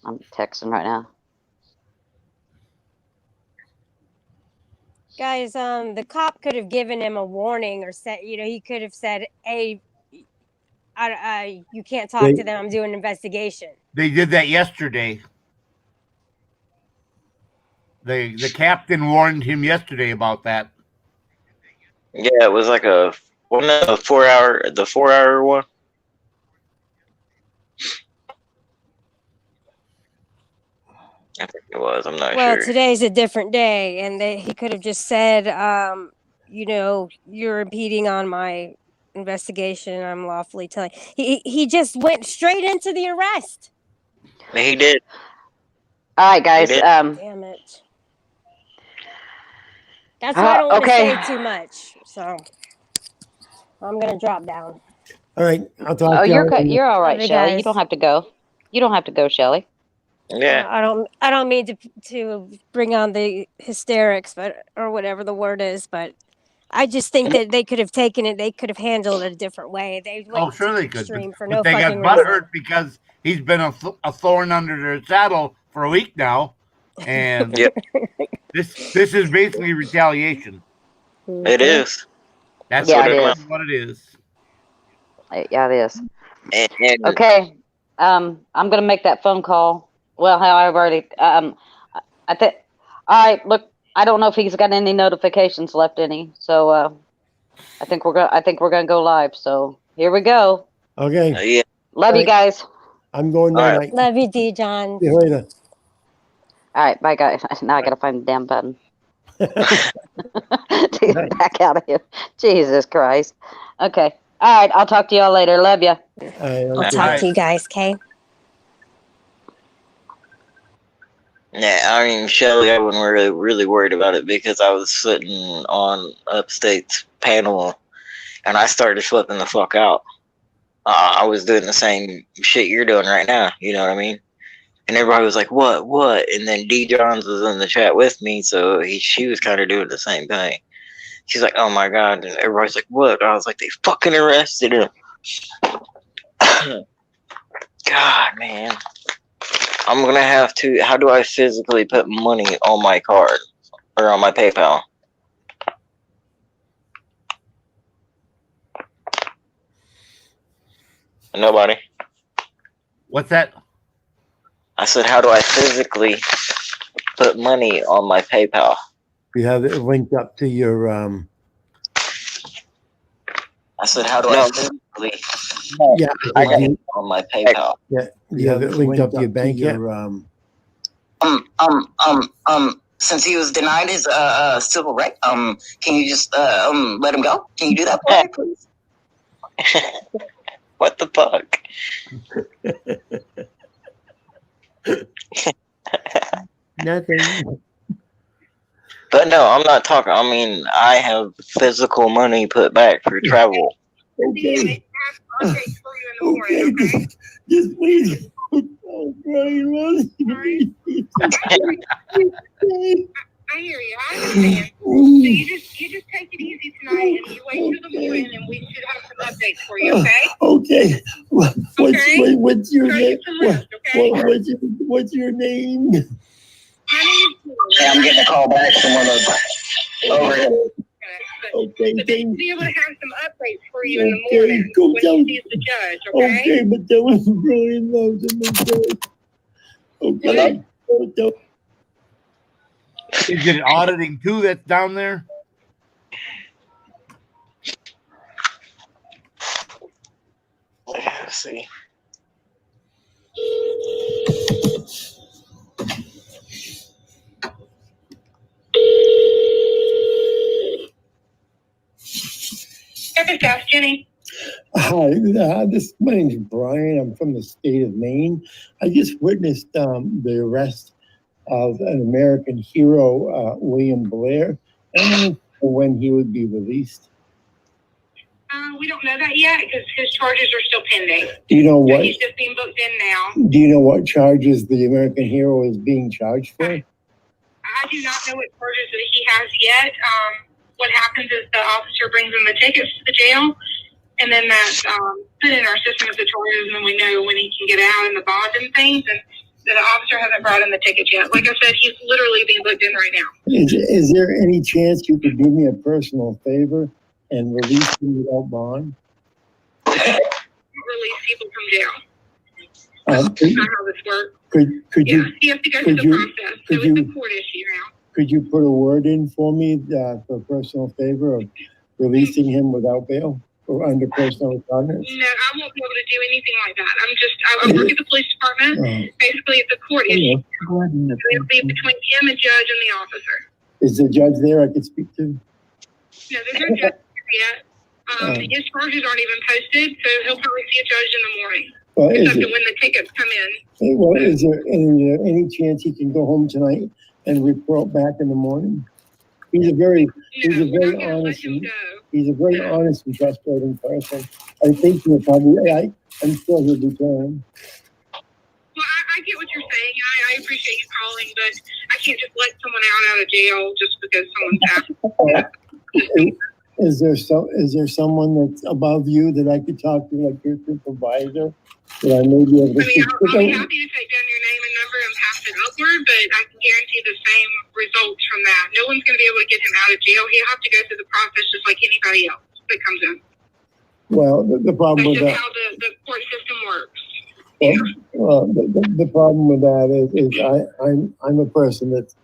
Speaker 17: I'm texting right now.
Speaker 16: Guys, the cop could have given him a warning or said, he could have said, "Hey, you can't talk to them. I'm doing an investigation."
Speaker 5: They did that yesterday. The captain warned him yesterday about that.
Speaker 15: Yeah, it was like the 4 hour one. I think it was. I'm not sure.
Speaker 16: Well, today's a different day, and he could have just said, you're impeding on my investigation. I'm lawfully telling. He just went straight into the arrest.
Speaker 15: He did.
Speaker 17: All right, guys.
Speaker 16: Damn it. That's why I don't want to say too much. So I'm gonna drop down.
Speaker 1: All right, I'll talk.
Speaker 17: Oh, you're all right, Shelly. You don't have to go. You don't have to go, Shelly.
Speaker 15: Yeah.
Speaker 16: I don't mean to bring on the hysterics, or whatever the word is, but I just think that they could have taken it. They could have handled it a different way. They went
Speaker 5: Oh, sure
Speaker 16: to
Speaker 5: they
Speaker 16: the
Speaker 5: could.
Speaker 16: extreme for
Speaker 5: But
Speaker 16: no
Speaker 5: they got
Speaker 16: fucking reason.
Speaker 5: butthurt because he's been a thorn under their saddle for a week now, and this is basically retaliation.
Speaker 15: It is.
Speaker 5: That's
Speaker 17: Yeah,
Speaker 5: what
Speaker 17: it
Speaker 5: it
Speaker 17: is.
Speaker 5: what it is.
Speaker 17: Yeah, it is.
Speaker 15: And
Speaker 17: Okay. I'm gonna make that phone call. Well, how I've already. I think. All right. Look, I don't know if he's got any notifications left. So I think we're gonna go live. So here we go.
Speaker 1: Okay.
Speaker 15: Yeah.
Speaker 17: Love you guys.
Speaker 1: I'm going
Speaker 15: All
Speaker 1: night
Speaker 15: right.
Speaker 1: night.
Speaker 16: Love you, D. John.
Speaker 1: See you later.
Speaker 17: All right, bye guys. Now I gotta find the damn button. To get back out of here. Jesus Christ. Okay. All right. I'll talk to y'all later. Love ya.
Speaker 16: I'll talk to you guys, okay?
Speaker 15: Yeah, I mean, Shelly, I wasn't really worried about it because I was sitting on Upstate's panel and I started flipping the fuck out. I was doing the same shit you're doing right now, you know what I mean? And everybody was like, what? And then D. Johns was in the chat with me, so she was kind of doing the same thing. She's like, oh my God. And everybody's like, what? I was like, they fucking arrested him. God, man. I'm going to have to, how do I physically put money on my card or on my PayPal? Nobody.
Speaker 5: What's that?
Speaker 15: I said, how do I physically put money on my PayPal?
Speaker 1: You have it linked up to your
Speaker 15: I said, how do I physically?
Speaker 1: Yeah,
Speaker 15: I got it on my PayPal.
Speaker 1: Yeah, you have it linked up to your bank yet?
Speaker 15: Since he was denied his civil right, can you just let him go? Can you do that for me, please? What the fuck?
Speaker 1: Nothing.
Speaker 15: But no, I'm not talking. I mean, I have physical money put back for travel.
Speaker 1: Okay. Okay. Just please. Oh, Brian,
Speaker 13: I hear you. I understand. So you just take it easy tonight, and you wait till the morning, and we should have some updates for you. Okay?
Speaker 1: Okay. What's your name? What's your name?
Speaker 15: I'm getting a call back from one of over here.
Speaker 1: Okay,
Speaker 13: but they'll be able to have some updates for you in the morning when he sees the judge.
Speaker 1: Okay, but that was really low to me. Okay.
Speaker 5: Is it auditing too that's down there?
Speaker 15: Let's see.
Speaker 13: Jenny.
Speaker 1: Hi, my name's Brian. I'm from the state of Maine. I just witnessed the arrest of an American hero, William Blair. I don't know when he would be released.
Speaker 13: We don't know that yet because his charges are still pending.
Speaker 1: Do you know what?
Speaker 13: He's just being booked in now.
Speaker 1: Do you know what charges the American hero is being charged for?
Speaker 13: I do not know what charges that he has yet. What happens is the officer brings in the tickets to the jail, and then that's put in our system as the charges, and then we know when he can get out and the bond and things. And the officer hasn't brought in the tickets yet. Like I said, he's literally being booked in right now.
Speaker 1: Is there any chance you could do me a personal favor and release him without bond?
Speaker 13: Release people from jail. That's not how this works.
Speaker 1: Could you?
Speaker 13: He has to go through the process. So it's a court issue now.
Speaker 1: Could you put a word in for me for a personal favor of releasing him without bail or under personal recognizance?
Speaker 13: No, I won't be able to do anything like that. I work at the police department. Basically, it's a court issue. It'll be between him, a judge, and the officer.
Speaker 1: Is the judge there I could speak to?
Speaker 13: No, there's no judge yet. His charges aren't even posted, so he'll probably see a judge in the morning.
Speaker 1: Well,
Speaker 13: Except when the tickets come in.
Speaker 1: Well, is there any chance he can go home tonight and report back in the morning? He's a very honest and trustworthy person. I think he'll probably. I'm sure he'll be fine.
Speaker 13: Well, I get what you're saying. I appreciate you calling, but I can't just let someone out of jail just because someone's out.
Speaker 1: Is there someone that's above you that I could talk to, like your supervisor, that I may be able to speak?
Speaker 13: I'll be happy to take down your name and number and pass it upward, but I can guarantee the same results from that. No one's going to be able to get him out of jail. He'll have to go through the process just like anybody else that comes in.
Speaker 1: Well, the problem with that.
Speaker 13: That's just how the court system works.
Speaker 1: Well, the problem with that is I'm a person that's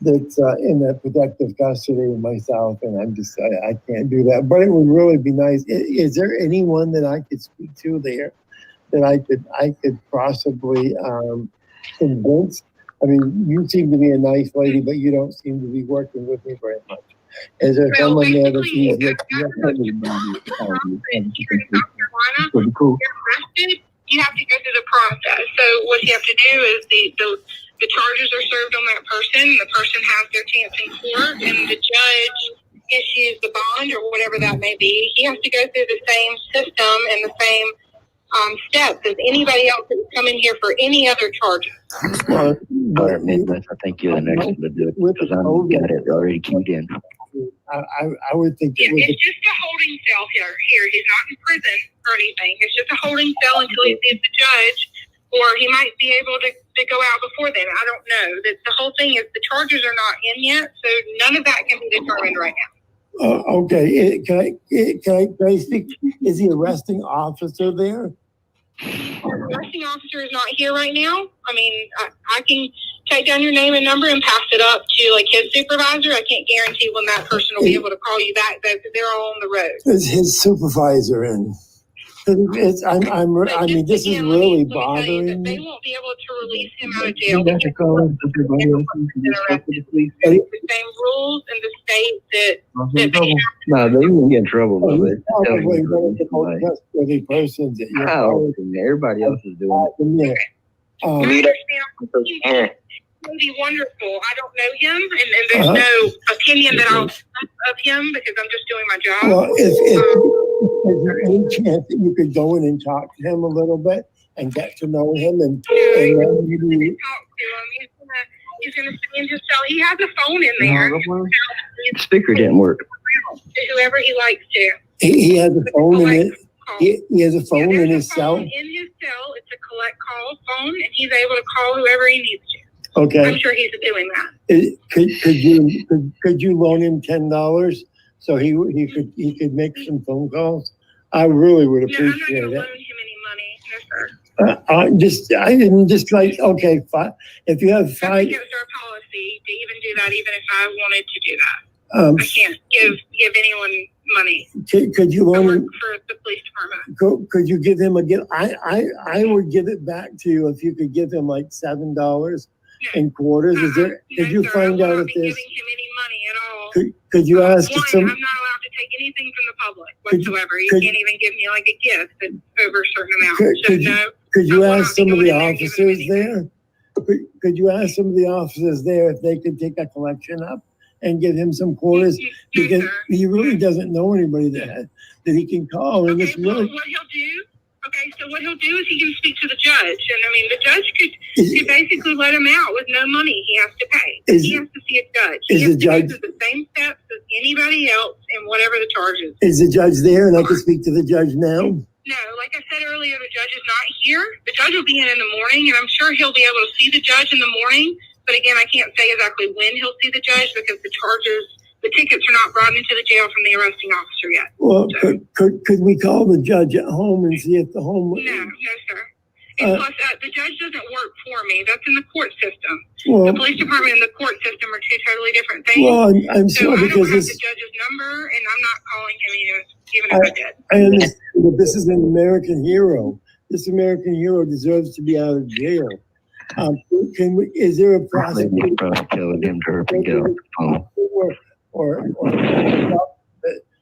Speaker 1: in that protective custody of myself, and I can't do that. But it would really be nice. Is there anyone that I could speak to there that I could possibly convince? I mean, you seem to be a nice lady, but you don't seem to be working with me very much. Is there someone there that's easier?
Speaker 13: Pretty cool. You have to go through the process. So what you have to do is the charges are served on that person. The person has their chance in court, and the judge issues the bond or whatever that may be. He has to go through the same system and the same steps as anybody else that's come in here for any other charges.
Speaker 3: I think you're the next one to do it because I've got it already keyed in.
Speaker 1: I would think.
Speaker 13: Yeah, it's just a holding cell here. He's not in prison or anything. It's just a holding cell until he sees the judge, or he might be able to go out before then. I don't know. The whole thing is the charges are not in yet, so none of that can be determined right now.
Speaker 1: Okay. Can I speak? Is the arresting officer there?
Speaker 13: The arresting officer is not here right now. I mean, I can take down your name and number and pass it up to like his supervisor. I can't guarantee when that person will be able to call you back though, because they're all on the road.
Speaker 1: Is his supervisor in? I mean, this is really bothering me.
Speaker 13: They won't be able to release him out of jail. The same rules in the state that they have.
Speaker 3: No, they won't get in trouble with it.
Speaker 1: Probably trustworthy persons that
Speaker 3: Everybody else is doing it.
Speaker 13: It would be wonderful. I don't know him, and there's no opinion that I'll of him because I'm just doing my job.
Speaker 1: Well, is there any chance that you could go in and talk to him a little bit and get to know him and then
Speaker 13: talk to him? He's gonna stay in his cell. He has a phone in there.
Speaker 3: The speaker didn't work.
Speaker 13: Whoever he likes to.
Speaker 1: He has a phone in it. He has a phone in his cell.
Speaker 13: In his cell, it's a collect call phone, and he's able to call whoever he needs to.
Speaker 1: Okay.
Speaker 13: I'm sure he's doing that.
Speaker 1: Could you loan him $10 so he could make some phone calls? I really would appreciate it.
Speaker 13: I'm not going to loan him any money, no sir.
Speaker 1: I didn't just like okay. If you have
Speaker 13: I
Speaker 1: five,
Speaker 13: think it was our policy to even do that, even if I wanted to do that. I can't give anyone money.
Speaker 1: Could you loan him
Speaker 13: for the police department?
Speaker 1: Could you give him a gift? I would give it back to you if you could give him like $7 in quarters. Is there? Could you find out if there's?
Speaker 13: Giving him any money at all.
Speaker 1: Could you ask
Speaker 13: One,
Speaker 1: some?
Speaker 13: I'm not allowed to take anything from the public whatsoever. You can't even give me like a gift that's over a certain amount.
Speaker 1: Could you ask some of the officers there? Could you ask some of the officers there if they could take a collection up and give him some quarters? Because he really doesn't know anybody that he can call. And it's really.
Speaker 13: So what he'll do is he can speak to the judge, and I mean the judge could basically let him out with no money he has to pay. He has to see a judge. He has to go through the same steps as anybody else and whatever the charge is.
Speaker 1: Is the judge there, and I can speak to the judge now?
Speaker 13: No, like I said earlier, the judge is not here. The judge will be in the morning, and I'm sure he'll be able to see the judge in the morning. But again, I can't say exactly when he'll see the judge because the tickets are not brought into the jail from the arresting officer yet.
Speaker 1: Well, could we call the judge at home and see if the home?
Speaker 13: No, sir. And plus, the judge doesn't work for me. That's in the court system.
Speaker 1: Well,
Speaker 13: the police department and the court system are two totally different things.
Speaker 1: Well, I'm
Speaker 13: so
Speaker 1: sorry
Speaker 13: I
Speaker 1: because
Speaker 13: don't have the judge's number, and I'm not calling him even if I did.
Speaker 1: I understand, but this is an American hero. This American hero deserves to be out of jail. Is there a process?
Speaker 3: Probably telling him to get off the phone.
Speaker 1: Or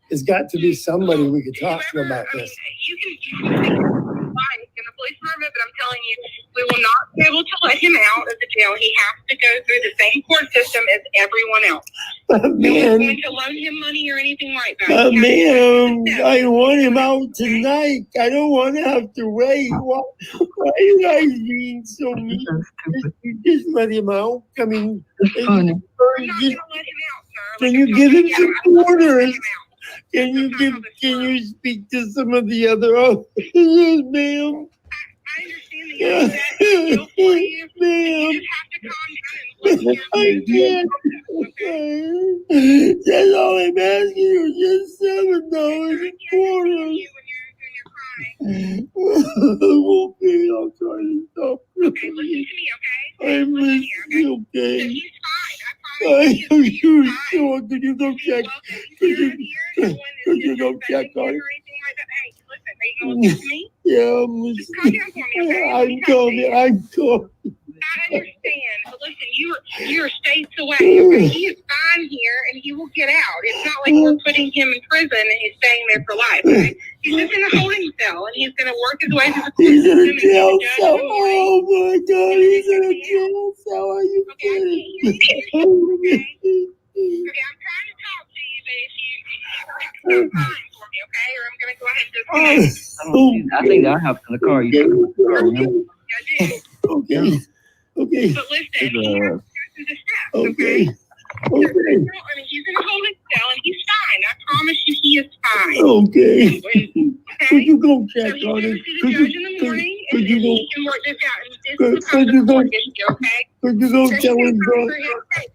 Speaker 1: there's got to be somebody we could talk to about this.
Speaker 13: You can in the police department, but I'm telling you, we will not be able to let him out of the jail. He has to go through the same court system as everyone else. No one's going to loan him money or anything like that.
Speaker 1: Ma'am, I want him out tonight. I don't want to have to wait. Why are you guys being so mean? Just let him out. I mean,
Speaker 3: it's funny.
Speaker 13: I'm not going to let him out, sir.
Speaker 1: Can you give him some quarters? Can you speak to some of the other officers, ma'am?
Speaker 13: I understand that you're upset and I feel for you.
Speaker 1: Ma'am.
Speaker 13: You just have to calm down and listen.
Speaker 1: I can't. Okay. That's all I'm asking you. Just $7.25. Okay, I'll try to stop.
Speaker 13: Okay, listen to me, okay?
Speaker 1: I'm listening, okay?
Speaker 13: He's fine. I promise
Speaker 1: Are you sure? Could you go check? Could you go check on it?
Speaker 13: Hey, listen, are you going to listen to me?
Speaker 1: Yeah, I'm listening. I'm coming.
Speaker 13: I understand, but listen, you're states away. Okay? He is fine here, and he will get out. It's not like we're putting him in prison and he's staying there for life. Okay? He's just in a holding cell, and he's going to work his way through the court
Speaker 1: He's in a
Speaker 13: system
Speaker 1: jail
Speaker 13: and
Speaker 1: cell. Oh my God, he's in a jail cell. Are you kidding?
Speaker 13: Okay, I'm trying to talk to you, but if you have time for me, okay? Or I'm going to go ahead and disconnect.
Speaker 3: I think I have in the car. You
Speaker 13: I do.
Speaker 1: Okay. Okay.
Speaker 13: But listen, he has to go through the steps,
Speaker 1: Okay.
Speaker 13: okay? I mean, he's in a holding cell, and he's fine. I promise you, he is fine.
Speaker 1: Okay. Could you go
Speaker 13: So
Speaker 1: check
Speaker 13: he's
Speaker 1: on
Speaker 13: going to
Speaker 1: it?
Speaker 13: see the judge in the morning, and
Speaker 1: you
Speaker 13: he can work this out. And this
Speaker 1: Could
Speaker 13: becomes
Speaker 1: you
Speaker 13: a
Speaker 1: go?
Speaker 13: court issue, okay?
Speaker 1: Could you go
Speaker 13: There's
Speaker 1: tell
Speaker 13: no
Speaker 1: him,
Speaker 13: time
Speaker 1: bro?
Speaker 13: for his case.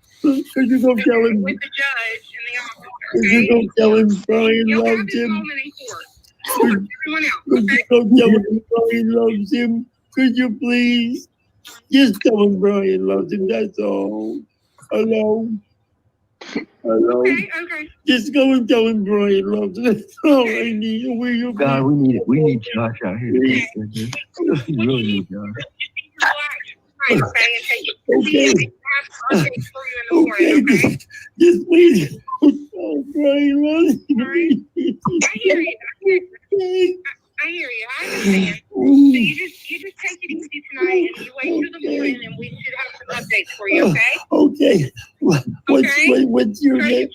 Speaker 1: Could you go tell him?
Speaker 13: With the judge and the officer,
Speaker 1: Could
Speaker 13: okay?
Speaker 1: you go tell him Brian
Speaker 13: You'll have
Speaker 1: loves
Speaker 13: this
Speaker 1: him?
Speaker 13: moment in court. Everyone else,
Speaker 1: Could you go tell him Brian loves him? Could you please? Just tell him Brian loves him. That's all. Hello.
Speaker 13: Okay.
Speaker 1: Just go and tell him Brian loves him. That's all I need. Will you
Speaker 3: God, we need Josh out here. We really need Josh.
Speaker 13: Okay, and take it.
Speaker 1: Okay.
Speaker 13: Okay, for you in the morning, okay?
Speaker 1: Just please. Oh, Brian loves him.
Speaker 13: I hear you. I hear you. I understand. So you just take it easy tonight, and you wait till the morning, and we should have some updates for you. Okay?
Speaker 1: Okay. What's your name?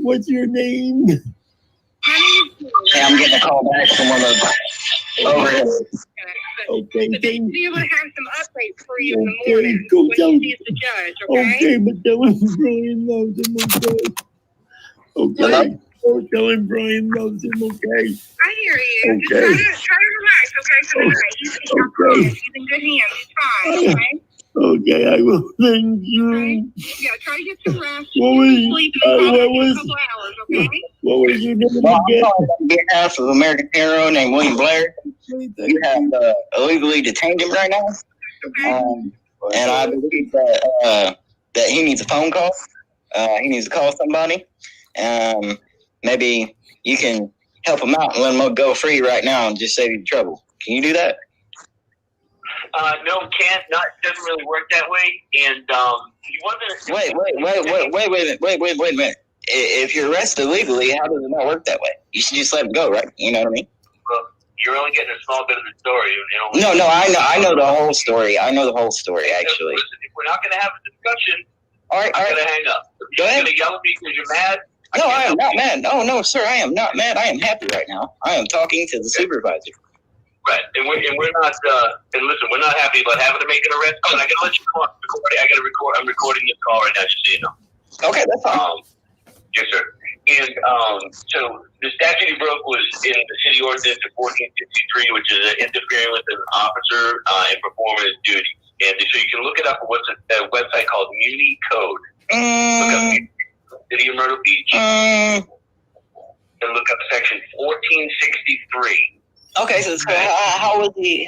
Speaker 1: What's your name?
Speaker 15: Hey, I'm getting a call back from one of the over.
Speaker 1: Okay,
Speaker 13: But they should be able to have some updates for you in the
Speaker 1: Okay,
Speaker 13: morning
Speaker 1: go
Speaker 13: when
Speaker 1: tell
Speaker 13: you
Speaker 1: him.
Speaker 13: see the judge. Okay?
Speaker 1: Okay, but tell him Brian loves him, okay? Okay. Oh, tell him Brian loves him, okay?
Speaker 13: I hear you.
Speaker 1: Okay.
Speaker 13: Just try to relax, okay, for the night. He's in good hands. He's fine, okay?
Speaker 1: Okay, I will. Thank you.
Speaker 13: Yeah, try to get some rest.
Speaker 1: What was
Speaker 13: Sleep in a couple hours, okay?
Speaker 1: What was your name
Speaker 15: Well, I'm
Speaker 1: again?
Speaker 15: calling on behalf of American Hero named William Blair. You have illegally detained him right now. And I believe that he needs a phone call. He needs to call somebody. Maybe you can help him out and let him go free right now and just save you trouble. Can you do that?
Speaker 14: No, can't. Not doesn't really work that way. And he wasn't.
Speaker 15: Wait a minute. If you're arrested illegally, how does it not work that way? You should just let him go, right? You know what I mean?
Speaker 14: Well, you're only getting a small bit of the story.
Speaker 15: No, I know the whole story. I know the whole story, actually.
Speaker 14: Listen, if we're not going to have a discussion,
Speaker 15: all right.
Speaker 14: I'm going to hang up. If you're going to yell at me because you're mad.
Speaker 15: No, I am not mad. No, sir, I am not mad. I am happy right now. I am talking to the supervisor.
Speaker 14: Right, and we're not. And listen, we're not happy about having to make an arrest. Oh, and I got to let you know. I got to record. I'm recording this call right now, just so you know.
Speaker 15: Okay, that's fine.
Speaker 14: Yes, sir. And so the statute he broke was in the city ordinance of 1463, which is interfering with an officer in performing his duties. And so you can look it up on what's a website called Muni Code. Look up City of Myrtle Beach. And look up section 1463.
Speaker 15: Okay, so how was he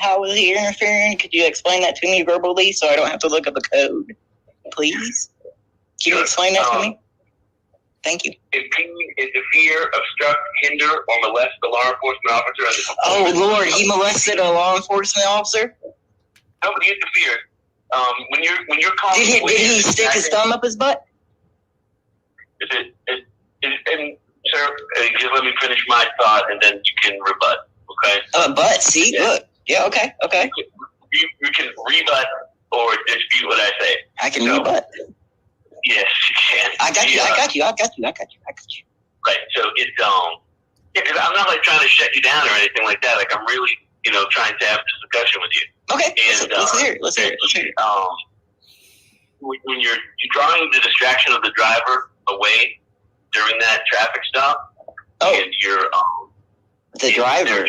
Speaker 15: interfering? Could you explain that to me verbally so I don't have to look up the code, please? Can you explain that to me? Thank you.
Speaker 14: Impede, interfere, obstruct, hinder, or molest the law enforcement officer.
Speaker 15: Oh Lord, he molested a law enforcement officer?
Speaker 14: No, but he interfered. When you're calling,
Speaker 15: did he stick his thumb up his butt?
Speaker 14: And sir, just let me finish my thought, and then you can rebut. Okay.
Speaker 15: But see, yeah. Look, yeah, okay.
Speaker 14: You can rebut or dispute what I say.
Speaker 15: I can rebut.
Speaker 14: Yes, you can.
Speaker 15: I got you.
Speaker 14: Right. So it's because I'm not like trying to shut you down or anything like that. Like I'm really, trying to have this discussion with you.
Speaker 15: Okay.
Speaker 14: And,
Speaker 15: let's hear it.
Speaker 14: When you're drawing the distraction of the driver away during that traffic stop.
Speaker 15: Oh.
Speaker 14: And you're
Speaker 15: the driver.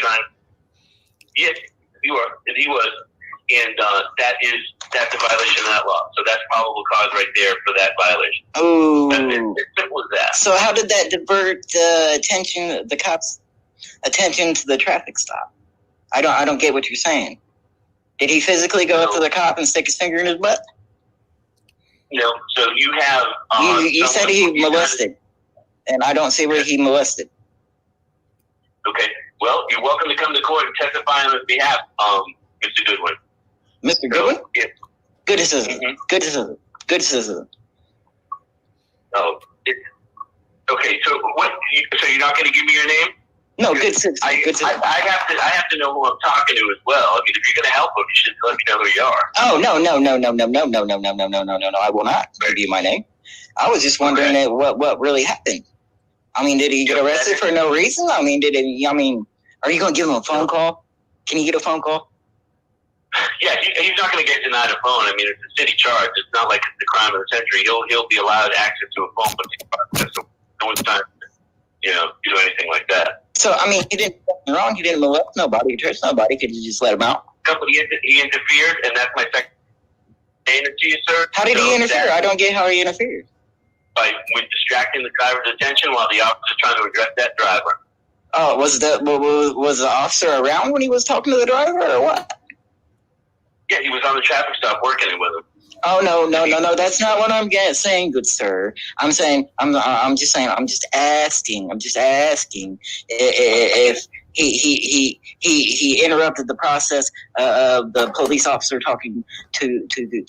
Speaker 14: Yes, you are. And he was. And that's a violation of that law. So that's probable cause right there for that violation.
Speaker 15: Oh.
Speaker 14: It's simple as that.
Speaker 15: So how did that divert the cops' attention to the traffic stop? I don't get what you're saying. Did he physically go up to the cop and stick his finger in his butt?
Speaker 14: No. So you have.
Speaker 15: You said he molested, and I don't see where he molested.
Speaker 14: Okay. Well, you're welcome to come to court and testify on his behalf, Mr. Goodwin.
Speaker 15: Mr. Goodwin?
Speaker 14: Yeah.
Speaker 15: Goodism.
Speaker 14: Mm-hmm.
Speaker 15: Goodism.
Speaker 14: Oh. Okay. So what? So you're not going to give me your name?
Speaker 15: No, good citizen.
Speaker 14: I have to know who I'm talking to as well. I mean, if you're going to help them, you should let me know who you are.
Speaker 15: Oh no! I will not give you my name. I was just wondering what really happened. I mean, did he get arrested for no reason? I mean, are you going to give him a phone call? Can you get a phone call?
Speaker 14: Yeah, he's not going to get denied a phone. I mean, it's a city charge. It's not like it's the crime of the century. He'll be allowed access to a phone, but so no one's time to, do anything like that.
Speaker 15: So, I mean, he didn't do nothing wrong. He didn't molest nobody. He touched nobody. Could you just let him out?
Speaker 14: He interfered, and that's my second statement to you, sir.
Speaker 15: How did he interfere? I don't get how he interfered.
Speaker 14: With distracting the driver's attention while the officer's trying to address that driver.
Speaker 15: Oh, was the officer around when he was talking to the driver, or what?
Speaker 14: Yeah, he was on the traffic stop working it with him.
Speaker 15: Oh no! That's not what I'm saying, good sir. I'm just asking if he interrupted the process of the police officer talking to the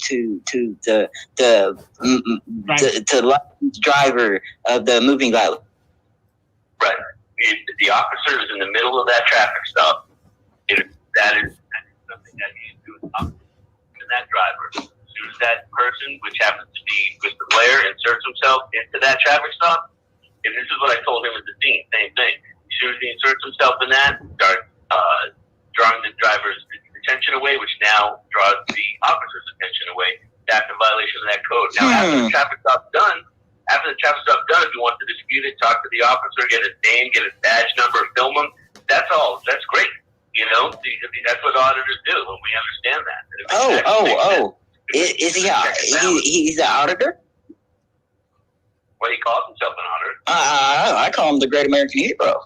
Speaker 15: driver of the moving violence.
Speaker 14: Right. If the officer is in the middle of that traffic stop, that is something that he's doing to that driver. As soon as that person, which happens to be Mr. Blair, inserts himself into that traffic stop, and this is what I told him at the scene, same thing. As soon as he inserts himself in that, starts drawing the driver's attention away, which now draws the officer's attention away. That's a violation of that code. Now, after the traffic stop's done, if you want to dispute it, talk to the officer, get his name, get his badge number, film him. That's all. That's great. That's what auditors do, and we understand that.
Speaker 15: Is he? He's the auditor.
Speaker 14: Well, he calls himself an auditor.
Speaker 15: I call him the Great American Hero.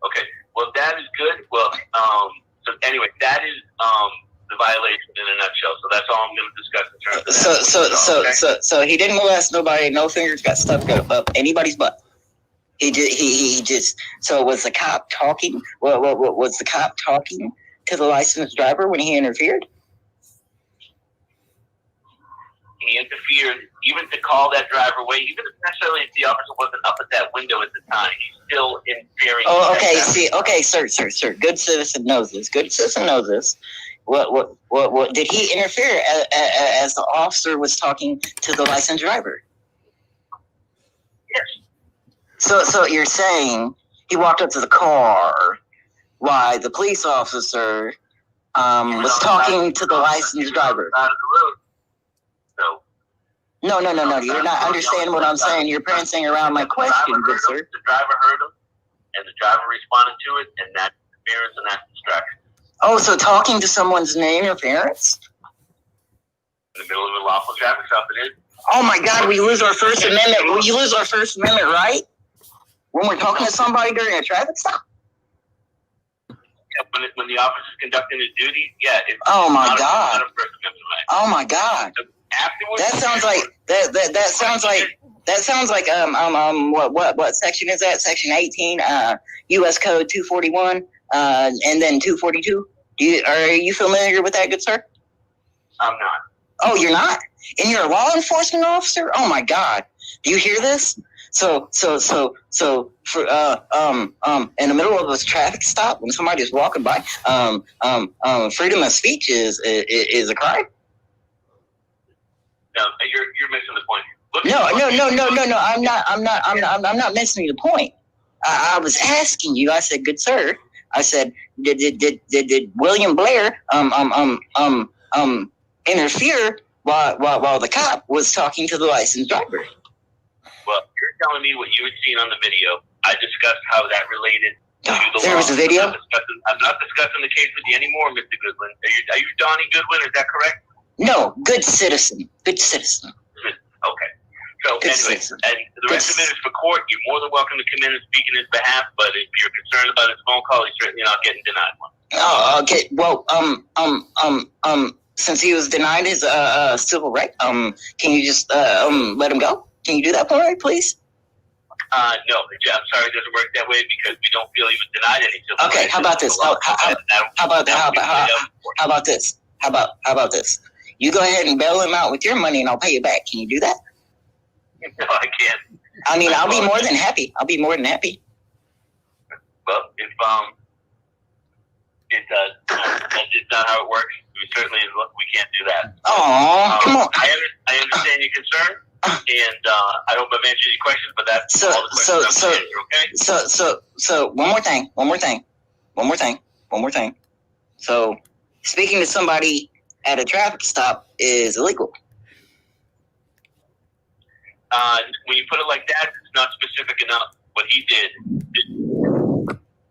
Speaker 14: Okay. Well, that is good. Well, so anyway, that is the violation in a nutshell. So that's all I'm going to discuss in terms of that.
Speaker 15: So he didn't molest nobody. No fingers got stuck up anybody's butt. He just. So was the cop talking? Well, was the cop talking to the licensed driver when he interfered?
Speaker 14: He interfered, even to call that driver away, even if necessarily if the officer wasn't up at that window at the time, he's still interfering.
Speaker 15: Oh, okay. Sir. Good citizen knows this. What did he interfere as the officer was talking to the licensed driver?
Speaker 14: Yes.
Speaker 15: So you're saying he walked up to the car while the police officer was talking to the licensed driver?
Speaker 14: Out of the road.
Speaker 15: No. You're not understanding what I'm saying. You're prancing around my question, good sir.
Speaker 14: The driver heard him, and the driver responded to it, and that's interference and that's distraction.
Speaker 15: Oh, so talking to someone's interference?
Speaker 14: In the middle of a lawful traffic stop, it is.
Speaker 15: Oh my God, we lose our First Amendment. We lose our First Amendment right when we're talking to somebody during a traffic stop?
Speaker 14: Yeah, when the officer is conducting his duty, yeah.
Speaker 15: Oh my God.
Speaker 14: Not a First Amendment right.
Speaker 15: Oh my God.
Speaker 14: So afterwards,
Speaker 15: that sounds like what section is that? Section 18, U.S. Code 241, and then 242. Are you familiar with that, good sir?
Speaker 14: I'm not.
Speaker 15: Oh, you're not? And you're a law enforcement officer? Oh my God. Do you hear this? So for in the middle of a traffic stop when somebody's walking by, freedom of speech is a crime?
Speaker 14: No, you're missing the point.
Speaker 15: No. I'm not missing the point. I was asking you. I said, good sir. I said, did William Blair interfere while the cop was talking to the licensed driver?
Speaker 14: Well, you're telling me what you had seen on the video. I discussed how that related to the
Speaker 15: There
Speaker 14: law.
Speaker 15: was a video?
Speaker 14: I'm not discussing the case with you anymore, Mr. Goodwin. Are you Donnie Goodwin? Is that correct?
Speaker 15: No, good citizen. Good citizen.
Speaker 14: Okay. So
Speaker 15: Good
Speaker 14: anyway,
Speaker 15: citizen.
Speaker 14: and the rest of it is for court. You're more than welcome to come in and speak in his behalf. But if you're concerned about his phone call, he's certainly not getting denied one.
Speaker 15: Oh, okay. Well, since he was denied his civil right, can you just let him go? Can you do that for me, please?
Speaker 14: No, I'm sorry, it doesn't work that way because we don't feel he was denied any civil
Speaker 15: Okay,
Speaker 14: rights.
Speaker 15: how about this? How about this? How about this? You go ahead and bail him out with your money, and I'll pay you back. Can you do that?
Speaker 14: No, I can't.
Speaker 15: I mean, I'll be more than happy. I'll be more than happy.
Speaker 14: Well, if that's just not how it works. We certainly we can't do that.
Speaker 15: Oh, come on.
Speaker 14: I understand your concern, and I hope I've answered your questions. But that's all the questions I'm answer, okay?
Speaker 15: So one more thing. So, speaking to somebody at a traffic stop is illegal.
Speaker 14: When you put it like that, it's not specific enough. What he did is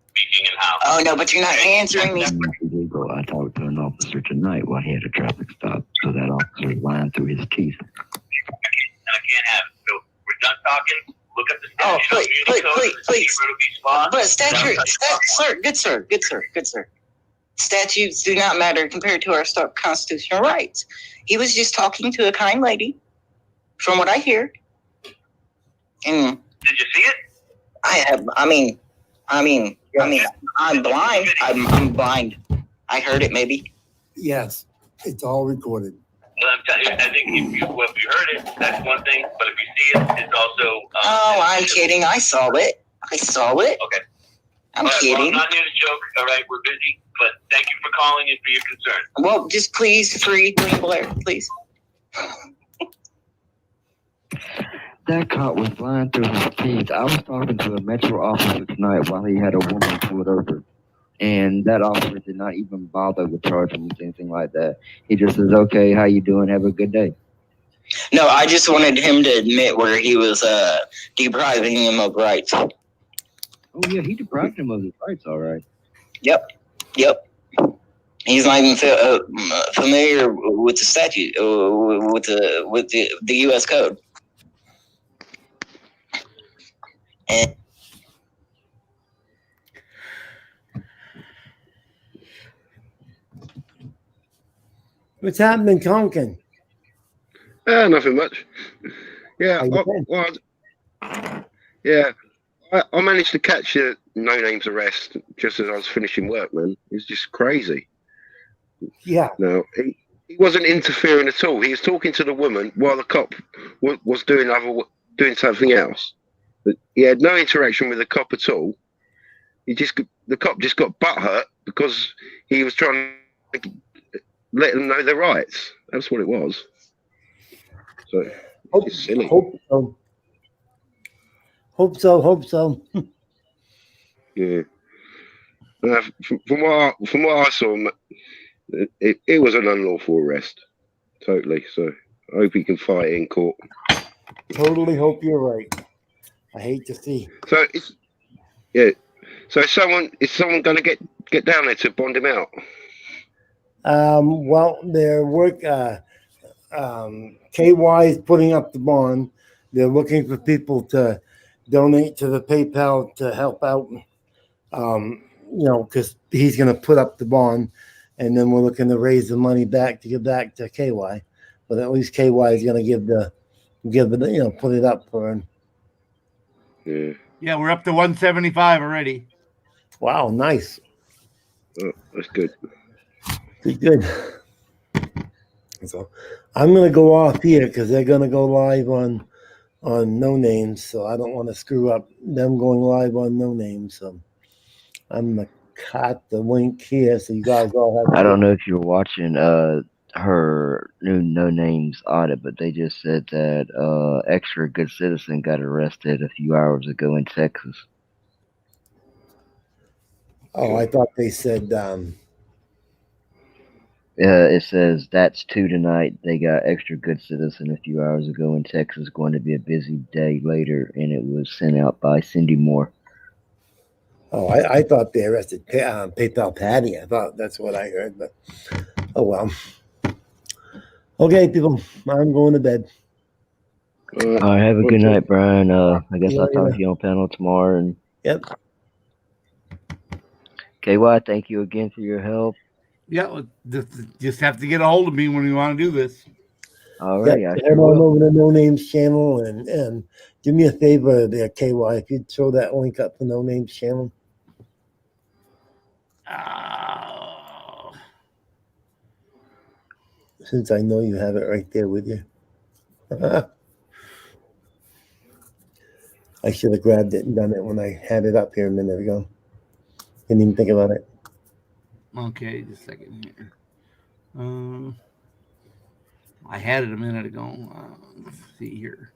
Speaker 14: speaking and how.
Speaker 15: Oh no, but you're not answering me.
Speaker 3: Illegal. I talked to an officer tonight while he had a traffic stop, so that officer was lying through his teeth.
Speaker 14: I can't have it. So we're done talking. Look at the
Speaker 15: Oh, please. But
Speaker 14: statute.
Speaker 15: sir. Statutes do not matter compared to our constitutional rights. He was just talking to a kind lady, from what I hear. And
Speaker 14: did you see it?
Speaker 15: I'm blind. I'm blind. I heard it maybe.
Speaker 1: Yes, it's all recorded.
Speaker 14: Well, I'm telling you, I think if you heard it, that's one thing. But if you see it, it's also.
Speaker 15: I'm kidding. I saw it.
Speaker 14: Okay.
Speaker 15: I'm kidding.
Speaker 14: Well, I'm not here to joke. All right, we're busy. But thank you for calling and for your concern.
Speaker 15: Well, just please free Green Blair, please.
Speaker 3: That cop was lying through his teeth. I was talking to a Metro officer tonight while he had a woman pulled over. And that officer did not even bother with charging him with anything like that. He just says, okay, how you doing? Have a good day.
Speaker 15: No, I just wanted him to admit where he was depriving him of rights.
Speaker 3: Oh, yeah, he deprived him of his rights, all right.
Speaker 15: Yep. He's not even familiar with the statute, with the U.S. code. And
Speaker 1: What's happening, Tonkin?
Speaker 8: Nothing much. Yeah, I managed to catch a No Name's arrest just as I was finishing work, man. It's just crazy.
Speaker 1: Yeah.
Speaker 8: No, he wasn't interfering at all. He was talking to the woman while the cop was doing something else. But he had no interaction with the cop at all. The cop just got butthurt because he was trying to let them know their rights. That's what it was. So it's silly.
Speaker 1: Hope so.
Speaker 8: Yeah. From what I saw, it was an unlawful arrest. Totally. So I hope he can fight it in court.
Speaker 1: Totally hope you're right. I hate to see.
Speaker 8: So So is someone going to get down there to bond him out?
Speaker 1: Well, their work. KY is putting up the bond. They're looking for people to donate to the PayPal to help out. Because he's going to put up the bond, and then we're looking to raise the money back to give back to KY. But at least KY is going to put it up for him.
Speaker 5: Yeah, we're up to 175 already.
Speaker 1: Wow, nice.
Speaker 8: Oh, that's good.
Speaker 1: Good. So I'm going to go off here because they're going to go live on No Names. So I don't want to screw up them going live on No Names. So I'm going to cut the link here so you guys all have.
Speaker 3: I don't know if you're watching her new No Names audit, but they just said that extra good citizen got arrested a few hours ago in Texas.
Speaker 1: Oh, I thought they said
Speaker 3: It says that's 2 tonight. They got extra good citizen a few hours ago in Texas. Going to be a busy day later, and it was sent out by Cindy Moore.
Speaker 1: Oh, I thought they arrested PayPal Patty. I thought that's what I heard, but oh well. Okay, people, I'm going to bed.
Speaker 3: All right, have a good night, Brian. I guess
Speaker 1: See you
Speaker 3: I'll talk
Speaker 1: later.
Speaker 3: to you on panel tomorrow. And
Speaker 1: Yep.
Speaker 3: KY, thank you again for your help.
Speaker 5: Yeah, just have to get a hold of me when you want to do this.
Speaker 3: All right,
Speaker 1: Yep.
Speaker 3: I
Speaker 1: Head
Speaker 3: sure
Speaker 1: on
Speaker 3: will.
Speaker 1: over to No Names channel and do me a favor there, KY. If you'd throw that link up for No Names channel. Since I know you have it right there with you. I should have grabbed it and done it when I had it up here a minute ago. Didn't even think about it.
Speaker 5: Okay, just a second here. I had it a minute ago. Let's see here.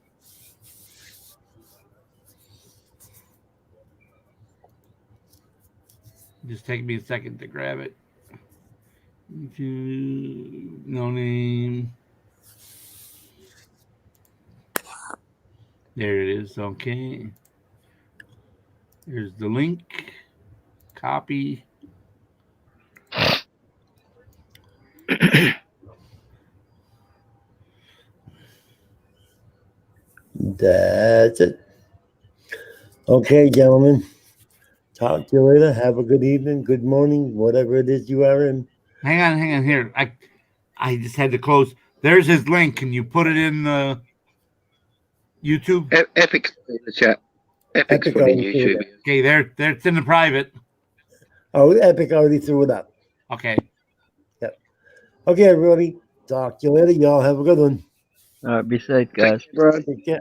Speaker 5: Just take me a second to grab it. No name. There it is. Okay. There's the link. Copy.
Speaker 1: That's it. Okay, gentlemen. Talk to you later. Have a good evening, good morning, whatever it is you are in.
Speaker 5: Hang on here. I just had to close. There's his link. Can you put it in YouTube?
Speaker 8: Epic's in the chat. Epic's put in YouTube.
Speaker 5: Okay, there it's in the private.
Speaker 1: Oh, Epic already threw it up.
Speaker 5: Okay.
Speaker 1: Yep. Okay, everybody. Talk to you later. Y'all have a good one.
Speaker 3: All right, be safe, guys.
Speaker 1: Take care.